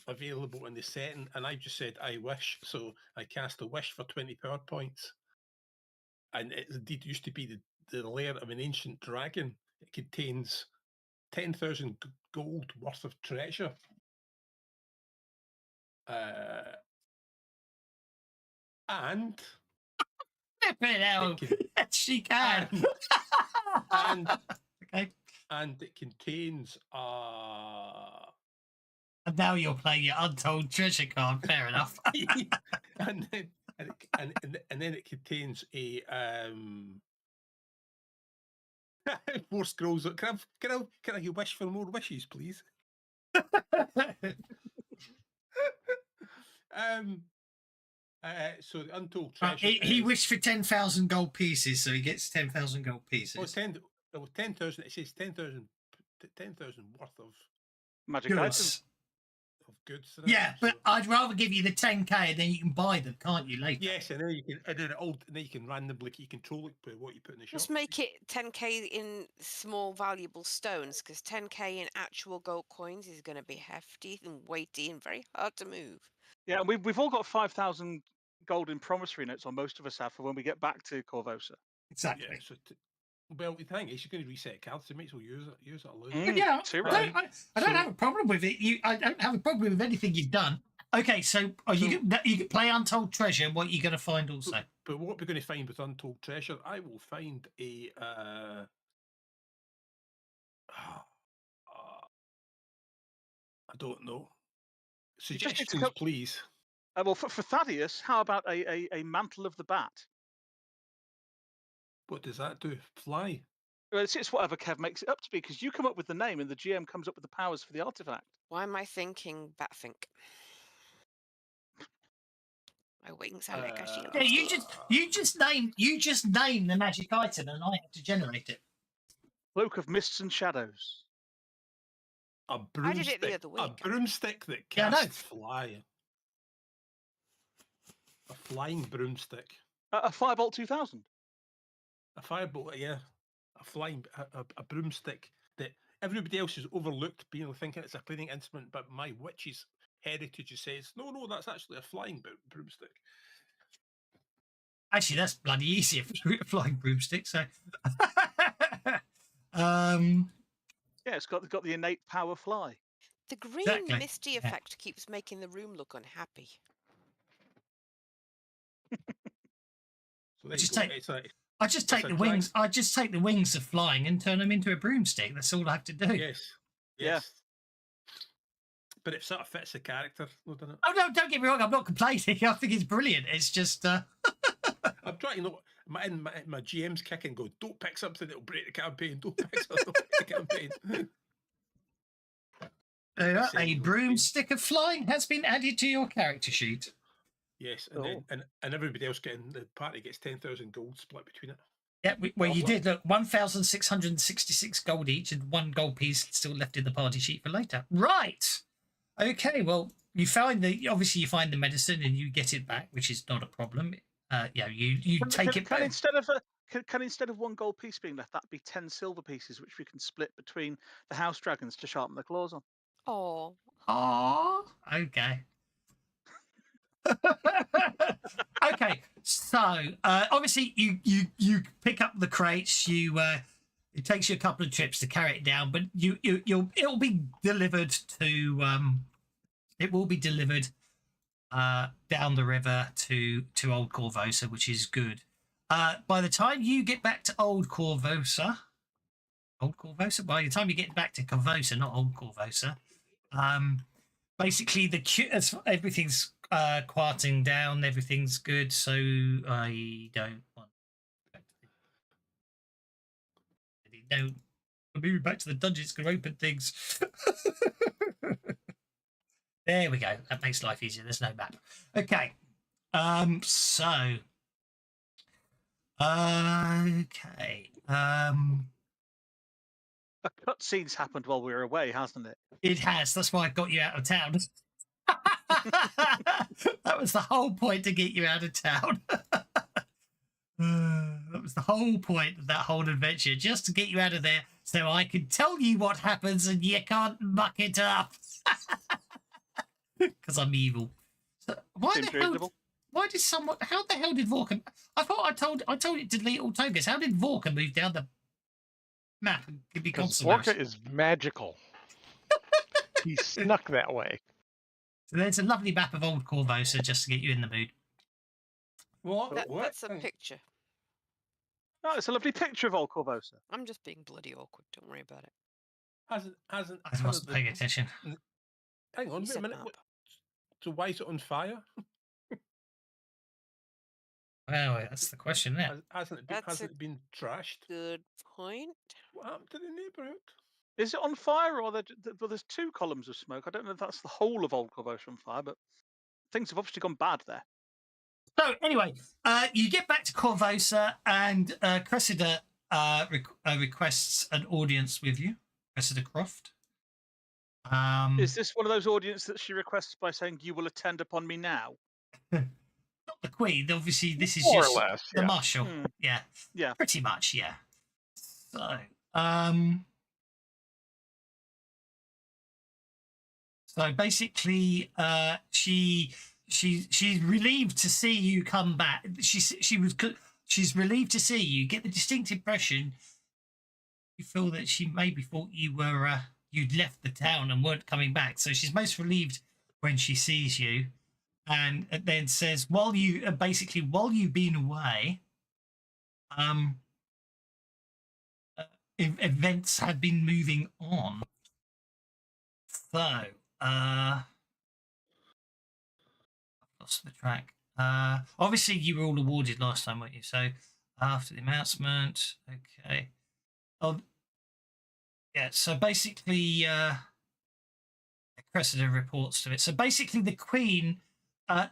available in the setting, and I've just said I wish. So I cast a wish for 20 power points. And it indeed used to be the lair of an ancient dragon. It contains 10,000 gold worth of treasure. And Flip it out. Yes, she can. and Okay. and it contains And now you're playing your untold treasure card. Fair enough. and then it contains a 4 scrolls. Can I wish for more wishes, please? So the untold treasure. He wished for 10,000 gold pieces, so he gets 10,000 gold pieces. 10,000. It says 10,000 worth of Magic items. Goods. Yeah, but I'd rather give you the 10k and then you can buy them, can't you, later? Yes, and then you can then you can randomly control what you put in the shop. Just make it 10k in small valuable stones, because 10k in actual gold coins is going to be hefty and weighty and very hard to move. Yeah, and we've all got 5,000 golden promissory notes, or most of us have, for when we get back to Korvosa. Exactly. Yeah, well, the thing is, you're going to reset cards, so might as well use it or lose But yeah, right. I don't have a problem with it. I don't have a problem with anything you've done. Okay, so you can play Untold Treasure. What are you going to find also? But what we're going to find with Untold Treasure, I will find a. I don't know. Suggestions, please. Well, for Thaddeus, how about a mantle of the bat? What does that do? Fly? Well, it's whatever Kev makes it up to be, because you come up with the name and the GM comes up with the powers for the artifact. Why am I thinking Batfink? My wings are like a shield. Yeah, you just name the magic item, and I have to generate it. Cloak of Mists and Shadows. A broomstick. I did it the other week. A broomstick that casts fly. A flying broomstick. A Firebolt 2000. A firebolt, yeah. A flying, a broomstick that everybody else has overlooked, being thinking it's a cleaning instrument, but my witch's heritage says, no, that's actually a flying broomstick. Actually, that's bloody easy, a flying broomstick. So, yeah, it's got the innate power fly. The green misty effect keeps making the room look unhappy. So I just take the wings. I just take the wings of flying and turn them into a broomstick. That's all I have to do. Yes. Yeah. But it sort of fits the character, doesn't it? Oh no! Don't get me wrong. I'm not complaining. I think it's brilliant. It's just. I'm trying to know. My GM's kicking. Go. Don't pick something that'll break the campaign. Don't pick something that'll break the campaign. A broomstick of flying has been added to your character sheet. Yes, and everybody else the party gets 10,000 gold split between it. Yeah, you did. Look, 1,666 gold each, and 1 gold piece still left in the party sheet for later. Right. Okay. Well, you find you find the medicine and you get it back, which is not a problem. You take it back. Can instead of 1 gold piece being left, that be 10 silver pieces, which we can split between the house dragons to sharpen their claws on? Oh. Okay. Okay, so obviously you pick up the crates, you it takes you a couple of trips to carry it down, but it'll be delivered to it will be delivered down the river to Old Korvosa, which is good. By the time you get back to Old Korvosa, by the time you get back to Korvosa, not Old Korvosa, basically everything's quieting down, everything's good, so I don't want to move back to the dungeons, can open things. There we go. That makes life easier. There's no map. Okay. So. Okay. A cutscene's happened while we were away, hasn't it? It has. That's why I got you out of town. That was the whole point, to get you out of town. That was the whole point of that whole adventure, just to get you out of there so I could tell you what happens and you can't muck it up. Because I'm evil. So why Seems the hell? reasonable. Why did someone? How the hell did Vorka? I thought I told it to delete all tokens. How did Vorka move down the map and give me Because console? Vorka is magical. He snuck that way. So there's a lovely map of Old Korvosa just to get you in the mood. What? That's a picture. Oh, it's a lovely picture of Old Korvosa. I'm just being bloody awkward. Don't worry about it. Hasn't I wasn't paying attention. Hang on, You wait a said minute. map. So why is it on fire? Well, that's the question, isn't it? Hasn't That's it been trashed? Good point. What happened to the neighbourhood? Is it on fire, or well, there's 2 columns of smoke? I don't know if that's the whole of Old Korvosa on fire, but things have obviously gone bad there. So anyway, you get back to Korvosa, and Cressida requests an audience with you, Cressida Croft. Is this one of those audience that she requests by saying, "You will attend upon me now"? Not the Queen, obviously. This is More or just less, the yeah. Marshal. Yeah, Yeah. pretty much. Yeah. So basically, she's relieved to see you come back. She's relieved to see you. Get the distinct impression you feel that she maybe thought you were you'd left the town and weren't coming back. So she's most relieved when she sees you, and then says, while you've been away, events have been moving on. So I've lost the track. Obviously you were all awarded last time, weren't you? So after the announcement, okay. Oh, yeah. So basically, Cressida reports to it. So basically, the Queen, a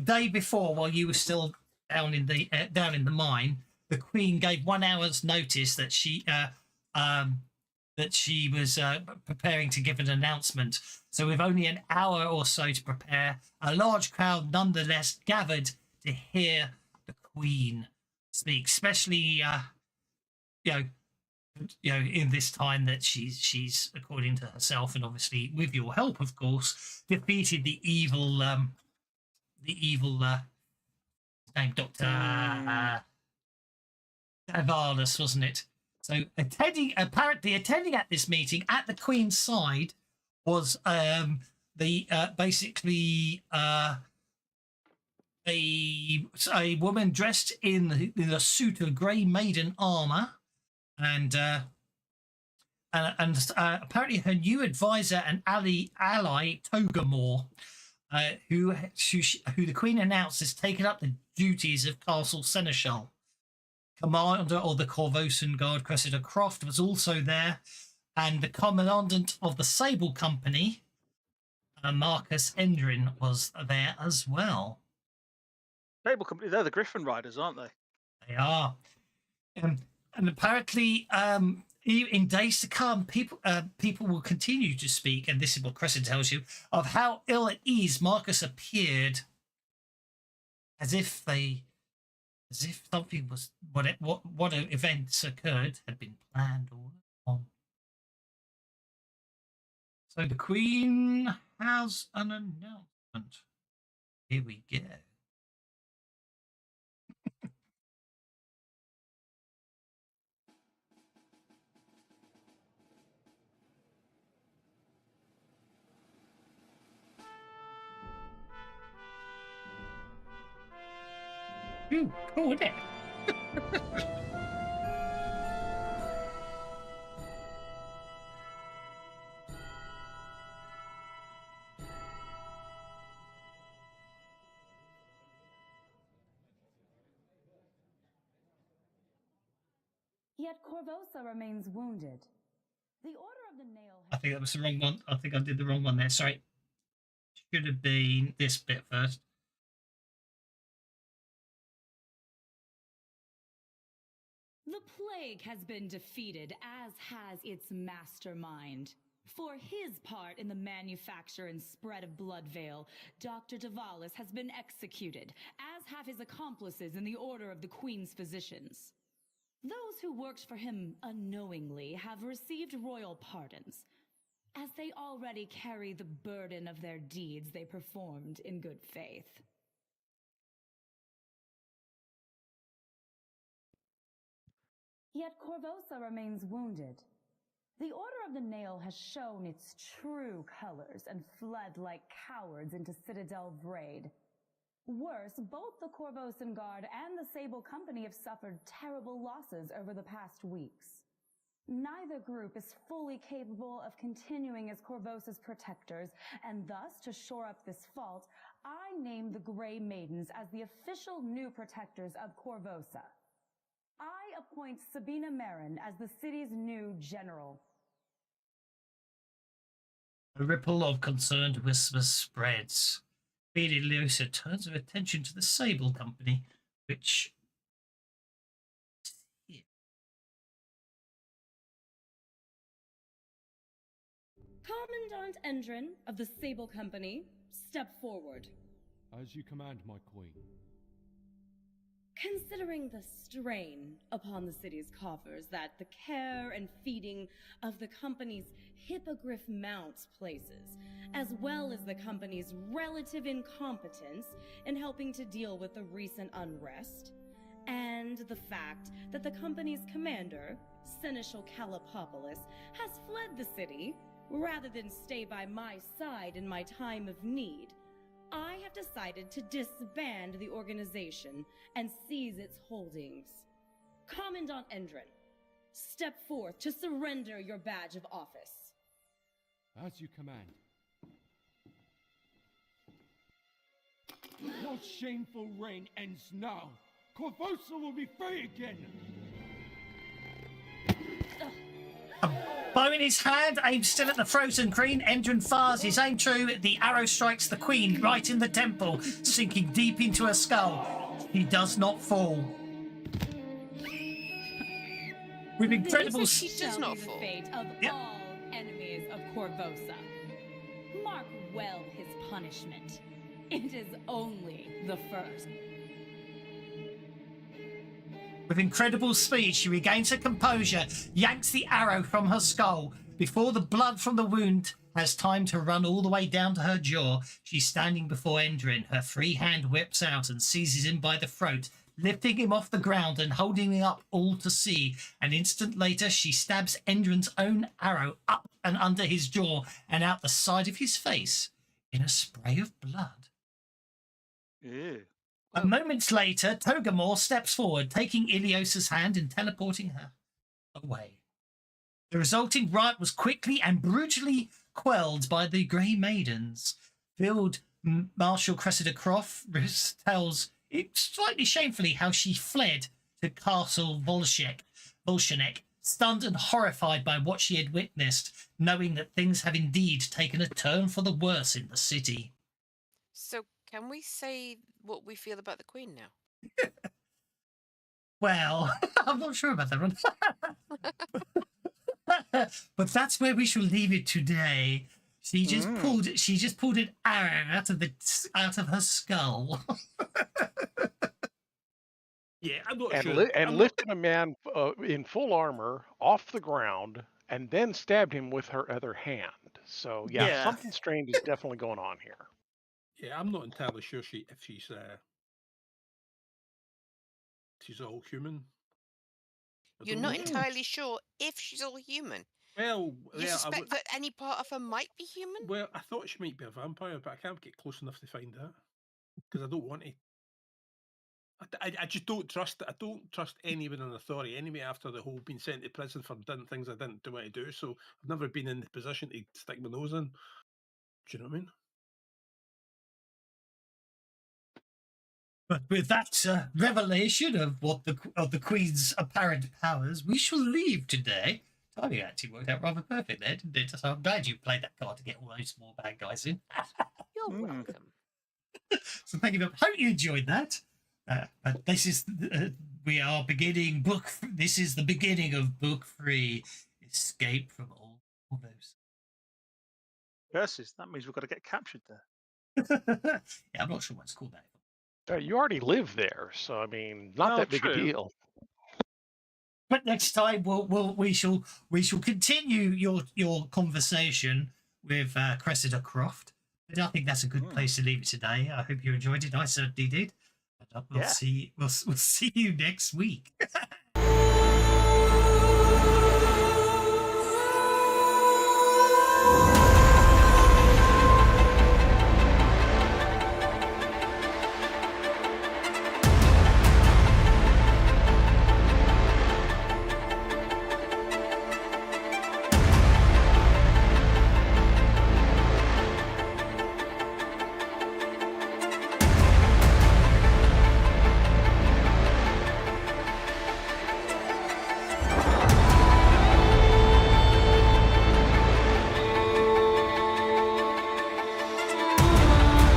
day before, while you were still down in the mine, the Queen gave 1 hour's notice that she was preparing to give an announcement. So with only an hour or so to prepare, a large crowd nonetheless gathered to hear the Queen speak, especially in this time that she's according to herself, and obviously with your help, of course, defeated the evil name, Dr. Avalus, wasn't it? So attending at this meeting at the Queen's side was basically a woman dressed in a suit of grey maiden armor, and apparently her new advisor and ally Togamore, who the Queen announced has taken up the duties of Castle Seneschal. Commander of the Korvosan Guard, Cressida Croft, was also there, and the commandant of the Sable Company, Marcus Endrin, was there as well. Sable Company, they're the Griffin Riders, aren't they? They are. And apparently, in days to come, people will continue to speak, and this is what Cressida tells you, of how ill at ease Marcus appeared, as if something was what events occurred had been planned all along. So the Queen has an announcement. Here we go. Ooh, cool, isn't it? Yet Korvosa remains wounded. The Order of the Nail I think that was the wrong one. I think I did the wrong one there. Sorry. Should have been this bit first. The plague has been defeated, as has its mastermind. For his part in the manufacture and spread of Bloodvale, Dr. Davalis has been executed, as have his accomplices in the Order of the Queen's Physicians. Those who worked for him unknowingly have received royal pardons, as they already carry the burden of their deeds they performed in good faith. Yet Korvosa remains wounded. The Order of the Nail has shown its true colors and fled like cowards into Citadel Vraid. Worse, both the Korvosan Guard and the Sable Company have suffered terrible losses over the past weeks. Neither group is fully capable of continuing as Korvosa's protectors, and thus, to shore up this fault, I name the Grey Maidens as the official new protectors of Korvosa. I appoint Sabina Marin as the city's new general. A ripple of concerned whispers spreads. Fiendish turns her attention to the Sable Company, which... Commandant Endrin of the Sable Company, step forward. As you command, my queen. Considering the strain upon the city's coffers that the care and feeding of the company's hippogriff mounts places, as well as the company's relative incompetence in helping to deal with the recent unrest, and the fact that the company's commander, Seneschal Kalapopoulos, has fled the city rather than stay by my side in my time of need, I have decided to disband the organization and seize its holdings. Commandant Endrin, step forth to surrender your badge of office. As you command. Your shameful reign ends now. Korvosa will be free again. A bow in his hand, aimed still at the frozen queen, Endrin fires his aim true. The arrow strikes the queen right in the temple, sinking deep into her skull. She does not fall. With incredible... She does not fall. The fate of all enemies of Korvosa. Mark well his punishment. It is only the first. With incredible speed, she regains her composure, yanks the arrow from her skull. Before the blood from the wound has time to run all the way down to her jaw, she's standing before Endrin. Her free hand whips out and seizes him by the throat, lifting him off the ground and holding him up all to see. An instant later, she stabs Endrin's own arrow up and under his jaw and out the side of his face in a spray of blood. Yeah. A moment later, Togamore steps forward, taking Iliosa's hand and teleporting her away. The resulting riot was quickly and brutally quelled by the Grey Maidens. Field Marshal Cressida Croft tells it slightly shamefully how she fled to Castle Volshenek, stunned and horrified by what she had witnessed, knowing that things have indeed taken a turn for the worse in the city. So can we say what we feel about the Queen now? Well, I'm not sure about that one. But that's where we shall leave it today. She just pulled an arrow out of her skull. Yeah, I'm not And, sure. lifted a man in full armor off the ground and then stabbed him with her other hand. So Yeah. something strange is definitely going on here. Yeah, I'm not entirely sure if she's all human. You're not entirely sure if she's all human. Well, You suspect that any part of her might be human? Well, I thought she might be a vampire, but I can't get close enough to find out because I don't want to I just don't trust it. I don't trust anyone in authority anyway after the whole being sent to prison for doing things I didn't want to do. So I've never been in the position to stick my nose in. Do you know what I mean? But with that revelation of what the Queen's apparent powers, we shall leave today. Timing actually worked out rather perfect there, didn't it? So I'm glad you played that card to get all those small bad guys in. You're Mm. welcome. So thank you. Hope you enjoyed that. But this is we are beginning book. This is the beginning of book 3, Escape from Old Korvosa. Curses. That means we've got to get captured there. Yeah, I'm not sure what's called that. You already live there, so I mean, not Oh, that big a true. deal. But next time we shall continue your conversation with Cressida Croft. But I think that's a good place to leave it today. I hope you enjoyed it. I certainly did. And we'll Yeah. see you next week.